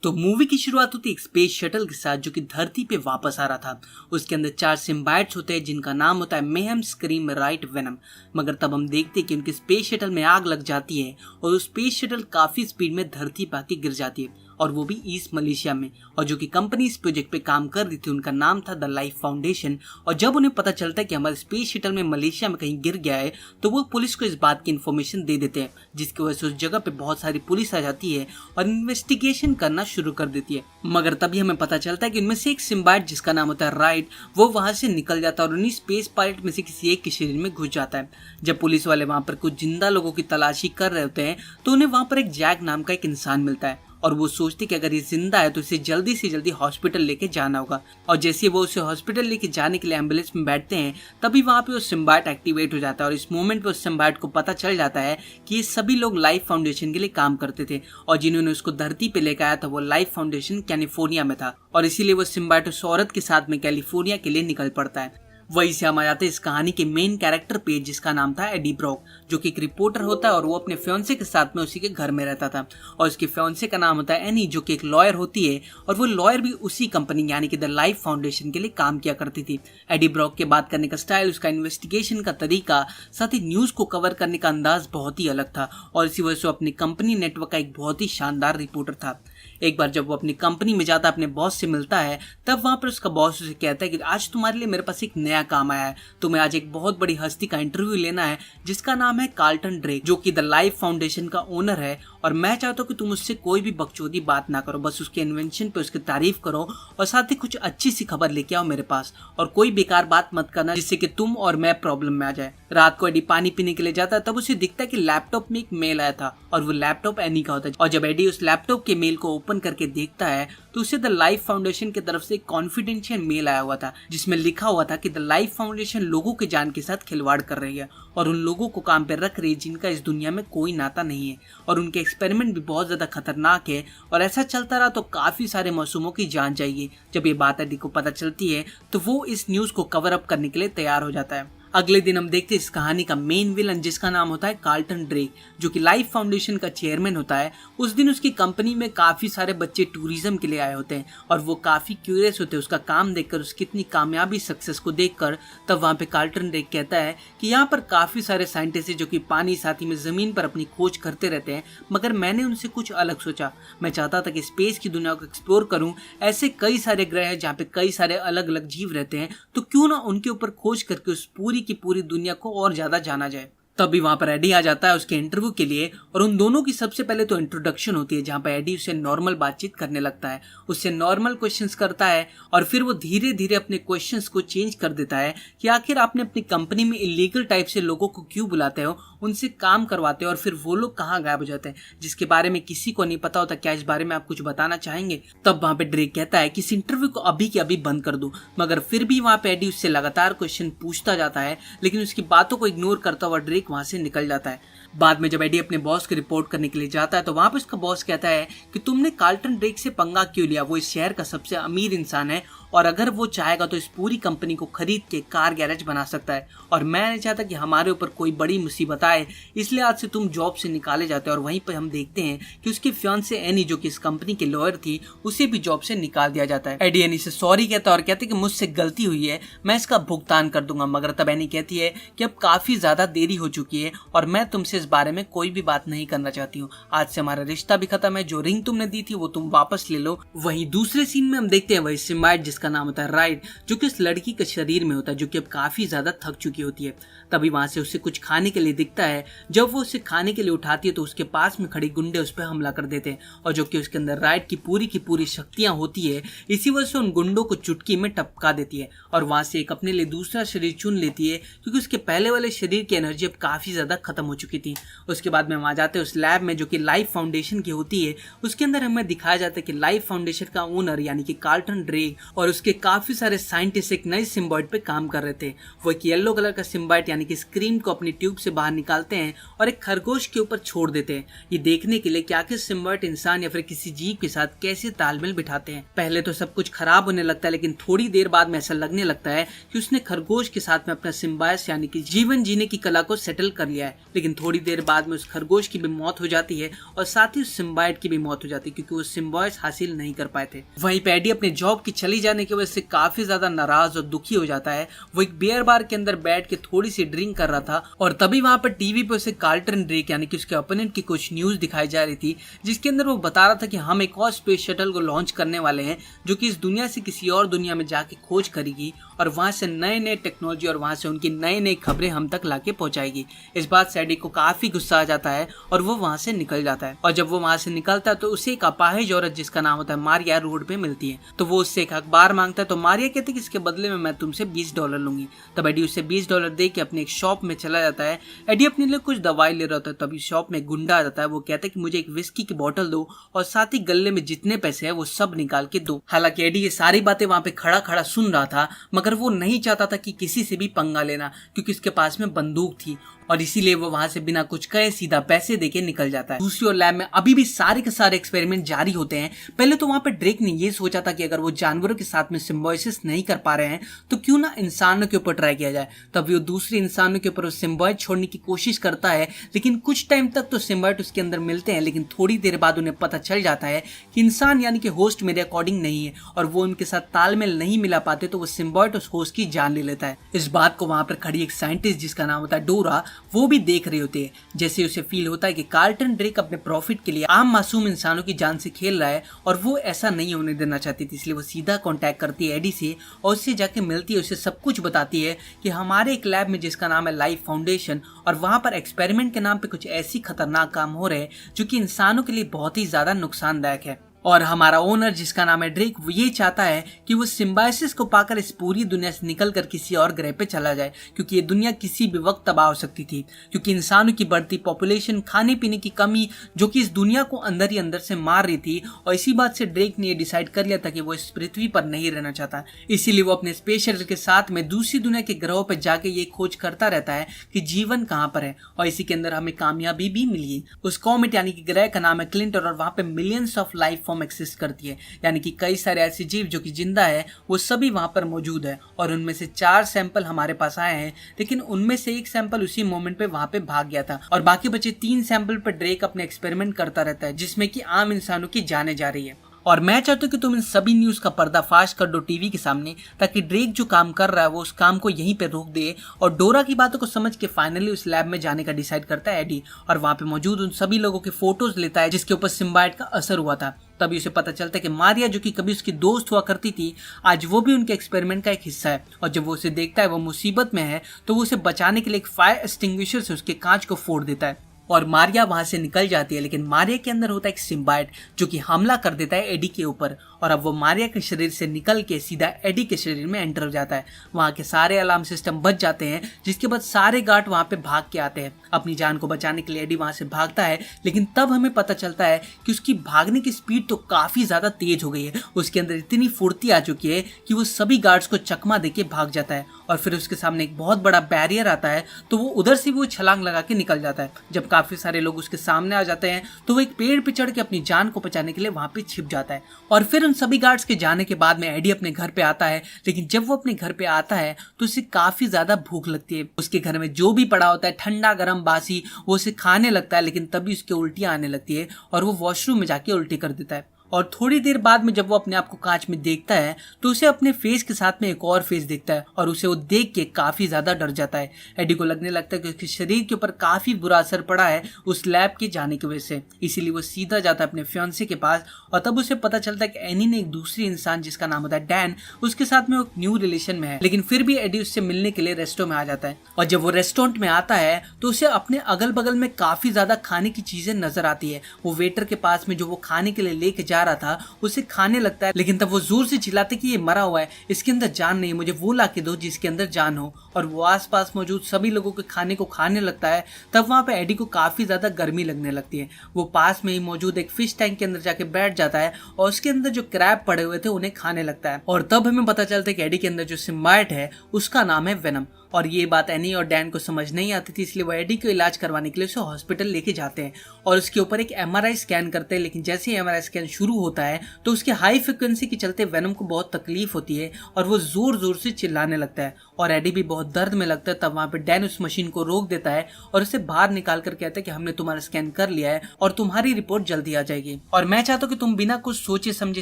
तो मूवी की शुरुआत होती है एक स्पेस शटल के साथ जो कि धरती पे वापस आ रहा था। उसके अंदर 4 सिम्बायोट्स होते हैं जिनका नाम होता है मेहम, स्क्रीम, राइट, वेनम। मगर तब हम देखते हैं कि उनके स्पेस शटल में आग लग जाती है और वो स्पेस शटल काफी स्पीड में धरती पे आके गिर जाती है और वो भी ईस्ट मलेशिया में। और जो कि कंपनी इस प्रोजेक्ट पे काम कर रही थी उनका नाम था द लाइफ फाउंडेशन। और जब उन्हें पता चलता है कि हमारा स्पेस शटल में मलेशिया में कहीं गिर गया है तो वो पुलिस को इस बात की इन्फॉर्मेशन दे देते हैं जिसकी वजह से उस जगह पे बहुत सारी पुलिस आ जाती है और इन्वेस्टिगेशन करना शुरू कर देती है। मगर तभी हमें पता चलता है कि उनमें से एक सिम्बायोट जिसका नाम होता है राइट वो वहां से निकल जाता है और उन्हीं स्पेस पायलट में से किसी एक के शरीर में घुस जाता है। जब पुलिस वाले वहां पर कुछ जिंदा लोगों की तलाशी कर रहे होते हैं तो उन्हें वहां पर एक जैक नाम का एक इंसान मिलता है और वो सोचते कि अगर ये जिंदा है तो इसे जल्दी से जल्दी हॉस्पिटल लेके जाना होगा। और जैसे वो उसे हॉस्पिटल लेके जाने के लिए एम्बुलेंस में बैठते हैं तभी वहां पे वो सिम्बायोट एक्टिवेट हो जाता है और इस मोमेंट पे उस सिम्बायोट को पता चल जाता है कि ये सभी लोग लाइफ फाउंडेशन के लिए काम करते थे और जिन्होंने उसको धरती पे लेकर आया था वो लाइफ फाउंडेशन कैलिफोर्निया में था और इसीलिए वो सिम्बायोट उस औरत के साथ में कैलिफोर्निया के लिए निकल पड़ता है। वही से हम आ जाते हैं इस कहानी के मेन कैरेक्टर पे जिसका नाम था एडी ब्रॉक जो कि एक रिपोर्टर होता है और वो अपने फियांसे के साथ में उसी के घर में रहता था और उसके फियांसे का नाम होता है एनी जो कि एक लॉयर होती है और वो लॉयर भी उसी कंपनी यानी कि द लाइफ फाउंडेशन के लिए काम किया करती थी। एडी ब्रॉक के बात करने का स्टाइल, उसका इन्वेस्टिगेशन का तरीका, साथ ही न्यूज को कवर करने का अंदाज बहुत ही अलग था और इसी वजह से अपनी कंपनी नेटवर्क का एक बहुत ही शानदार रिपोर्टर था। एक बार जब वो अपनी कंपनी में जाता है, अपने बॉस से मिलता है, तब वहां पर उसका बॉस उसे कहता है कि आज तुम्हारे लिए मेरे पास एक नया काम आया है, तुम्हें आज एक बहुत बड़ी हस्ती का इंटरव्यू लेना है जिसका नाम है कार्लटन ड्रेक जो कि द लाइफ फाउंडेशन का ओनर है और मैं चाहता हूँ कि तुम उससे कोई भी बकचोदी बात ना करो, बस उसके इन्वेंशन पे उसकी तारीफ करो और साथ ही कुछ अच्छी सी खबर लेके आओ मेरे पास और कोई बेकार बात मत करना जिससे कि तुम और मैं प्रॉब्लम में आ जाए। रात को एडी पानी पीने के लिए जाता है तब उसे दिखता है कि लैपटॉप में एक मेल आया था और वो लैपटॉप एनी का होता है और जब एडी उस लैपटॉप के मेल को ओपन करके देखता है तो उसे द लाइफ फाउंडेशन की तरफ से एक कॉन्फिडेंशियल मेल आया हुआ था जिसमें लिखा हुआ था कि द लाइफ फाउंडेशन लोगों के जान के साथ खिलवाड़ कर रही है और उन लोगों को काम पे रख रही है जिनका इस दुनिया में कोई नाता नहीं है और उनके एक्सपेरिमेंट भी बहुत ज्यादा खतरनाक है और ऐसा चलता रहा तो काफी सारे मासूमों की जान जाएगी। जब ये बात एडी को पता चलती है तो वो इस न्यूज को कवर अप करने के लिए तैयार हो जाता है। अगले दिन हम देखते हैं इस कहानी का मेन विलन जिसका नाम होता है कार्लटन ड्रेक, जो कि लाइफ फाउंडेशन का चेयरमैन होता है। उस दिन उसकी कंपनी में काफी सारे बच्चे टूरिज्म के लिए आए होते हैं और वो काफी क्यूरियस होते हैं उसका काम देखकर, उसकी इतनी कामयाबी सक्सेस को देखकर। तब वहाँ पे कार्लटन ड्रेक कहता है कि यहाँ पर काफी सारे साइंटिस्ट हैं जो कि पानी साथ ही में जमीन पर अपनी खोज करते रहते हैं, मगर मैंने उनसे कुछ अलग सोचा। मैं चाहता था कि स्पेस की दुनिया को एक्सप्लोर करूं। ऐसे कई सारे ग्रह हैं जहाँ पे कई सारे अलग अलग जीव रहते हैं, तो क्यों ना उनके ऊपर खोज करके उस पूरी की पूरी दुनिया को और ज्यादा जाना जाए। तभी वहां पर एडी आ जाता है उसके इंटरव्यू के लिए और उन दोनों की सबसे पहले तो इंट्रोडक्शन होती है, जहां पर एडी उससे नॉर्मल बातचीत करने लगता है, उससे नॉर्मल क्वेश्चंस करता है और फिर वो धीरे धीरे अपने क्वेश्चंस को चेंज कर देता है कि आखिर आपने अपनी कंपनी में इलीगल टाइप से लोगों को क्यों बुलाते हो, उनसे काम करवाते हो और फिर वो लोग कहाँ गायब हो जाते हैं जिसके बारे में किसी को नहीं पता होता। क्या इस बारे में आप कुछ बताना चाहेंगे? तब वहां पे ड्रेक कहता है कि इस इंटरव्यू को अभी के अभी बंद कर दो, मगर फिर भी वहां पे एडी उससे लगातार क्वेश्चन पूछता जाता है, लेकिन उसकी बातों को इग्नोर करता हुआ ड्रेक वहां से निकल जाता है। बाद में जब एडी अपने बॉस को रिपोर्ट करने के लिए जाता है तो वहां पे उसका बॉस कहता है कि तुमने कार्लटन ड्रेक से पंगा क्यों लिया, वो इस शहर का सबसे अमीर इंसान है और अगर वो चाहेगा तो इस पूरी कंपनी को खरीद के कार गैरेज बना सकता है और मैं नहीं चाहता कि हमारे ऊपर कोई बड़ी मुसीबत आए, इसलिए आज से तुम जॉब से निकाले जाते हैं। और वहीं पर हम देखते हैं कि उसकी फियांसे एनी जो कि इस कंपनी के लॉयर थी, उसे भी जॉब से निकाल दिया जाता है। एडी एनी से सॉरी कहता है और कहते हैं कि मुझसे गलती हुई है, मैं इसका भुगतान कर दूंगा, मगर तब एनी कहती है कि अब काफी ज्यादा देरी हो चुकी है और मैं तुमसे इस बारे में कोई भी बात नहीं करना चाहती हूँ। आज से हमारा रिश्ता भी खत्म है, जो रिंग तुमने दी थी वो तुम वापस ले लो। वहीं दूसरे सीन में हम देखते हैं वही सिम्बायोट जिसका नाम होता है राइट, जो कि उस लड़की के शरीर में होता है जो कि अब काफी ज्यादा थक चुकी होती है। तभी वहां से उसे कुछ खाने के लिए दिखता है। जब वो उसे खाने के लिए उठाती है तो उसके पास में खड़ी गुंडे उस पर हमला कर देते हैं और जो कि उसके अंदर राइट की पूरी शक्तियां होती है, इसी वजह से उन गुंडों को चुटकी में टपका देती है और वहां से एक अपने लिए दूसरा शरीर चुन लेती है, क्योंकि उसके पहले वाले शरीर की एनर्जी अब काफी ज्यादा खत्म हो चुकी थी। उसके बाद में वहां जाते हैं उस लैब में जो कि लाइफ फाउंडेशन की होती है। उसके अंदर हमें दिखाया जाता है कि लाइफ फाउंडेशन का ओनर यानी कि कार्लटन ड्रेक और उसके काफी सारे साइंटिस्ट एक नए सिम्बायोट पे काम कर रहे थे। वो एक येलो कलर का सिम्बायोट यानी कि स्क्रीम को अपनी ट्यूब से बाहर निकालते हैं और एक खरगोश के ऊपर छोड़ देते हैं, ये देखने के लिए कि आखिर सिम्बायोट इंसान या फिर किसी जीव के साथ कैसे तालमेल बिठाते हैं। पहले तो सब कुछ खराब होने लगता है, लेकिन थोड़ी देर बाद में ऐसा लगने लगता है कि उसने खरगोश के साथ में अपना सिम्बायोस यानी कि जीवन जीने की कला को सेटल कर लिया है। लेकिन थोड़ी देर बाद में उस खरगोश की भी मौत हो जाती है और साथ ही उस सिम्बायोट की भी मौत हो जाती है, क्योंकि वो सिम्बायोस हासिल नहीं कर पाए थे। वहीं पे एडी अपने जॉब की चली जाने की वजह से काफी ज्यादा नाराज और दुखी हो जाता है। वो एक बियर बार के अंदर बैठ के थोड़ी सी ड्रिंक कर रहा था और तभी वहां पर टीवी पे उसे कार्लटन ड्रेक यानी कि उसके ओपोनेंट की कुछ न्यूज दिखाई जा रही थी, जिसके अंदर वो बता रहा था कि हम एक और स्पेस शटल को लॉन्च करने वाले हैं जो कि इस दुनिया से किसी और दुनिया में जाके खोज करेगी और वहां से नए नए टेक्नोलॉजी और वहां से उनकी नई नई खबरें हम तक लाके पहुंचाएगी। इस बात से एडी को काफी गुस्सा आ जाता है और वो वहां से निकल जाता है। और जब वो वहां से निकलता है तो उसे एक अपाहिज औरत जिसका नाम होता है मारिया रोड पे मिलती है। तो वो उससे एक अखबार मांगता है, तो मारिया कहती है कि इसके बदले में मैं तुमसे $20 लूंगी। तब एडी उसे $20 दे के अपने एक शॉप में चला जाता है। एडी अपने लिए कुछ दवाई ले रहा होता है, तभी शॉप में गुंडा आ जाता है। वो कहता है कि मुझे एक विस्की की बोतल दो और साथ ही गले में जितने पैसे है वो सब निकाल के दो। हालांकि एडी ये सारी बातें वहां पे खड़ा खड़ा सुन रहा था, मगर वो नहीं चाहता था कि किसी से भी पंगा लेना, क्योंकि उसके पास में बंदूक थी और इसीलिए वो वहां से बिना कुछ कहे सीधा पैसे देके निकल जाता है। दूसरी ओर लैब में अभी भी सारे के सारे एक्सपेरिमेंट जारी होते हैं। पहले तो वहां पे ड्रेक ने ये सोचा था कि अगर वो जानवरों के साथ में सिम्बायोसिस नहीं कर पा रहे हैं तो क्यों ना इंसानों के ऊपर ट्राई किया जाए। तब वो दूसरे इंसानों के ऊपर सिम्बायोट छोड़ने की कोशिश करता है, लेकिन कुछ टाइम तक तो सिम्बायोट उसके अंदर मिलते हैं, लेकिन थोड़ी देर बाद उन्हें पता चल जाता है कि इंसान यानी कि होस्ट मेरे अकॉर्डिंग नहीं है और वो उनके साथ तालमेल नहीं मिला पाते, तो वो सिम्बायोट उस होस्ट की जान ले लेता है। इस बात को वहां पर खड़ी एक साइंटिस्ट जिसका नाम होता है डोरा, वो भी देख रहे होते हैं। जैसे उसे फील होता है कि कार्लटन ड्रेक अपने प्रॉफिट के लिए आम मासूम इंसानों की जान से खेल रहा है और वो ऐसा नहीं होने देना चाहती थी, इसलिए वो सीधा कांटेक्ट करती है एडी से और उससे जाके मिलती है, उसे सब कुछ बताती है कि हमारे एक लैब में जिसका नाम है लाइफ फाउंडेशन और वहां पर एक्सपेरिमेंट के नाम पे कुछ ऐसी खतरनाक काम हो रहे हैं जो कि इंसानों के लिए बहुत ही ज्यादा नुकसानदायक है। और हमारा ओनर जिसका नाम है ड्रेक, वो ये चाहता है कि वो सिम्बायोसिस को पाकर इस पूरी दुनिया से निकलकर किसी और ग्रह पे चला जाए, क्योंकि ये दुनिया किसी भी वक्त तबाह हो सकती थी, क्योंकि इंसानों की बढ़ती पॉपुलेशन, खाने पीने की कमी जो कि इस दुनिया को अंदर ही अंदर से मार रही थी। और इसी बात से ड्रेक ने ये डिसाइड कर लिया था कि वो इस पृथ्वी पर नहीं रहना चाहता। इसीलिए वो अपने स्पेस शटल के साथ में दूसरी दुनिया के ग्रहों पर जाके ये खोज करता रहता है कि जीवन कहाँ पर है, और इसी के अंदर हमें कामयाबी भी मिली है। उस कॉमेट यानी कि ग्रह का नाम है क्लिंटर और वहां पे millions of life form exist करती है, यानी कि कई सारे ऐसे जीव जो कि जिंदा है वो सभी वहां पर मौजूद है। और उनमें से 4 सैंपल हमारे पास आए हैं, लेकिन उनमें से एक सैंपल उसी मोमेंट पे वहां पे भाग गया था और बाकी बचे 3 सैंपल पर ड्रेक अपने एक्सपेरिमेंट करता रहता है, जिसमें कि आम इंसानों की जाने जा रही है। और मैं चाहता हूँ कि तुम इन सभी न्यूज का पर्दाफाश कर दो टीवी के सामने, ताकि ड्रेक जो काम कर रहा है वो उस काम को यहीं पे रोक दे और डोरा की बातों को समझ के फाइनली उस लैब में जाने का डिसाइड करता है एडी, और वहां पे मौजूद उन सभी लोगों के फोटोज लेता है जिसके ऊपर सिम्बायोट का असर हुआ था। तभी उसे पता चलता है कि मारिया जो कि कभी उसकी दोस्त हुआ करती थी, आज वो भी उनके एक्सपेरिमेंट का एक हिस्सा है। और जब वो उसे देखता है वो मुसीबत में है, तो वो उसे बचाने के लिए एक फायर एक्सटिंग्विशर से उसके कांच को फोड़ देता है और मारिया वहां से निकल जाती है। लेकिन मारिया के अंदर होता है एक सिम्बायोट जो कि हमला कर देता है एडी के ऊपर, और अब वो मारिया के शरीर से निकल के सीधा एडी के शरीर में एंटर हो जाता है। वहां के सारे अलार्म सिस्टम बच जाते हैं, जिसके बाद सारे गार्ड वहां पे भाग के आते हैं। अपनी जान को बचाने के लिए एडी वहां से भागता है, लेकिन तब हमें पता चलता है कि उसकी भागने की स्पीड तो काफी ज्यादा तेज हो गई है। उसके अंदर इतनी फुर्ती आ चुकी है कि वो सभी गार्ड्स को चकमा देके भाग जाता है। और फिर उसके सामने एक बहुत बड़ा बैरियर आता है, तो वो उधर से वो छलांग लगा के निकल जाता है। जब काफी सारे लोग उसके सामने आ जाते हैं, तो वो एक पेड़ पे चढ़ के अपनी जान को बचाने के लिए वहां पे छिप जाता है। और फिर उन सभी गार्ड्स के जाने के बाद में एडी अपने घर पे आता है। लेकिन जब वो अपने घर पे आता है तो उसे काफी ज्यादा भूख लगती है। उसके घर में जो भी पड़ा होता है ठंडा गरम बासी, वो उसे खाने लगता है, लेकिन तभी उसके उल्टियां आने लगती है और वो वॉशरूम में जाके उल्टी कर देता है। और थोड़ी देर बाद में जब वो अपने आप को कांच में देखता है, तो उसे अपने फेस के साथ में एक और फेस दिखता है और उसे वो देख के काफी ज्यादा डर जाता है। एडी को लगने लगता है कि उसके शरीर के ऊपर काफी बुरा असर पड़ा है उस लैब के जाने की वजह से। इसीलिए वो सीधा जाता है अपने फियांसे के पास, और तब उसे पता चलता है कि एनी ने एक दूसरी इंसान जिसका नाम होता है डैन, उसके साथ में वो न्यू रिलेशन में है। लेकिन फिर भी एडी उससे मिलने के लिए रेस्टोरेंट में आ जाता है। और जब वो रेस्टोरेंट में आता है तो उसे अपने अगल बगल में काफी ज्यादा खाने की चीजें नजर आती है। वो वेटर के पास में जो वो खाने के लिए लेके जा रहा था उसे खाने लगता है, लेकिन तब वो जोर से चिल्लाते कि ये मरा हुआ है, इसके अंदर जान नहीं, मुझे वो ला के दो जिसके अंदर जान हो। और वो आसपास मौजूद सभी लोगों के खाने को खाने लगता है। तब वहां पे एडी को काफी ज्यादा गर्मी लगने लगती है। वो पास में ही मौजूद एक फिश टैंक के अंदर जाके बैठ जाता है और उसके अंदर जो क्रैब पड़े हुए थे उन्हें खाने लगता है। और तब हमें पता चलता है कि एडी के अंदर जो सिम्बायोट है उसका नाम है वेनम। और ये बात एनी और डैन को समझ नहीं आती थी, इसलिए वो एडी को इलाज करवाने के लिए उसे हॉस्पिटल लेके जाते हैं और उसके ऊपर एक एमआरआई स्कैन करते हैं। लेकिन जैसे ही एमआरआई स्कैन शुरू होता है तो उसके हाई फ्रिक्वेंसी के चलते वेनम को बहुत तकलीफ होती है और वो जोर जोर से चिल्लाने लगता है और एडी भी बहुत दर्द में लगता है। तब वहां पे डैन उस मशीन को रोक देता है और उसे बाहर निकाल कर कहता है कि हमने तुम्हारा स्कैन कर लिया है और तुम्हारी रिपोर्ट जल्दी आ जाएगी, और मैं चाहता हूँ कि तुम बिना कुछ सोचे समझे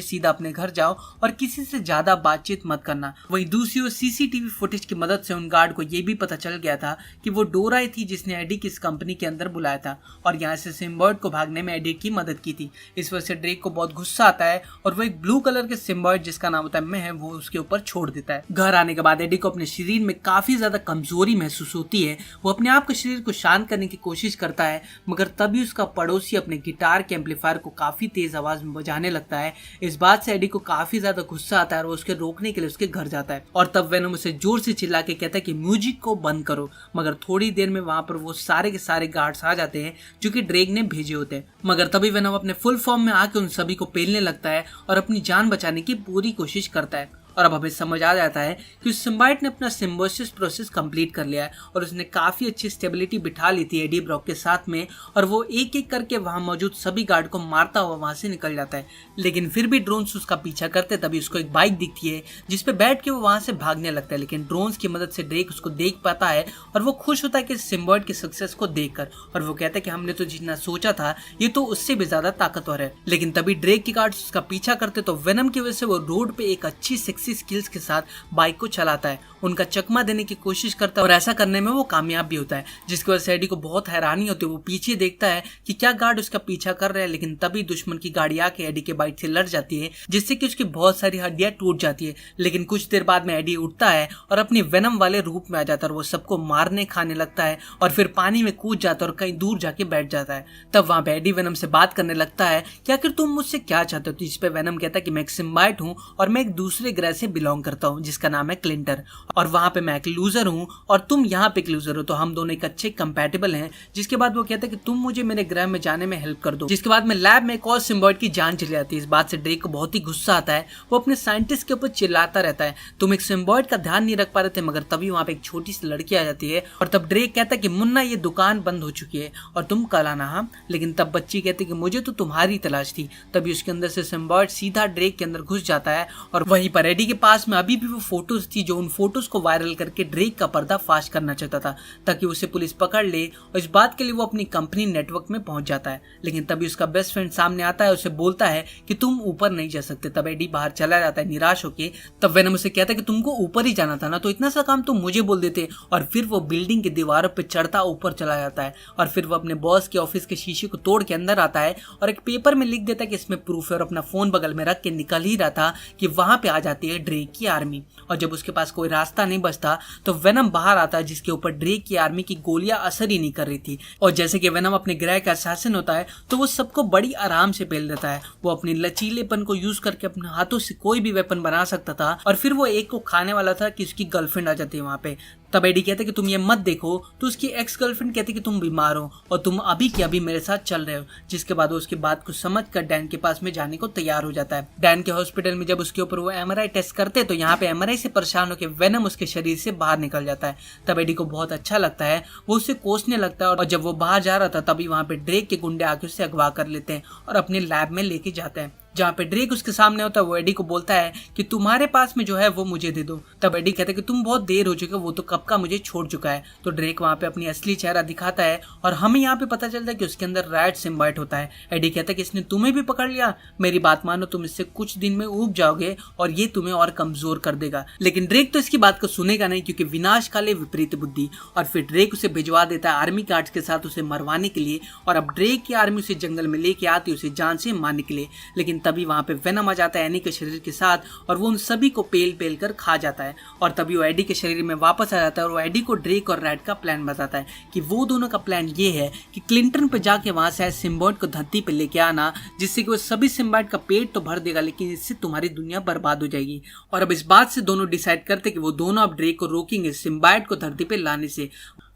सीधा अपने घर जाओ और किसी से ज्यादा बातचीत मत करना। वहीं दूसरी ओर सीसीटीवी फुटेज की मदद से उन गार्ड को ये भी पता चल गया था कि वो डोरा ही थी जिसने एडी की इस कंपनी के अंदर बुलाया था और यहाँ से सिम्बायोट को भागने में एडी की मदद की थी। इस वजह से ड्रेक को बहुत गुस्सा आता है और वो एक ब्लू कलर के सिम्बायोट जिसका नाम होता है मैं वो उसके ऊपर छोड़ देता है। घर आने के बाद एडी को अपने शरीर में काफी ज्यादा कमजोरी महसूस होती है। वो अपने आप के शरीर को शांत करने की कोशिश करता है, मगर तभी उसका पड़ोसी अपने गिटार के एम्पलीफायर को काफी तेज आवाज में बजाने लगता है। इस बात से एडी को काफी ज्यादा गुस्सा आता है और वो उसके रोकने के लिए उसके घर जाता है और तब वेनम उसे जोर से चिल्ला के कहता है कि म्यूजिक को बंद करो। मगर थोड़ी देर में वहां पर वो सारे के सारे गार्ड्स आ जाते हैं जो कि ड्रेक ने भेजे होते हैं। मगर तभी वेनम अपने फुल फॉर्म में आके उन सभी को पेलने लगता है और अपनी जान बचाने की पूरी कोशिश करता है। और अब हमें समझ आ जाता है कि उस सिम्बायोट ने अपना सिम्बोसिस प्रोसेस कंप्लीट कर लिया है और उसने काफी अच्छी स्टेबिलिटी बिठा ली थी एडी ब्रॉक के साथ में, और वो एक एक करके वहां मौजूद सभी गार्ड को मारता हुआ वहां से निकल जाता है। लेकिन फिर भी ड्रोन्स उसका पीछा करते, तभी उसको एक बाइक दिखती है जिसपे बैठ के वो वहां से भागने लगता है। लेकिन ड्रोन्स की मदद से ड्रेक उसको देख पाता है और वो खुश होता है कि सिम्बायोट की सक्सेस को देखकर, और वो कहता है कि हमने तो जितना सोचा था ये तो उससे भी ज्यादा ताकतवर है। लेकिन तभी ड्रेक के गार्ड्स उसका पीछा करते तो वेनम की वजह से वो रोड पे एक अच्छी सेक्सी स्किल्स के साथ बाइक को चलाता है, उनका चकमा देने की कोशिश करता है और ऐसा करने में वो कामयाब भी होता है, जिसकी वजह से एडी को बहुत हैरानी होती है। वो पीछे देखता है कि क्या गार्ड उसका पीछा कर रहे हैं, लेकिन तभी दुश्मन की गाड़ी आके एडी के बाइक से लड़ जाती है जिससे कि उसकी बहुत सारी हड्डियां टूट जाती है। लेकिन कुछ देर बाद में एडी उठता है और अपने वेनम वाले रूप में आ जाता है और वो सबको मारने खाने लगता है और फिर पानी में कूद जाता है और कहीं दूर जाके बैठ जाता है। तब वहां पे एडी वेनम से बात करने लगता है कि आखिर तुम मुझसे क्या चाहते हो, तो इस पे वेनम कहता है कि मैं एक सिम्बायोट हूँ और मैं एक दूसरे ग्रह से बिलोंग करता हूँ जिसका नाम है क्लिंटर, और वहाँ पे मैं एक लूजर हूँ और तुम यहाँ पे एक लूजर हो, तो हम दोनों एक अच्छे कंपैटिबल हैं। जिसके बाद वो कहता है कि तुम मुझे मेरे ग्रह में जाने में हेल्प कर दो। जिसके बाद में लैब में एक और सिम्बायोट की जान चली जाती है। इस बात से ड्रेक को बहुत ही गुस्सा आता है। वो अपने साइंटिस्ट के ऊपर चिल्लाता रहता है, तुम एक सिम्बायोट का ध्यान नहीं रख पा रहे थे। मगर तभी वहाँ पे एक छोटी सी लड़की आ जाती है और तब ड्रेक कहता है कि मुन्ना ये दुकान बंद हो चुकी है और तुम कल आना। हाँ, लेकिन तब बच्ची कहती है कि मुझे तो तुम्हारी तलाश थी। तभी उसके अंदर से सिम्बायोट सीधा ड्रेक के अंदर घुस जाता है और वहीं पर एडी के पास में अभी भी वो फोटोज थी जो उन फोटोज को वायरल करके ड्रेक का पर्दाफाश करना चाहता था ताकि उसे पुलिस पकड़ ले, और इस बात के लिए वो अपनी कंपनी नेटवर्क में पहुंच जाता है। लेकिन तभी उसका बेस्ट फ्रेंड सामने आता है, उसे बोलता है कि तुम ऊपर नहीं जा सकते। तब एडी बाहर चला जाता है निराश होके। तब वेनम उसे कहता है कि तुमको ऊपर ही जाना था ना, तो इतना सा काम तुम मुझे बोल देते। और फिर वो बिल्डिंग की दीवारों पर चढ़ता ऊपर चला जाता है और फिर वो अपने बॉस के ऑफिस के शीशे को तोड़ के अंदर आता है और एक पेपर में लिख देता है कि इसमें प्रूफ है, और अपना फोन बगल में रख के निकल ही रहा था कि वहां पे आ जाती है ड्रेक की आर्मी। और जब उसके पास कोई रास्ता नहीं बचता तो वेनम बाहर आता है जिसके ऊपर ड्रेक की आर्मी की गोलियां असर ही नहीं कर रही थी। और जैसे कि वेनम अपने ग्रह का असैसिन होता है तो वो सबको बड़ी आराम से पेल देता है। वो अपनी लचीलेपन को यूज करके अपने हाथों से कोई भी वेपन बना सकता था और फिर वो एक को खाने वाला था कि उसकी गर्लफ्रेंड आ जाती है वहां पे। तब एडी कहता है कि तुम ये मत देखो, तो उसकी एक्स गर्लफ्रेंड कहती है कि तुम बीमार हो और तुम अभी के अभी मेरे साथ चल रहे हो। जिसके बाद वो उसकी बात को समझ कर डैन के पास में जाने को तैयार हो जाता है। डैन के हॉस्पिटल में जब उसके ऊपर वो एमआरआई टेस्ट करते हैं तो यहाँ पे एमआरआई से परेशान होकर वेनम उसके शरीर से बाहर निकल जाता है। तब एडी को बहुत अच्छा लगता है, वो उसे कोसने लगता है और जब वो बाहर जा रहा था तभी वहाँ पे ड्रेक के गुंडे आके उसे अगवा कर लेते हैं और अपने लैब में लेके जाते हैं। जहाँ पे ड्रेक उसके सामने होता है वो एडी को बोलता है कि तुम्हारे पास में जो है वो मुझे दे दो। तब एडी कहता है कि तुम बहुत देर हो चुके, वो तो कब का मुझे छोड़ चुका है। तो ड्रेक वहाँ पे अपनी असली चेहरा दिखाता है और हमें यहाँ पे पता चलता है कि उसके अंदर राइट सिम्बायोट होता है। एडी कहता है कि इसने तुम्हें भी पकड़ लिया, मेरी बात मानो, तुम इससे कुछ दिन में ऊब जाओगे और ये तुम्हें और कमजोर कर देगा। लेकिन ड्रेक तो इसकी बात को सुनेगा नहीं क्योंकि विनाश काले विपरीत बुद्धि। और फिर ड्रेक उसे भिजवा देता है आर्मी गार्ड्स के साथ उसे मरवाने के लिए। और अब ड्रेक की आर्मी उसे जंगल में लेके आती है उसे जान से मारने के लिए। लेकिन तभी वहाँ पे वेनम आ जाता है एनी के शरीर के साथ और वो उन सभी को पेल पेल कर खा जाता है। और तभी वो एडी के शरीर में वापस आ जाता है और वो एडी को ड्रेक और रैड का प्लान बताता है कि वो दोनों का प्लान ये है कि क्लिंटन पे जाके वहां से सिम्बायोट को धरती पे लेके आना, जिससे कि वो सभी सिम्बायोट का पेट तो भर देगा लेकिन इससे तुम्हारी दुनिया बर्बाद हो जाएगी। और अब इस बात से दोनों डिसाइड करते कि वो दोनों अब ड्रेक को रोकेंगे सिम्बायोट को धरती पे लाने से।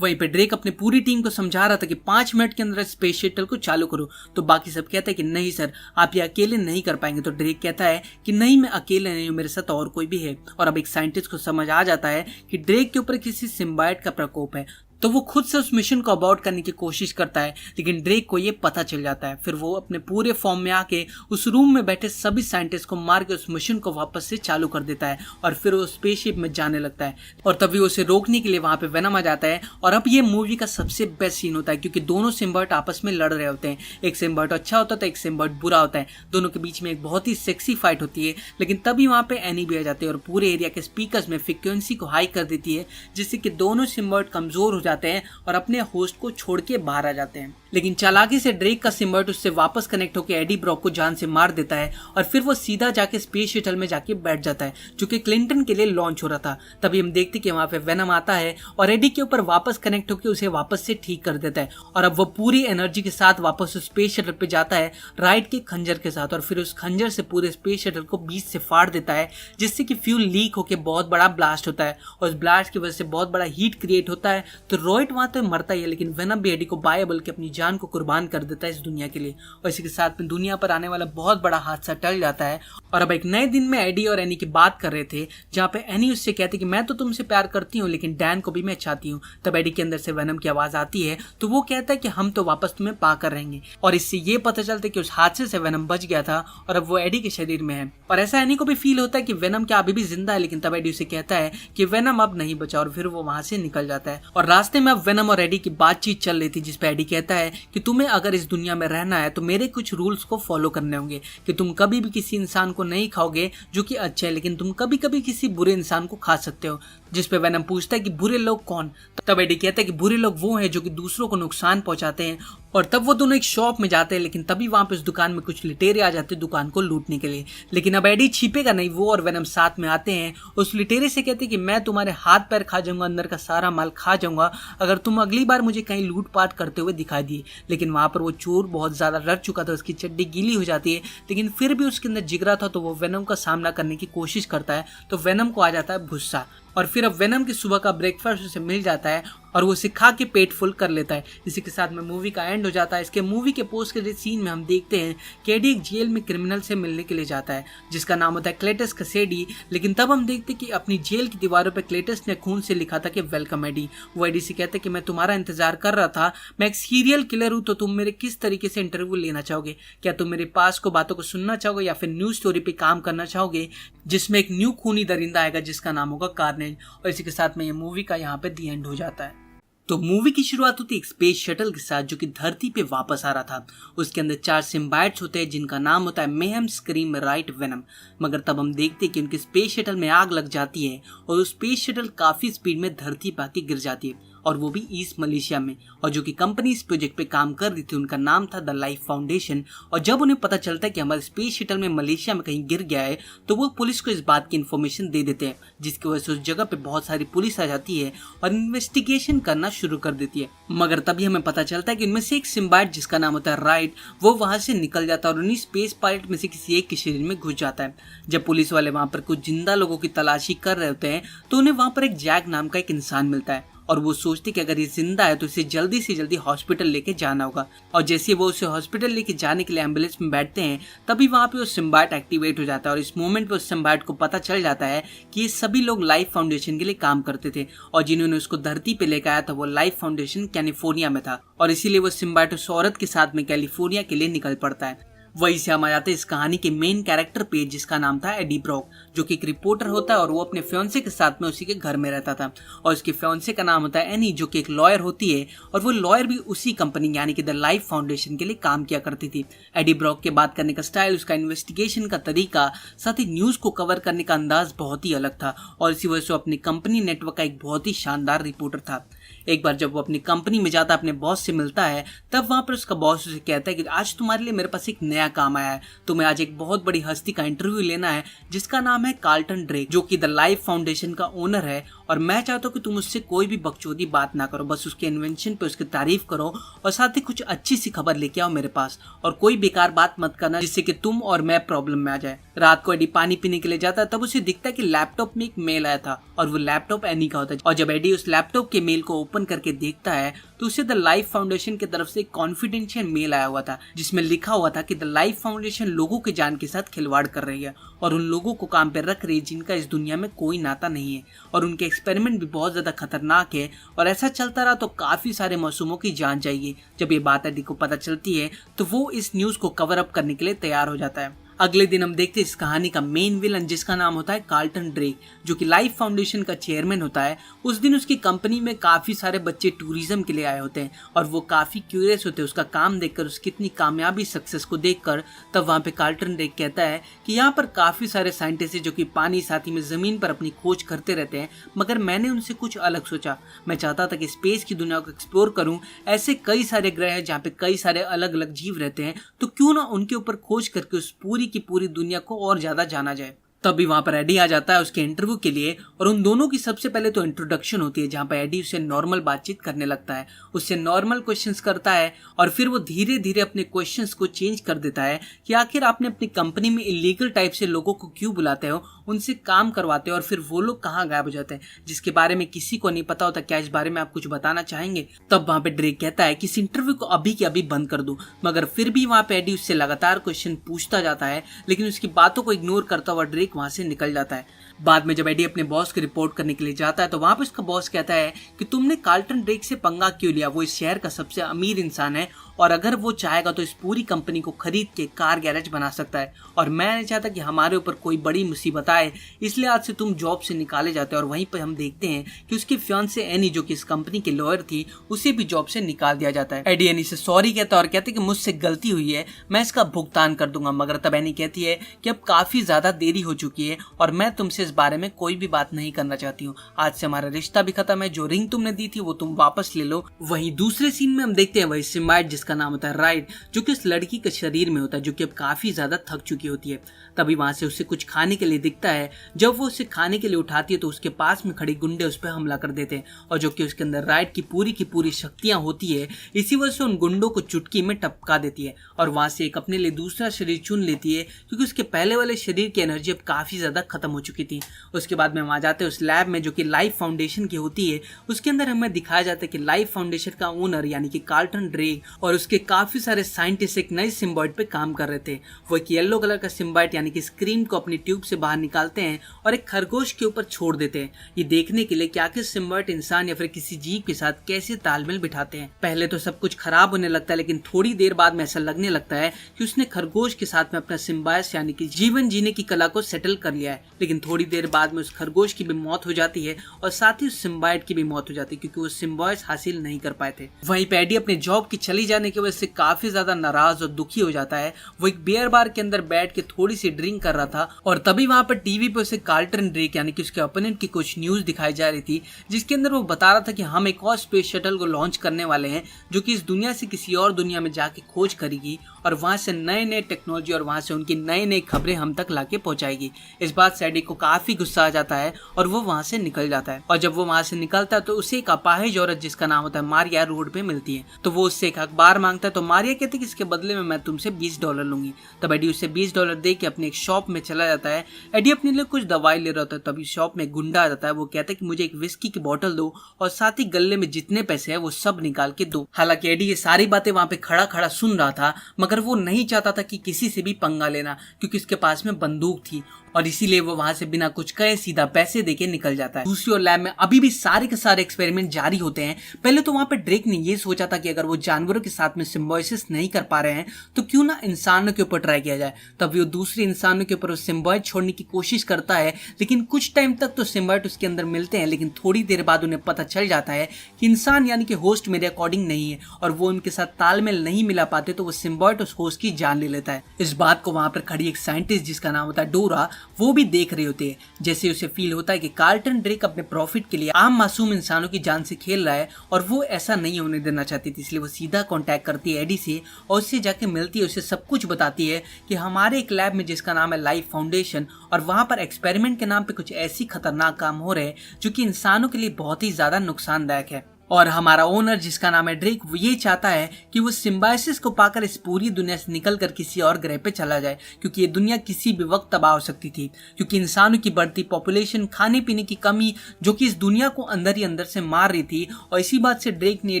वहीं पे ड्रेक अपनी पूरी टीम को समझा रहा था कि 5 मिनट के अंदर स्पेस शटल को चालू करो। तो बाकी सब कहते हैं कि नहीं सर, आप ये अकेले नहीं कर पाएंगे। तो ड्रेक कहता है कि नहीं, मैं अकेले नहीं हूँ, मेरे साथ और कोई भी है। और अब एक साइंटिस्ट को समझ आ जाता है कि ड्रेक के ऊपर किसी सिम्बायोट का प्रकोप है, तो वो खुद से उस मिशन को अबॉर्ट करने की कोशिश करता है। लेकिन ड्रेक को ये पता चल जाता है। फिर वो अपने पूरे फॉर्म में आके उस रूम में बैठे सभी साइंटिस्ट को मार के उस मिशन को वापस से चालू कर देता है और फिर वो स्पेसशिप में जाने लगता है। और तभी उसे रोकने के लिए वहां पे वेनम आ जाता है। और अब ये मूवी का सबसे बेस्ट सीन होता है क्योंकि दोनों सिम्बायोट आपस में लड़ रहे होते हैं। एक सिम्बायोट अच्छा होता है, एक सिम्बायोट बुरा होता है। दोनों के बीच में एक बहुत ही सेक्सी फाइट होती है। लेकिन तभी वहां पे एनी भी आ जाते हैं और पूरे एरिया के स्पीकर्स में फ्रीक्वेंसी को हाई कर देती है, जिससे कि दोनों सिम्बायोट कमजोर हो जाते हैं और अपने होस्ट को छोड़ के बाहर आ जाते हैं। लेकिन चालाकी से ड्रेक का सिम्बायोट उससे वापस कनेक्ट होकर एडी ब्रॉक को जान से मार देता है और फिर वो सीधा जाके स्पेस शटल में जाके बैठ जाता है जो कि क्लिंटन के लिए लॉन्च हो रहा था। तभी हम देखते कि वहां पे वेनम आता है और एडी के ऊपर वापस कनेक्ट होकर उसे वापस से ठीक कर देता है। और अब वो पूरी एनर्जी के साथ वापस उस स्पेस शटल पे जाता है राइट के खंजर के साथ, और फिर उस खंजर से पूरे स्पेस शटल को बीच से फाड़ देता है, जिससे कि फ्यूल लीक होकर बहुत बड़ा ब्लास्ट होता है और उस ब्लास्ट की वजह से बहुत बड़ा हीट क्रिएट होता है। तो रॉयट वहां तो मरता ही है, लेकिन वेनम भी एडी को बाय बल्कि अपनी जान को कुर्बान कर देता है इस दुनिया के लिए। और इसी के साथ में दुनिया पर आने वाला बहुत बड़ा हादसा टल जाता है। और अब एक नए दिन में एडी और एनी की बात कर रहे थे, जहाँ पे एनी उससे कहती कि मैं तो तुमसे प्यार करती हूँ लेकिन डैन को भी मैं चाहती हूँ। तब एडी के अंदर से वेनम की आवाज आती है, तो वो कहता है कि हम तो वापस तुम्हें पाकर रहेंगे। और इससे ये पता चलता है कि उस हादसे से वेनम बच गया था और अब वो एडी के शरीर में है। और ऐसा एनी को भी फील होता है कि वेनम क्या अभी भी जिंदा है, लेकिन तब एडी उसे कहता है कि वेनम अब नहीं बचा और फिर वो वहां से निकल जाता है। और रास्ते में अब वेनम और एडी की बातचीत चल रही थी, जिसपे एडी कहता है कि तुम्हें अगर इस दुनिया में रहना है तो मेरे कुछ रूल्स को फॉलो करने होंगे, कि तुम कभी भी किसी इंसान को नहीं खाओगे जो कि अच्छा है, लेकिन तुम कभी कभी किसी बुरे इंसान को खा सकते हो। जिसपे वेनम पूछता है कि बुरे लोग कौन? तब एडी कहता है कि बुरे लोग वो हैं जो कि दूसरों को नुकसान पहुंचाते हैं और तब वो दोनों एक शॉप में जाते हैं, लेकिन तभी वहां पे उस दुकान में कुछ लुटेरे आ जाते हैं दुकान को लूटने के लिए। लेकिन अब एडी छिपेगा नहीं, वो और वेनम साथ में आते हैं। उस लुटेरे से कहते हैं कि मैं तुम्हारे हाथ पैर खा जाऊंगा, अंदर का सारा माल खा जाऊंगा अगर तुम अगली बार मुझे कहीं लूटपाट करते हुए दिखाई दिए। लेकिन वहां पर वो चोर बहुत ज्यादा डर चुका था, उसकी चड्डी गीली हो जाती है, लेकिन फिर भी उसके अंदर जिगरा था, तो वो वेनम का सामना करने की कोशिश करता है। तो वेनम को आ जाता है गुस्सा, और फिर अब वेनम की सुबह का ब्रेकफास्ट उसे मिल जाता है और वो उसे खा के पेट फुल कर लेता है। इसी के साथ में मूवी का एंड हो जाता है। इसके मूवी के पोस्ट क्रेडिट सीन में हम देखते हैं कि एडी एक जेल में क्रिमिनल से मिलने के लिए जाता है जिसका नाम होता है क्लेटस कैसिडी। लेकिन तब हम देखते हैं कि अपनी जेल की दीवारों पर क्लेटस ने खून से लिखा था कि वेलकम एडी। वो एडी से कहते हैं कि मैं तुम्हारा इंतजार कर रहा था, मैं एक सीरियल किलर हूँ, तो तुम मेरे किस तरीके से इंटरव्यू लेना चाहोगे? क्या तुम मेरे पास को बातों को सुनना चाहोगे या फिर न्यूज स्टोरी पे काम करना चाहोगे जिसमें एक न्यू खूनी दरिंदा आएगा जिसका नाम होगा कार्नेज। और इसी के साथ में ये मूवी का यहाँ पे दी एंड हो जाता है। तो मूवी की शुरुआत होती है एक स्पेस शटल के साथ जो कि धरती पे वापस आ रहा था। उसके अंदर 4 सिम्बाइट्स होते हैं जिनका नाम होता है मेहम, स्क्रीम, राइट, वेनम। मगर तब हम देखते हैं कि उनके स्पेस शटल में आग लग जाती है और उस स्पेस शटल काफी स्पीड में धरती पे आके गिर जाती है, और वो भी ईस्ट मलेशिया में। और जो कि कंपनी इस प्रोजेक्ट पे काम कर रही थी उनका नाम था द लाइफ फाउंडेशन। और जब उन्हें पता चलता है कि हमारा स्पेस शटल में मलेशिया में कहीं गिर गया है तो वो पुलिस को इस बात की इन्फॉर्मेशन दे देते हैं, जिसकी वजह से उस जगह पे बहुत सारी पुलिस आ जाती है और इन्वेस्टिगेशन करना शुरू कर देती है। मगर तभी हमें पता चलता है कि उनमें से एक सिम्बाइट जिसका नाम होता है राइट, वो वहां से निकल जाता है और उन्हीं स्पेस पायलट में से किसी एक के शरीर में घुस जाता है। जब पुलिस वाले वहां पर कुछ जिंदा लोगों की तलाशी कर रहे होते हैं तो उन्हें वहां पर एक जैक नाम का एक इंसान मिलता है और वो सोचते कि अगर ये जिंदा है तो इसे जल्दी से जल्दी हॉस्पिटल लेके जाना होगा। और जैसे वो उसे हॉस्पिटल लेके जाने के लिए एम्बुलेंस में बैठते हैं तभी वहां पे वो सिम्बाइट एक्टिवेट हो जाता है और इस मोमेंट पे उस सिम्बाइट को पता चल जाता है कि ये सभी लोग लाइफ फाउंडेशन के लिए काम करते थे और जिन्होंने उसको धरती पे लेकर आया था वो लाइफ फाउंडेशन कैलिफोर्निया में था, और इसीलिए वो सिम्बाइट उस औरत के साथ में कैलिफोर्निया के लिए निकल पड़ता है। वहीं से हम आ जाते हैं इस कहानी के मेन कैरेक्टर पे जिसका नाम था एडी ब्रॉक, जो कि एक रिपोर्टर होता है और वो अपने फियांसे के साथ में उसी के घर में रहता था। और उसके फियांसे का नाम होता है एनी, जो कि एक लॉयर होती है और वो लॉयर भी उसी कंपनी यानी कि द लाइफ फाउंडेशन के लिए काम किया करती थी। एडी ब्रॉक के बात करने का स्टाइल, उसका इन्वेस्टिगेशन का तरीका, साथ ही न्यूज को कवर करने का अंदाज बहुत ही अलग था और इसी वजह से अपनी कंपनी नेटवर्क का एक बहुत ही शानदार रिपोर्टर था। एक बार जब वो अपनी कंपनी में जाता है, अपने बॉस से मिलता है, तब वहां पर उसका बॉस उसे कहता है कि आज तुम्हारे लिए मेरे पास एक नया काम आया है, तुम्हें आज एक बहुत बड़ी हस्ती का इंटरव्यू लेना है जिसका नाम है कार्लटन ड्रेक, जो कि द लाइफ फाउंडेशन का ओनर है। और मैं चाहता हूँ कि तुम उससे कोई भी बकचोदी बात ना करो, बस उसके इन्वेंशन पे उसकी तारीफ करो और साथ ही कुछ अच्छी सी खबर लेके आओ मेरे पास, और कोई बेकार बात मत करना जिससे कि तुम और मैं प्रॉब्लम में आ जाए। रात को एडी पानी पीने के लिए जाता है, तब उसे दिखता है कि लैपटॉप में एक मेल आया था और वो लैपटॉप एनी का होता है। और जब एडी उस लैपटॉप के मेल को ओपन करके देखता है तो उसे द लाइफ फाउंडेशन की तरफ से एक कॉन्फिडेंशियल मेल आया हुआ था जिसमें लिखा हुआ था कि द लाइफ फाउंडेशन लोगों की जान के साथ खिलवाड़ कर रही है और उन लोगों को काम पे रख रही है जिनका इस दुनिया में कोई नाता नहीं है, और उनके एक्सपेरिमेंट भी बहुत ज्यादा खतरनाक है और ऐसा चलता रहा तो काफी सारे मासूमों की जान जाएगी। जब ये बात एडी को पता चलती है तो वो इस न्यूज को कवर अप करने के लिए तैयार हो जाता है। अगले दिन हम देखते हैं इस कहानी का मेन विलन जिसका नाम होता है कार्लटन ड्रेक, जो कि लाइफ फाउंडेशन का चेयरमैन होता है। उस दिन उसकी कंपनी में काफी सारे बच्चे टूरिज्म के लिए आए होते हैं और वो काफी क्यूरियस होते हैं उसका काम देखकर, उसकी इतनी कामयाबी सक्सेस को देखकर। तब वहाँ पे कार्लटन ड्रेक कहता है कि यहाँ पर काफी सारे साइंटिस्ट जो कि पानी साथ ही में जमीन पर अपनी खोज करते रहते हैं, मगर मैंने उनसे कुछ अलग सोचा। मैं चाहता था कि स्पेस की दुनिया को एक्सप्लोर करूं, ऐसे कई सारे ग्रह हैं जहाँ पे कई सारे अलग अलग जीव रहते हैं, तो क्यों ना उनके ऊपर खोज करके उस पूरी की पूरी दुनिया को और ज्यादा जाना जाए। तभी वहां पर एडी आ जाता है उसके इंटरव्यू के लिए और उन दोनों की सबसे पहले तो इंट्रोडक्शन होती है जहां पर एडी उससे नॉर्मल बातचीत करने लगता है, उससे नॉर्मल क्वेश्चंस करता है और फिर वो धीरे धीरे अपने क्वेश्चंस को चेंज कर देता है कि आखिर आपने अपनी कंपनी में इलीगल टाइप से लोगों को क्यों बुलाते हो, उनसे काम करवाते हो और फिर वो लोग कहाँ गायब हो जाते हैं जिसके बारे में किसी को नहीं पता होता। क्या इस बारे में आप कुछ बताना चाहेंगे? तब वहां पे ड्रेक कहता है कि इस इंटरव्यू को अभी के अभी बंद कर दो, मगर फिर भी वहां पे एडी उससे लगातार क्वेश्चन पूछता जाता है, लेकिन उसकी बातों को इग्नोर करता हुआ ड्रेक वहां से निकल जाता है। बाद में जब एडी अपने बॉस को रिपोर्ट करने के लिए जाता है तो वहां पे उसका बॉस कहता है कि तुमने कार्लटन ड्रेक से पंगा क्यों लिया, वो इस शहर का सबसे अमीर इंसान है और अगर वो चाहेगा तो इस पूरी कंपनी को खरीद के कार गैरेज बना सकता है, और मैं नहीं चाहता कि हमारे ऊपर कोई बड़ी मुसीबत आए, इसलिए आज से तुम जॉब से निकाले जाते हैं। और वहीं पर हम देखते हैं कि उसकी फियांसे एनी जो कि इस कंपनी के लॉयर थी, उसे भी जॉब से निकाल दिया जाता है। एडी एनी से सॉरी कहता है और कहते हैं कि मुझसे गलती हुई है, मैं इसका भुगतान कर दूंगा। मगर तब एनी कहती है कि अब काफी ज्यादा देरी हो चुकी है और मैं तुमसे इस बारे में कोई भी बात नहीं करना चाहती हूँ, आज से हमारा रिश्ता भी खत्म है, जो रिंग तुमने दी थी वो तुम वापस ले लो। वहीं दूसरे सीन में हम देखते हैं वही सिम्बाइट जिसका नाम होता है राइट, जो कि उस लड़की के शरीर में होता है, जो कि अब काफी ज्यादा थक चुकी होती है। तभी वहां से उसे कुछ खाने के लिए दिखता है। जब वो उसे खाने के लिए उठाती है तो उसके पास में खड़े गुंडे उस पर हमला कर देते हैं, और जो कि उसके अंदर राइट की पूरी शक्तियां होती है, इसी वजह से उन गुंडों को चुटकी में टपका देती है और वहां से एक अपने लिए दूसरा शरीर चुन लेती है, क्योंकि उसके पहले वाले शरीर की एनर्जी अब काफी ज्यादा खत्म हो चुकी थी। उसके बाद में वहां जाते हैं उस लैब में जो कि लाइफ फाउंडेशन की होती है। उसके अंदर हमें दिखाया जाता है कि लाइफ फाउंडेशन का ओनर यानी कि कार्लटन ड्रेक और उसके काफी सारे साइंटिस्ट एक नए सिम्बायोट पे काम कर रहे थे। वो एक येलो कलर का सिम्बायोट यानी कि स्क्रीम को अपनी ट्यूब से बाहर निकालते हैं और एक खरगोश के ऊपर छोड़ देते हैं, ये देखने के लिए कि आखिर सिम्बायोट इंसान या फिर किसी जीव के साथ कैसे तालमेल बिठाते हैं। पहले तो सब कुछ खराब होने लगता है, लेकिन थोड़ी देर बाद में ऐसा लगने लगता है कि उसने खरगोश के साथ में अपना सिम्बायोस यानी कि जीवन जीने की कला को सेटल कर लिया है। लेकिन थोड़ी देर बाद में उस खरगोश की भी मौत हो जाती है और साथ ही उस सिम्बायोट की भी मौत हो जाती है, क्योंकि वो सिम्बायोस हासिल नहीं कर पाए थे। वहीं पे एडी अपने जॉब की चली जाने की वजह से काफी ज्यादा नाराज और दुखी हो जाता है। वो एक बियर बार के अंदर बैठ के थोड़ी सी ड्रिंक कर रहा था और तभी वहां पर टीवी पे उसे कार्लटन ड्रेक यानी कि उसके ओपोनेंट की कुछ न्यूज दिखाई जा रही थी, जिसके अंदर वो बता रहा था कि हम एक और स्पेस शटल को लॉन्च करने वाले हैं, जो कि इस दुनिया से किसी और दुनिया में जाके खोज करेगी और वहां से नए नए टेक्नोलॉजी और वहां से उनकी नई नई खबरें हम तक लाके पहुंचाएगी। इस बात से एडी को काफी गुस्सा आ जाता है और वो वहां से निकल जाता है। और जब वो वहां से निकलता है तो उसे एक अपाहिज औरत जिसका नाम होता है मारिया रोड पे मिलती है। तो वो उससे एक अखबार मांगता है, तो मारिया कहती है कि इसके बदले में मैं तुमसे $20 लूंगी। तब एडी उसे $20 दे के अपने एक शॉप में चला जाता है। एडी अपने लिए कुछ दवाई ले रहा होता है, तभी शॉप में गुंडा आ जाता है। वो कहता है कि मुझे एक विस्की की बोतल दो और साथ ही गले में जितने पैसे है वो सब निकाल के दो। हालांकि एडी ये सारी बातें वहां पे खड़ा खड़ा सुन रहा था, मगर वो नहीं चाहता था कि किसी से भी पंगा लेना, क्योंकि उसके पास में बंदूक थी और इसीलिए वो वहां से बिना कुछ कहे सीधा पैसे देके निकल जाता है। दूसरी ओर लैब में अभी भी सारे के सारे एक्सपेरिमेंट जारी होते हैं। पहले तो वहां पे ड्रेक ने ये सोचा था कि अगर वो जानवरों के साथ में सिम्बायोसिस नहीं कर पा रहे हैं तो क्यों ना इंसानों के ऊपर ट्राई किया जाए। तब वो दूसरे इंसानों के ऊपर उस सिम्बायोट छोड़ने की कोशिश करता है, लेकिन कुछ टाइम तक तो सिम्बायोट उसके अंदर मिलते हैं, लेकिन थोड़ी देर बाद उन्हें पता चल जाता है कि इंसान यानी कि होस्ट मेरे अकॉर्डिंग नहीं है और वो उनके साथ तालमेल नहीं मिला पाते, तो वो सिम्बायोट उस होस्ट की जान ले लेता है। इस बात को वहां पर खड़ी एक साइंटिस्ट जिसका नाम होता है डोरा, वो भी देख रहे होते हैं। जैसे उसे फील होता है कि कार्लटन ड्रेक अपने प्रॉफिट के लिए आम मासूम इंसानों की जान से खेल रहा है और वो ऐसा नहीं होने देना चाहती थी, इसलिए वो सीधा कांटेक्ट करती है एडी से और उससे जाके मिलती है, उसे सब कुछ बताती है कि हमारे एक लैब में जिसका नाम है लाइफ फाउंडेशन और वहां पर एक्सपेरिमेंट के नाम पे कुछ ऐसी खतरनाक काम हो रहे हैं जो कि इंसानों के लिए बहुत ही ज्यादा नुकसानदायक है। और हमारा ओनर जिसका नाम है ड्रेक, वो ये चाहता है कि वो सिम्बायोसिस को पाकर इस पूरी दुनिया से निकलकर किसी और ग्रह पे चला जाए, क्योंकि ये दुनिया किसी भी वक्त तबाह हो सकती थी, क्योंकि इंसानों की बढ़ती पॉपुलेशन, खाने पीने की कमी जो कि इस दुनिया को अंदर ही अंदर से मार रही थी। और इसी बात से ड्रेक ने ये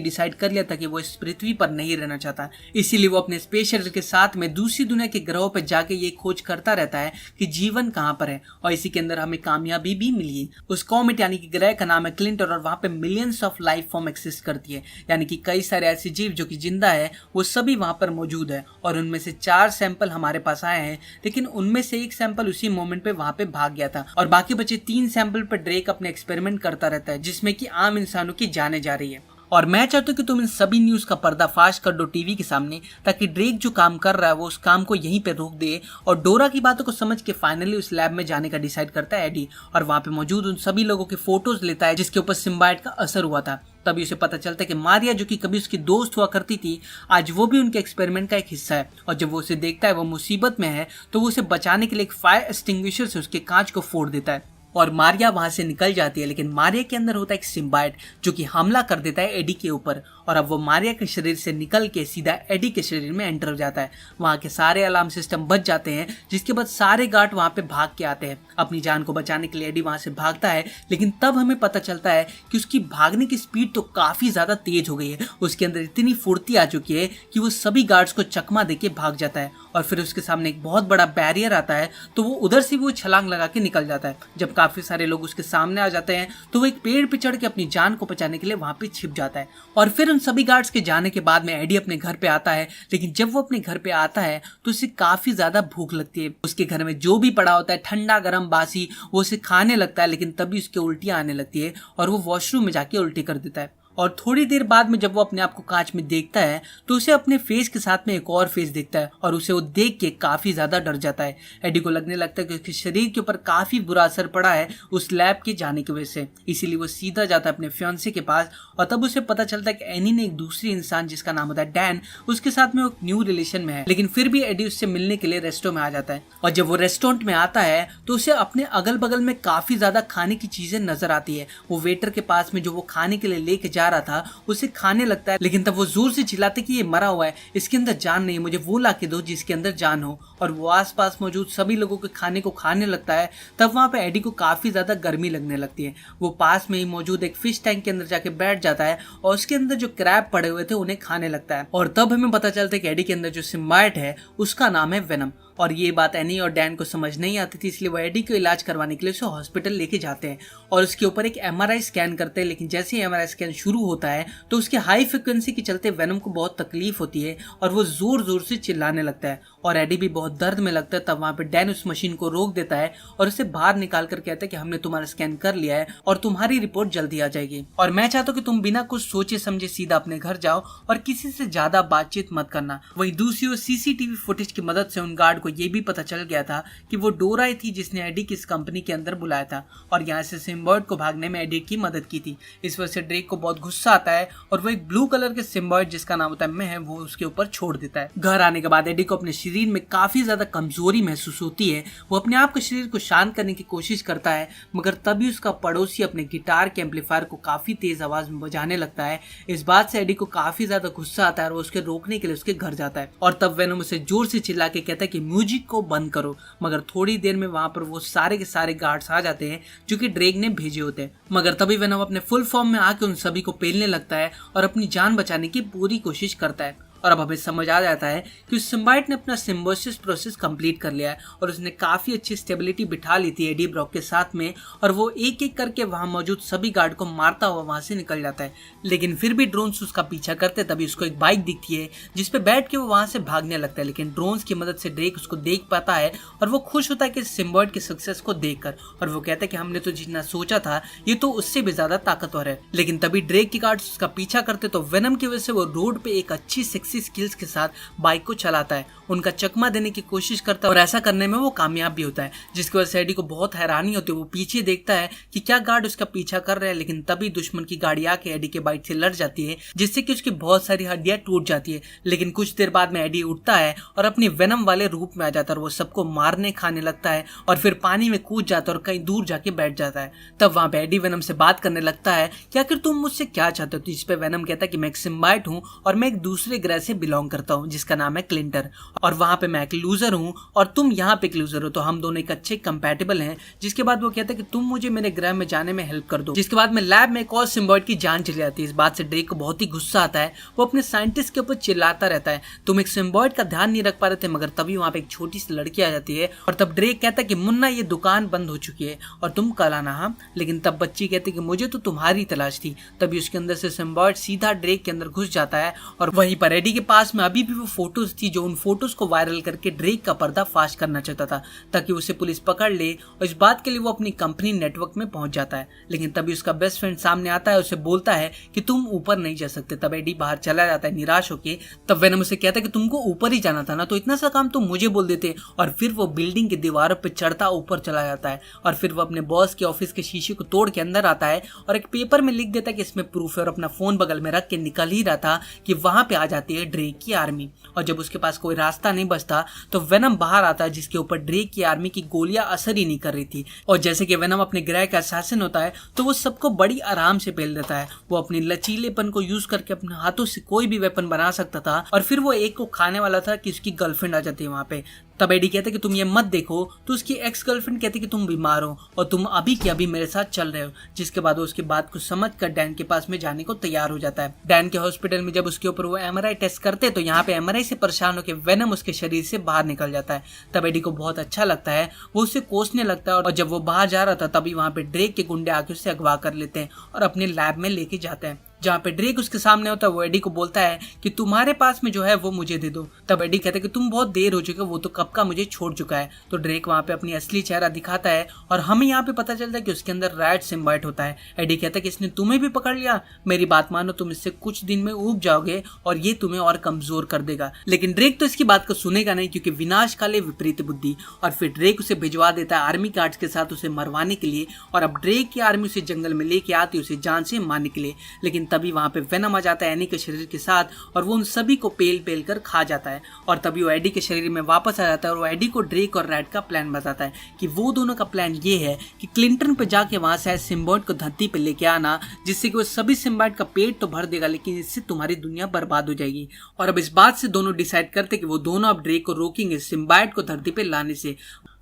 डिसाइड कर लिया था कि वो इस पृथ्वी पर नहीं रहना चाहता, इसीलिए वो अपने स्पेस शटल के साथ में दूसरी दुनिया के ग्रहों पर जाके ये खोज करता रहता है कि जीवन कहाँ पर है। और इसी के अंदर हमें कामयाबी भी मिली। उस कॉमेट यानी कि ग्रह का नाम है क्लिंटर और वहां पे millions of life form exist करती है, यानी कि कई सारे ऐसे जीव जो कि जिंदा है वो सभी वहां पर मौजूद है। और उनमें से 4 सैंपल हमारे पास आए हैं, लेकिन उनमें से एक सैंपल उसी मोमेंट पे वहां पे भाग गया था और बाकी बचे 3 सैंपल पर ड्रेक अपने एक्सपेरिमेंट करता रहता है, जिसमें कि आम इंसानों की जाने जा रही है। और मैं चाहता हूँ कि तुम इन सभी न्यूज का पर्दाफाश कर दो टीवी के सामने, ताकि ड्रेक जो काम कर रहा है वो उस काम को यहीं पे रोक दे और डोरा की बातों को समझ के फाइनली उस लैब में जाने का डिसाइड करता है एडी, और वहां पे मौजूद उन सभी लोगों के फोटोज लेता है जिसके ऊपर सिम्बायोट का असर हुआ था। तभी उसे पता चलता है कि मारिया जो कि कभी उसकी दोस्त हुआ करती थी, आज वो भी उनके एक्सपेरिमेंट का एक हिस्सा है। और जब वो उसे देखता है वो मुसीबत में है, तो वो उसे बचाने के लिए एक फायर एक्सटिंग्विशर से उसके कांच को फोड़ देता है और मारिया वहां से निकल जाती है। लेकिन मारिया के अंदर होता है एक सिम्बायोट जो कि हमला कर देता है एडी के ऊपर, और अब वो मारिया के शरीर से निकल के सीधा एडी के शरीर में एंटर हो जाता है। वहां के सारे अलार्म सिस्टम बच जाते हैं, जिसके बाद सारे गार्ड वहां पे भाग के आते हैं। अपनी जान को बचाने के लिए एडी वहां से भागता है, लेकिन तब हमें पता चलता है कि उसकी भागने की स्पीड तो काफी ज्यादा तेज हो गई है। उसके अंदर इतनी फुर्ती आ चुकी है कि वो सभी गार्ड्स को चकमा देके भाग जाता है और फिर उसके सामने एक बहुत बड़ा बैरियर आता है, तो वो उधर से वो छलांग लगा के निकल जाता है। जब काफी सारे लोग उसके सामने आ जाते हैं तो वो एक पेड़ पे चढ़ के अपनी जान को बचाने के लिए वहां पे छिप जाता है। और फिर उन सभी गार्ड्स के जाने के बाद में एडी अपने घर पे आता है, लेकिन जब वो अपने घर पे आता है तो उसे काफी ज्यादा भूख लगती है। उसके घर में जो भी पड़ा होता है ठंडा गरम बासी, वो उसे खाने लगता है, लेकिन तभी उसके उल्टियां आने लगती है और वो वॉशरूम में जाके उल्टी कर देता है। और थोड़ी देर बाद में जब वो अपने आप को कांच में देखता है तो उसे अपने फेस के साथ में एक और फेस दिखता है और उसे वो देख के काफी ज्यादा डर जाता है। एडी को लगने लगता है कि उसके शरीर के ऊपर काफी बुरा असर पड़ा है उस लैब के जाने की वजह से, इसीलिए वो सीधा जाता है अपने फियांसे के पास और तब उसे पता चलता है कि एनी ने एक दूसरी इंसान जिसका नाम होता है डैन, उसके साथ में वो न्यू रिलेशन में है। लेकिन फिर भी एडी उससे मिलने के लिए रेस्टोरेंट में आ जाता है और जब वो रेस्टोरेंट में आता है तो उसे अपने अगल बगल में काफी ज्यादा खाने की चीजें नजर आती है। वो वेटर के पास में जो वो खाने के लिए लेके जा रहा था उसे खाने लगता है, लेकिन तब वो जोर से चिल्लाते कि ये मरा हुआ है, इसके अंदर जान नहीं, मुझे वो ला के दो जिसके अंदर जान हो। और वो आसपास मौजूद सभी लोगों के खाने को खाने लगता है। तब वहां पे एडी को काफी ज्यादा गर्मी लगने लगती है। वो पास में ही मौजूद एक फिश टैंक के अंदर जाके बैठ जाता है और उसके अंदर जो क्रैब पड़े हुए थे उन्हें खाने लगता है। और तब हमें पता चलता है कि एडी के अंदर जो सिम्बायोट है उसका नाम है वेनम। और ये बात एनी और डैन को समझ नहीं आती थी, इसलिए वो एडी को इलाज करवाने के लिए उसे हॉस्पिटल लेके जाते हैं और उसके ऊपर एक एमआरआई स्कैन करते हैं। लेकिन जैसे ही एमआरआई स्कैन शुरू होता है तो उसके हाई फ्रिक्वेंसी के चलते वेनम को बहुत तकलीफ होती है और वो जोर जोर से चिल्लाने लगता है और एडी भी बहुत दर्द में लगता है। तब वहां पे डैन उस मशीन को रोक देता है और उसे बाहर निकाल कर कहता है कि हमने तुम्हारा स्कैन कर लिया है और तुम्हारी रिपोर्ट जल्दी आ जाएगी और मैं चाहता हूँ कि तुम बिना कुछ सोचे समझे सीधा अपने घर जाओ और किसी से ज्यादा बातचीत मत करना। वही दूसरी ओर सीसीटीवी फुटेज की मदद से उन गार्ड को ये भी पता चल गया था कि वो डोरा ही थी जिसने एडी की इस कंपनी के अंदर बुलाया था और यहाँ से सिम्बायोट को भागने में एडी की मदद की थी। इस वजह से ड्रेक को बहुत गुस्सा आता है और वो एक ब्लू कलर के सिम्बायोट जिसका नाम होता है मैं वो उसके ऊपर छोड़ देता है। घर आने के बाद एडी को अपने शरीर में काफी ज्यादा कमजोरी महसूस होती है। वो अपने आप के शरीर को शांत करने की कोशिश करता है मगर तभी उसका पड़ोसी अपने गिटार के एम्पलीफायर को काफी तेज आवाज में बजाने लगता है। इस बात से एडी को काफी ज्यादा गुस्सा आता है और वो उसके रोकने के लिए उसके घर जाता है और तब वेनम उसे जोर से चिल्ला के कहता है कि म्यूजिक को बंद करो। मगर थोड़ी देर में वहां पर वो सारे के सारे गार्ड्स आ जाते हैं जो कि ड्रेक ने भेजे होते हैं। मगर तभी वेनम अपने फुल फॉर्म में आके उन सभी को पेलने लगता है और अपनी जान बचाने की पूरी कोशिश करता है। और अब हमें समझ आ जाता है कि उस सिम्बायोट ने अपना सिम्बोसिस प्रोसेस कंप्लीट कर लिया है और उसने काफी अच्छी स्टेबिलिटी बिठा ली थी एडी ब्रॉक के साथ में और वो एक एक करके वहां मौजूद सभी गार्ड को मारता हुआ वहां से निकल जाता है। लेकिन फिर भी ड्रोन्स उसका पीछा करते तभी उसको एक बाइक दिखती है जिसपे बैठ के वो वहां से भागने लगता है। लेकिन ड्रोन्स की मदद से ड्रेक उसको देख पाता है और वो खुश होता है कि सिम्बायोट के सक्सेस को देखकर और वो कहता है कि हमने तो जितना सोचा था ये तो उससे भी ज्यादा ताकतवर है। लेकिन तभी ड्रेक के गार्ड्स उसका पीछा करते तो वेनम की वजह से वो रोड पे एक अच्छी सेक्सी स्किल्स के साथ बाइक को चलाता है, उनका चकमा देने की कोशिश करता है और ऐसा करने में वो कामयाब भी होता है जिसकी वजह से एडी को बहुत हैरानी होती है। वो पीछे देखता है कि क्या गार्ड उसका पीछा कर रहे हैं, लेकिन तभी दुश्मन की गाड़ी आके एडी के बाइक से लड़ जाती है जिससे कि उसकी बहुत सारी हड्डियां टूट जाती है। लेकिन कुछ देर बाद में एडी उठता है और अपनी वेनम वाले रूप में आ जाता है और वो सबको मारने खाने लगता है और फिर पानी में कूद जाता है और कहीं दूर जाके बैठ जाता है। तब वहां पे एडी वेनम से बात करने लगता है कि आखिर तुम मुझसे क्या चाहते हो। तो इस पे वेनम कहता है कि मैं एक सिम्बायोट हूँ और मैं एक दूसरे ग्रह से बिलोंग करता हूँ जिसका नाम है क्लिंटर और वहां पे मैं एक लूजर हूँ और तुम यहाँ पे एक लूजर हो, तो हम दोनों एक अच्छे कंपैटिबल हैं। जिसके बाद वो कहता है कि तुम मुझे मेरे ग्रह में जाने में हेल्प कर दो। जिसके बाद में लैब में एक और सिम्बायोट की जान चली जाती है। इस बात से ड्रेक को बहुत ही गुस्सा आता है। वो अपने साइंटिस्ट के ऊपर चिल्लाता रहता है तुम एक सिम्बायोट का ध्यान नहीं रख पा रहे थे। मगर तभी वहां पे एक छोटी सी लड़की आ जाती है और तब ड्रेक कहता है कि मुन्ना ये दुकान बंद हो चुकी है और तुम कल आना। हाँ, लेकिन तब बच्ची कहती है कि मुझे तो तुम्हारी तलाश थी। तभी उसके अंदर से सिम्बायोट सीधा ड्रेक के अंदर घुस जाता है और वहीं पर एडी के पास में अभी भी वो फोटोज थी जो उन फोटोज को वायरल करके ड्रेक का पर्दाफाश करना चाहता था ताकि उसे पुलिस पकड़ ले और इस बात के लिए वो अपनी कंपनी नेटवर्क में पहुंच जाता है। लेकिन तभी उसका बेस्ट फ्रेंड सामने आता है, उसे बोलता है कि तुम ऊपर नहीं जा सकते। तब एडी बाहर चला जाता है निराश होके। तब वेनम उसे कहता है कि तुमको ऊपर ही जाना था ना, तो इतना सा काम तुम मुझे बोल देते। और फिर वो बिल्डिंग की दीवारों पर चढ़ता ऊपर चला जाता है और फिर वो अपने बॉस के ऑफिस के शीशे को तोड़ के अंदर आता है और एक पेपर में लिख देता है कि इसमें प्रूफ है और अपना फोन बगल में रख के निकल ही रहा था कि वहां पे आ जाती है ड्रेक की आर्मी। और जब उसके पास कोई रास्ता नहीं बचता तो वेनम बाहर आता है जिसके ऊपर ड्रेक की आर्मी की गोलियां असर ही नहीं कर रही थी। और जैसे कि वेनम अपने ग्रह का असैसिन होता है तो वो सबको बड़ी आराम से पेल देता है। वो अपनी लचीलेपन को यूज करके अपने हाथों से कोई भी वेपन बना सकता था और फिर वो एक को खाने वाला था कि उसकी गर्लफ्रेंड आ जाती है वहां पे। तब एडी कहते कि तुम ये मत देखो, तो उसकी एक्स गर्लफ्रेंड कहती कि तुम बीमार हो और तुम अभी के अभी मेरे साथ चल रहे हो। जिसके बाद वो उसकी बात को समझकर डैन के पास में जाने को तैयार हो जाता है। डैन के हॉस्पिटल में जब उसके ऊपर वो एमआरआई टेस्ट करते तो यहाँ पे एमआरआई से परेशान होकर वेनम उसके शरीर से बाहर निकल जाता है। तब एडी को बहुत अच्छा लगता है, वो उसे कोसने लगता है और जब वो बाहर जा रहा था तभी वहां पे ड्रेक के गुंडे आके उसे अगवा कर लेते हैं और अपने लैब में लेके जाते हैं। जहाँ पे ड्रेक उसके सामने होता है। वो एडी को बोलता है कि तुम्हारे पास में जो है वो मुझे दे दो। तब एडी कहता है कि तुम बहुत देर हो चुके हो, वो तो कब का मुझे छोड़ चुका है। तो ड्रेक वहाँ पे अपनी असली चेहरा दिखाता है और हमें यहाँ पे पता चलता है कि उसके अंदर राइट सिम्बाइट होता है। एडी कहता है कि इसने तुम्हें भी पकड़ लिया, मेरी बात मानो, तुम इससे कुछ दिन में ऊब जाओगे और ये तुम्हें और कमजोर कर देगा। लेकिन ड्रेक तो इसकी बात को सुनेगा नहीं, क्योंकि विनाशकाले विपरीत बुद्धि। और फिर ड्रेक उसे भिजवा देता है आर्मी गार्ड्स के साथ उसे मरवाने के लिए। और अब ड्रेक की आर्मी उसे जंगल में लेके आती है उसे जान से मारने के लिए। लेकिन तभी वहां पे वेनम आ जाता है एनी के शरीर के साथ और वो उन सभी को पेल पेल कर खा जाता है। और तभी वो एडी के शरीर में वापस आ जाता है और वो एडी को ड्रेक और रैड का प्लान बताता है कि वो दोनों का प्लान ये है कि क्लिंटन पे जाके वहां से सिम्बाइट को धरती पे लेके आना, जिससे कि वो सभी सिम्बाइट का पेट तो भर देगा लेकिन इससे तुम्हारी दुनिया बर्बाद हो जाएगी। और अब इस बात से दोनों डिसाइड करते कि वो दोनों अब ड्रेक को रोकेंगे सिम्बाइट को धरती पे लाने से।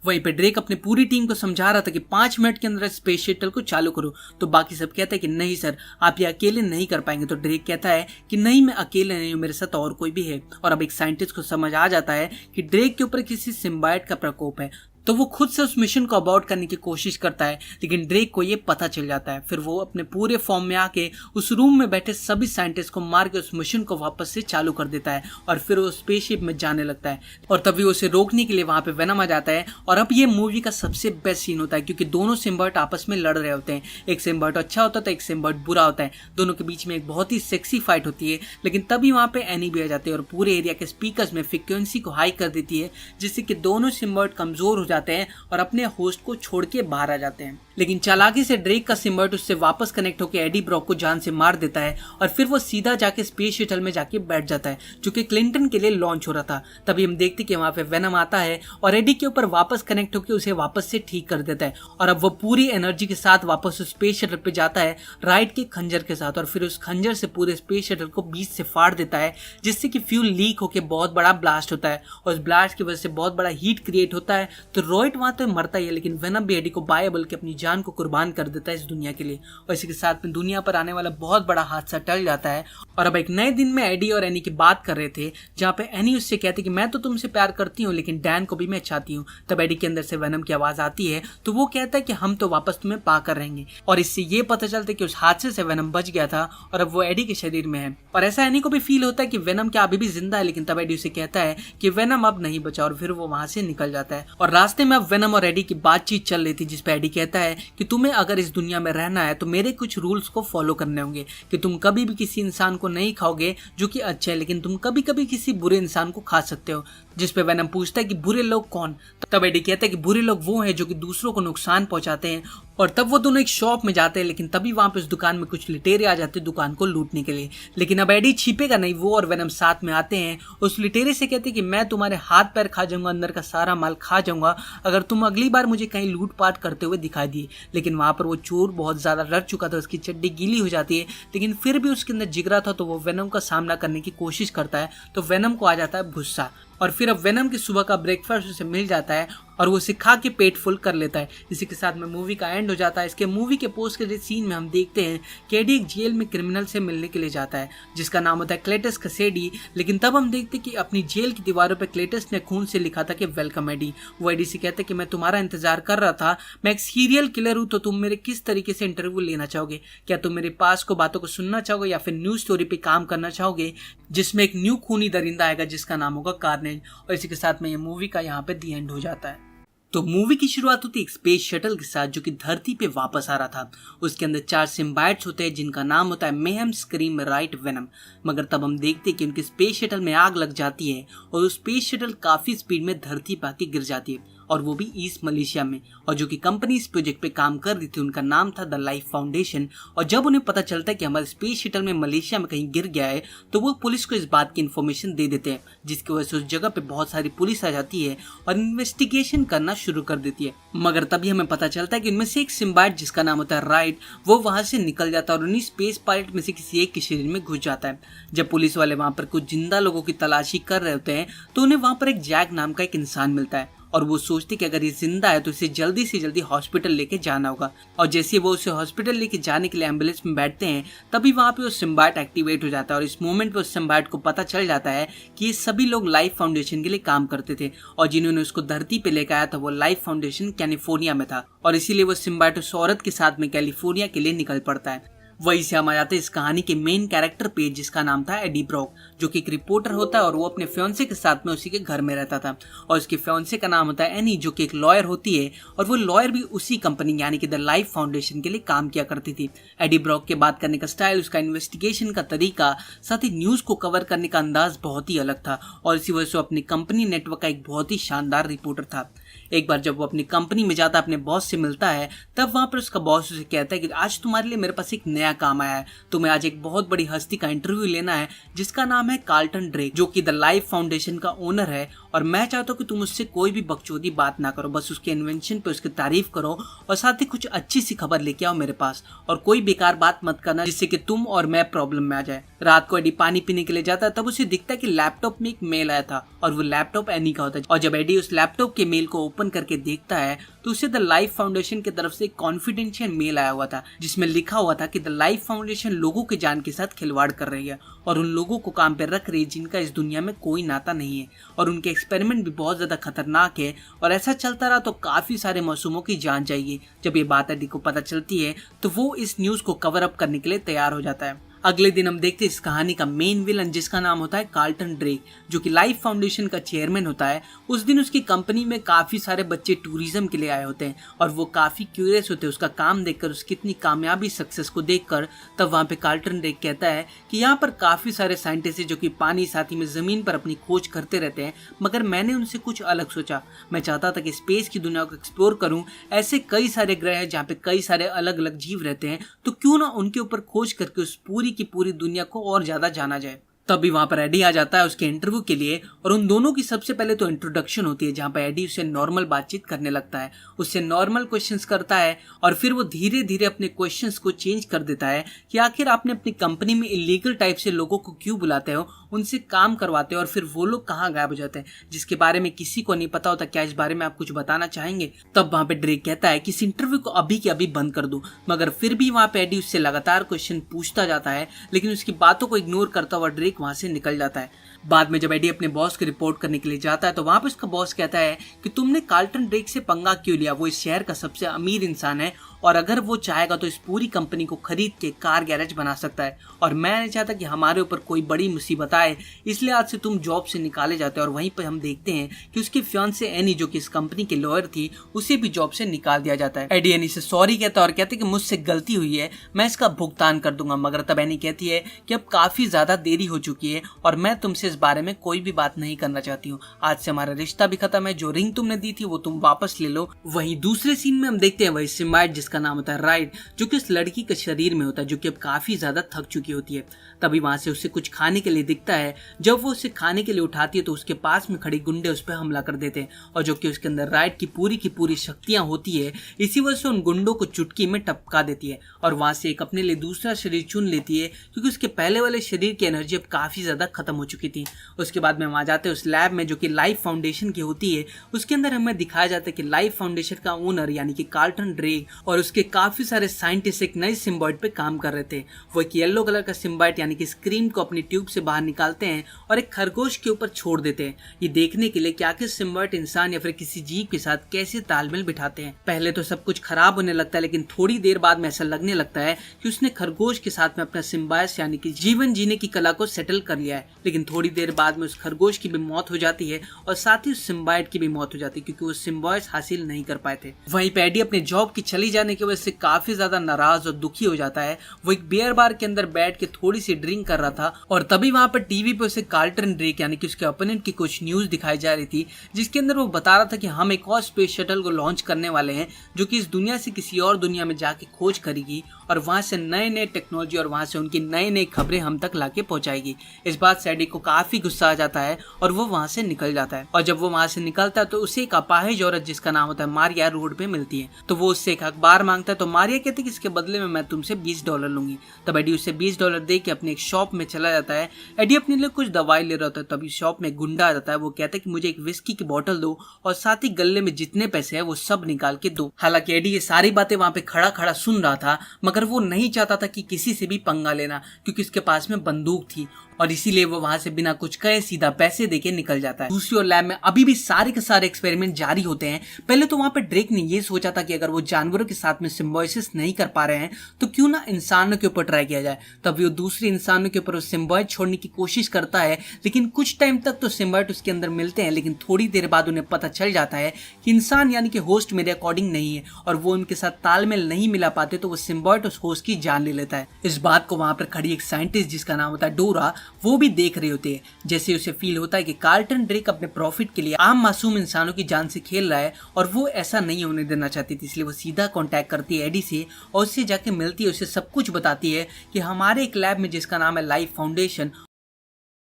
वहीं पे ड्रेक अपनी पूरी टीम को समझा रहा था कि 5 मिनट के अंदर स्पेस शटल को चालू करो। तो बाकी सब कहते हैं कि नहीं सर, आप ये अकेले नहीं कर पाएंगे। तो ड्रेक कहता है कि नहीं, मैं अकेले नहीं हूँ, मेरे साथ और कोई भी है। और अब एक साइंटिस्ट को समझ आ जाता है कि ड्रेक के ऊपर किसी सिम्बाइट का प्रकोप है, तो वो खुद से उस मिशन को अबॉर्ट करने की कोशिश करता है। लेकिन ड्रेक को ये पता चल जाता है। फिर वो अपने पूरे फॉर्म में आके उस रूम में बैठे सभी साइंटिस्ट को मार के उस मिशन को वापस से चालू कर देता है और फिर वो स्पेसशिप में जाने लगता है। और तभी उसे रोकने के लिए वहां पे वेनम आ जाता है। और अब ये मूवी का सबसे बेस्ट सीन होता है, क्योंकि दोनों सिम्बाइट आपस में लड़ रहे होते हैं। एक सिम्बाइट अच्छा होता है, एक सिम्बाइट बुरा होता है। दोनों के बीच में एक बहुत ही सेक्सी फाइट होती है। लेकिन तभी वहां पे एनी भी आ जाती है और पूरे एरिया के स्पीकर्स में फ्रीक्वेंसी को हाई कर देती है, जिससे कि दोनों सिम्बाइट कमजोर हो जाते हैं और अपने होस्ट को छोड़ के बाहर आ जाते हैं। लेकिन चालाकी से ड्रेक का सिम्बाइट उससे वापस कनेक्ट होकर एडी ब्रॉक को जान से मार देता है और फिर वो सीधा जाके स्पेस शटल में जाके बैठ जाता है, जो कि क्लिंटन के लिए लॉन्च हो रहा था। तभी हम देखते कि वहां पे वेनम आता है और एडी के ऊपर वापस कनेक्ट होकर उसे वापस से ठीक कर देता है। और अब वो पूरी एनर्जी के साथ वापस उस स्पेस शटल पे जाता है राइट के खंजर के साथ, और फिर उस खंजर से पूरे स्पेस शटल को बीच से फाड़ देता है, जिससे कि फ्यूल लीक होकर बहुत बड़ा ब्लास्ट होता है। और उस ब्लास्ट की वजह से बहुत बड़ा हीट क्रिएट होता है। तो रॉयट वहां तो मरता ही है, लेकिन वेनम भी एडी को बाय बल्कि अपनी जान को कुर्बान कर देता है इस दुनिया के लिए। और इसी के साथ में दुनिया पर आने वाला बहुत बड़ा हादसा टल जाता है। और अब एक नए दिन में एडी और एनी की बात कर रहे थे, जहाँ पे एनी उससे कहती कि मैं तो तुमसे प्यार करती हूँ, लेकिन डैन को भी मैं चाहती हूँ। तब एडी के अंदर से वेनम की आवाज आती है, तो वो कहता है कि हम तो वापस तुम्हें पा कर रहेंगे। और इससे ये पता चलता है कि उस हादसे से वेनम बच गया था और अब वो एडी के शरीर में है। और ऐसा एनी को भी फील होता है कि वेनम क्या अभी भी जिंदा है, लेकिन तब एडी उसे कहता है कि वेनम अब नहीं बचा, और फिर वो वहां से निकल जाता है। और रास्ते में अब वेनम और एडी की बातचीत चल रही थी, जिसपे एडी कहता है कि तुम्हें अगर इस दुनिया में रहना है तो मेरे कुछ रूल्स को फॉलो करने होंगे, कि तुम कभी भी किसी इंसान को नहीं खाओगे जो कि अच्छा है, लेकिन तुम कभी कभी किसी बुरे इंसान को खा सकते हो। जिसपे वेनम पूछता है कि बुरे लोग कौन? तब एडी कहता है कि बुरे लोग वो हैं जो कि दूसरों को नुकसान पहुंचाते हैं। और तब वो दोनों एक शॉप में जाते हैं, लेकिन तभी वहां पे उस दुकान में कुछ लुटेरे आ जाते हैं दुकान को लूटने के लिए। लेकिन अब एडी छिपेगा नहीं, वो और वेनम साथ में आते हैं। उस लुटेरे से कहते हैं कि मैं तुम्हारे हाथ पैर खा जाऊंगा, अंदर का सारा माल खा जाऊंगा, अगर तुम अगली बार मुझे कहीं लूटपाट करते हुए दिखाई दिए। लेकिन वहां पर वो चोर बहुत ज्यादा डर चुका था, उसकी चड्डी गीली हो जाती है, लेकिन फिर भी उसके अंदर जिगरा था, तो वो वेनम का सामना करने की कोशिश करता है। तो वेनम को आ जाता है गुस्सा, और फिर अब वेनम की सुबह का ब्रेकफास्ट उसे मिल जाता है और वो उसे खा के पेट फुल कर लेता है। इसी के साथ में मूवी का एंड हो जाता है। इसके मूवी के पोस्ट क्रेडिट सीन में हम देखते हैं कि एडी एक जेल में क्रिमिनल से मिलने के लिए जाता है, जिसका नाम होता है क्लेटस कसेडी। लेकिन तब हम देखते हैं कि अपनी जेल की दीवारों पर क्लेटस ने खून से लिखा था कि वेलकम एडी। वो एडी से कहता है कि मैं तुम्हारा इंतजार कर रहा था, मैं एक सीरियल किलर हूँ, तो तुम मेरे किस तरीके से इंटरव्यू लेना चाहोगे? क्या तुम मेरे पास को बातों को सुनना चाहोगे या फिर न्यूज स्टोरी पे काम करना चाहोगे, जिसमें एक न्यू खूनी दरिंदा आएगा जिसका नाम होगा कार्नेज। और इसी के साथ में ये मूवी का यहाँ पे दी एंड हो जाता है। तो मूवी की शुरुआत होती है एक स्पेस शटल के साथ, जो कि धरती पे वापस आ रहा था। उसके अंदर 4 सिम्बाइट्स होते हैं, जिनका नाम होता है मेहम, स्क्रीम, राइट, वेनम। मगर तब हम देखते हैं कि उनकी स्पेस शटल में आग लग जाती है और उस स्पेस शटल काफी स्पीड में धरती पे आके गिर जाती है, और वो भी ईस्ट मलेशिया में। और जो कि कंपनी इस प्रोजेक्ट पे काम कर रही थी, उनका नाम था द लाइफ फाउंडेशन। और जब उन्हें पता चलता है कि हमारा स्पेस शटल में मलेशिया में कहीं गिर गया है, तो वो पुलिस को इस बात की इन्फॉर्मेशन दे देते हैं, जिसकी वजह से उस जगह पे बहुत सारी पुलिस आ जाती है और इन्वेस्टिगेशन करना शुरू कर देती है। मगर तभी हमें पता चलता है कि उनमें से एक सिम्बाइट, जिसका नाम होता है राइट, वो वहां से निकल जाता है और उन्हीं स्पेस पायलट में से किसी एक के शरीर में घुस जाता है। जब पुलिस वाले वहां पर कुछ जिंदा लोगों की तलाशी कर रहे होते हैं, तो उन्हें वहां पर एक जैक नाम का एक इंसान मिलता है, और वो सोचती कि अगर ये जिंदा है तो इसे जल्दी से जल्दी हॉस्पिटल लेके जाना होगा। और जैसे वो उसे हॉस्पिटल लेके जाने के लिए एम्बुलेंस में बैठते हैं, तभी वहां पे वो सिम्बाइट एक्टिवेट हो जाता है। और इस मोमेंट पे उस सिम्बाइट को पता चल जाता है कि ये सभी लोग लाइफ फाउंडेशन के लिए काम करते थे, और जिन्होंने उसको धरती पे लेकर आया था वो लाइफ फाउंडेशन कैलिफोर्निया में था। और इसीलिए वो सिम्बाइट उस औरत के साथ में कैलिफोर्निया के लिए निकल पड़ता है। वही से हम आ जाते हैं इस कहानी के मेन कैरेक्टर पे, जिसका नाम था एडी ब्रॉक, जो कि एक रिपोर्टर होता है और वो अपने फियांसे के साथ में उसी के घर में रहता था। और उसके फियांसे का नाम होता है एनी, जो कि एक लॉयर होती है और वो लॉयर भी उसी कंपनी यानी कि द लाइफ फाउंडेशन के लिए काम किया करती थी। एडी ब्रॉक के बात करने का स्टाइल, उसका इन्वेस्टिगेशन का तरीका, साथ ही न्यूज को कवर करने का अंदाज बहुत ही अलग था और इसी वजह से अपनी कंपनी नेटवर्क का एक बहुत ही शानदार रिपोर्टर था। एक बार जब वो अपनी कंपनी में जाता, अपने बॉस से मिलता है, तब वहां पर उसका बॉस उसे कहता है कि आज तुम्हारे लिए मेरे पास एक नया काम आया है, तुम्हें आज एक बहुत बड़ी हस्ती का इंटरव्यू लेना है जिसका नाम है कार्लटन ड्रेक, जो कि द लाइफ फाउंडेशन का ओनर है। और मैं चाहता हूँ कि तुम उससे कोई भी बकचोदी बात ना करो, बस उसके इन्वेंशन पे उसकी तारीफ करो और साथ ही कुछ अच्छी सी खबर लेके आओ मेरे पास, और कोई बेकार बात मत करना जिससे कि तुम और मैं प्रॉब्लम में आ जाए। रात को एडी पानी पीने के लिए जाता है, तब उसे दिखता है कि लैपटॉप में एक मेल आया था और वो लैपटॉप एनी का होता है। और जब एडी उस लैपटॉप के मेल को ओपन करके देखता है तो उसे द लाइफ फाउंडेशन की तरफ से एक कॉन्फिडेंशियल मेल आया हुआ था, जिसमें लिखा हुआ था कि द लाइफ फाउंडेशन लोगों के जान के साथ खिलवाड़ कर रही है और उन लोगों को काम पे रख रही है जिनका इस दुनिया में कोई नाता नहीं है, और उनके एक्सपेरिमेंट भी बहुत ज्यादा खतरनाक है और ऐसा चलता रहा तो काफी सारे मासूमों की जान जाएगी। जब ये बात एडी को पता चलती है तो वो इस न्यूज को कवर अप करने के लिए तैयार हो जाता है। अगले दिन हम देखते हैं इस कहानी का मेन विलन, जिसका नाम होता है कार्लटन ड्रेक, जो कि लाइफ फाउंडेशन का चेयरमैन होता है। उस दिन उसकी कंपनी में काफी सारे बच्चे टूरिज्म के लिए आए होते हैं और वो काफी क्यूरियस होते हैं उसका काम देखकर, उसकी इतनी कामयाबी सक्सेस को देखकर। तब वहाँ पे कार्लटन ड्रेक कहता है कि यहाँ पर काफी सारे साइंटिस्ट है जो कि पानी साथ ही में जमीन पर अपनी खोज करते रहते हैं, मगर मैंने उनसे कुछ अलग सोचा। मैं चाहता था कि स्पेस की दुनिया को एक्सप्लोर करूं, ऐसे कई सारे ग्रह हैं जहाँ पे कई सारे अलग अलग जीव रहते हैं, तो क्यों ना उनके ऊपर खोज करके उस पूरी की पूरी दुनिया को और ज्यादा जाना जाए। तभी वहां पर एडी आ जाता है उसके इंटरव्यू के लिए और उन दोनों की सबसे पहले तो इंट्रोडक्शन होती है, जहां पर एडी उससे नॉर्मल बातचीत करने लगता है, उससे नॉर्मल क्वेश्चंस करता है और फिर वो धीरे धीरे अपने क्वेश्चंस को चेंज कर देता है कि आखिर आपने अपनी कंपनी में इलीगल टाइप से लोगों को क्यों बुलाते हो, उनसे काम करवाते हो और फिर वो लोग कहाँ गायब हो जाते हैं जिसके बारे में किसी को नहीं पता होता। क्या इस बारे में आप कुछ बताना चाहेंगे? तब वहां पे ड्रेक कहता है कि इस इंटरव्यू को अभी के अभी बंद कर दूं, मगर फिर भी वहां पे एडी उससे लगातार क्वेश्चन पूछता जाता है, लेकिन उसकी बातों को इग्नोर करता हुआ ड्रेक वहां से निकल जाता है। बाद में जब एडी अपने बॉस की रिपोर्ट करने के लिए जाता है तो वहां पे उसका बॉस कहता है कि तुमने कार्लटन ड्रेक से पंगा क्यों लिया, वो इस शहर का सबसे अमीर इंसान है और अगर वो चाहेगा तो इस पूरी कंपनी को खरीद के कार गैरेज बना सकता है, और मैं नहीं चाहता कि हमारे ऊपर कोई बड़ी मुसीबत आए, इसलिए आज से तुम जॉब से निकाले जाते हैं। और वहीं पर हम देखते हैं कि उसके फियांसे एनी, जो कि इस कंपनी के लॉयर थी, उसे भी जॉब से निकाल दिया जाता है। एडी एनी से सॉरी कहता है और कहते हैं कि मुझसे गलती हुई है, मैं इसका भुगतान कर दूंगा, मगर तब एनी कहती है कि अब काफी ज्यादा देरी हो चुकी है और मैं तुमसे इस बारे में कोई भी बात नहीं करना चाहती हूँ, आज से हमारा रिश्ता भी खत्म है, जो रिंग तुमने दी थी वो तुम वापस ले लो। वहीं दूसरे सीन में हम देखते हैं वही सिम्बायोट, जिसका नाम होता है राइट, जो कि उस लड़की के शरीर में होता है जो कि अब काफी ज्यादा थक चुकी होती है। तभी वहां से उसे कुछ खाने के लिए दिखता है। जब वो उसे खाने के लिए उठाती है तो उसके पास में खड़ी गुंडे उस पर हमला कर देते हैं और जो कि उसके अंदर राइट की पूरी शक्तियां होती है, इसी वजह से उन गुंडों को चुटकी में टपका देती है और वहां से एक अपने लिए दूसरा शरीर चुन लेती है, क्योंकि उसके पहले वाले शरीर की एनर्जी अब काफी ज्यादा खत्म हो चुकी थी। उसके बाद में वहां जाते हैं उस लैब में जो कि लाइफ फाउंडेशन की होती है। उसके अंदर हमें दिखाया जाता है कि लाइफ फाउंडेशन का ओनर यानी कि कार्लटन ड्रेक और उसके काफी सारे साइंटिस्ट एक नए सिम्बायोट पे काम कर रहे थे। वो एक येलो कलर का सिम्बायोट यानी कि स्क्रीम को अपनी ट्यूब से बाहर निकालते हैं और एक खरगोश के ऊपर छोड़ देते हैं, ये देखने के लिए कि आखिर सिम्बायोट इंसान या फिर किसी जीव के साथ कैसे तालमेल बिठाते हैं। पहले तो सब कुछ खराब होने लगता है, लेकिन थोड़ी देर बाद में ऐसा लगने लगता है कि उसने खरगोश के साथ में अपना सिम्बायोस यानी कि जीवन जीने की कला को सेटल कर लिया है। लेकिन थोड़ी देर बाद में उस खरगोश की भी मौत हो जाती है और साथ ही उस सिम्बायोट की भी मौत हो जाती है, क्योंकि वो सिम्बायोस हासिल नहीं कर पाए थे। वहीं पे एडी अपने जॉब की चली जाने की वजह से काफी ज्यादा नाराज और दुखी हो जाता है। वो एक बियर बार के अंदर बैठ के थोड़ी सी ड्रिंक कर रहा था और तभी वहां पर टीवी पे उसे कार्लटन ड्रेक यानी कि उसके ओपोनेंट की कुछ न्यूज दिखाई जा रही थी, जिसके अंदर वो बता रहा था कि हम एक और स्पेस शटल को लॉन्च करने वाले हैं जो कि इस दुनिया से किसी और दुनिया में जाके खोज करेगी और वहां से नए नए टेक्नोलॉजी और वहां से उनकी नई नई खबरें हम तक लाके पहुंचाएगी। इस बात से एडी को काफी गुस्सा आ जाता है और वो वहां से निकल जाता है। और जब वो वहां से निकलता है तो उसे एक अपाहिज औरत जिसका नाम होता है मारिया रोड पे मिलती है। तो वो उससे एक अखबार मांगता है, तो मारिया कहती है कि इसके बदले में मैं तुमसे $20 लूंगी। तब एडी उसे $20 दे के अपने एक शॉप में चला जाता है। एडी अपने लिए कुछ दवाई ले रहा होता है, तभी शॉप में गुंडा आ जाता है। वो कहता है कि मुझे एक विस्की की बोतल दो और साथ ही गले में जितने पैसे है वो सब निकाल के दो। हालांकि एडी ये सारी बातें वहां पे खड़ा खड़ा सुन रहा था, मगर मगर वो नहीं चाहता था कि किसी से भी पंगा लेना, क्योंकि उसके पास में बंदूक थी और इसीलिए वो वहां से बिना कुछ कहे सीधा पैसे देके निकल जाता है। दूसरी ओर लैब में अभी भी सारे के सारे एक्सपेरिमेंट जारी होते हैं। पहले तो वहां पे ड्रेक ने ये सोचा था कि अगर वो जानवरों के साथ में सिम्बायोसिस नहीं कर पा रहे हैं तो क्यों ना इंसानों के ऊपर ट्राई किया जाए। तब वो दूसरे इंसानों के ऊपर सिम्बायोट छोड़ने की कोशिश करता है, लेकिन कुछ टाइम तक तो सिम्बायोट उसके अंदर मिलते हैं, लेकिन थोड़ी देर बाद उन्हें पता चल जाता है कि इंसान यानी कि होस्ट मेरे अकॉर्डिंग नहीं है और वो उनके साथ तालमेल नहीं मिला पाते, तो वो सिम्बायोट उस होस्ट की जान ले लेता है। इस बात को वहां पर खड़ी एक साइंटिस्ट जिसका नाम होता है डोरा, वो भी देख रहे होते हैं। जैसे उसे फील होता है कि कार्लटन ड्रेक अपने प्रॉफिट के लिए आम मासूम इंसानों की जान से खेल रहा है और वो ऐसा नहीं होने देना चाहती थी, इसलिए वो सीधा कांटेक्ट करती है एडी से और उससे जाके मिलती है, उसे सब कुछ बताती है कि हमारे एक लैब में जिसका नाम है लाइफ फाउंडेशन,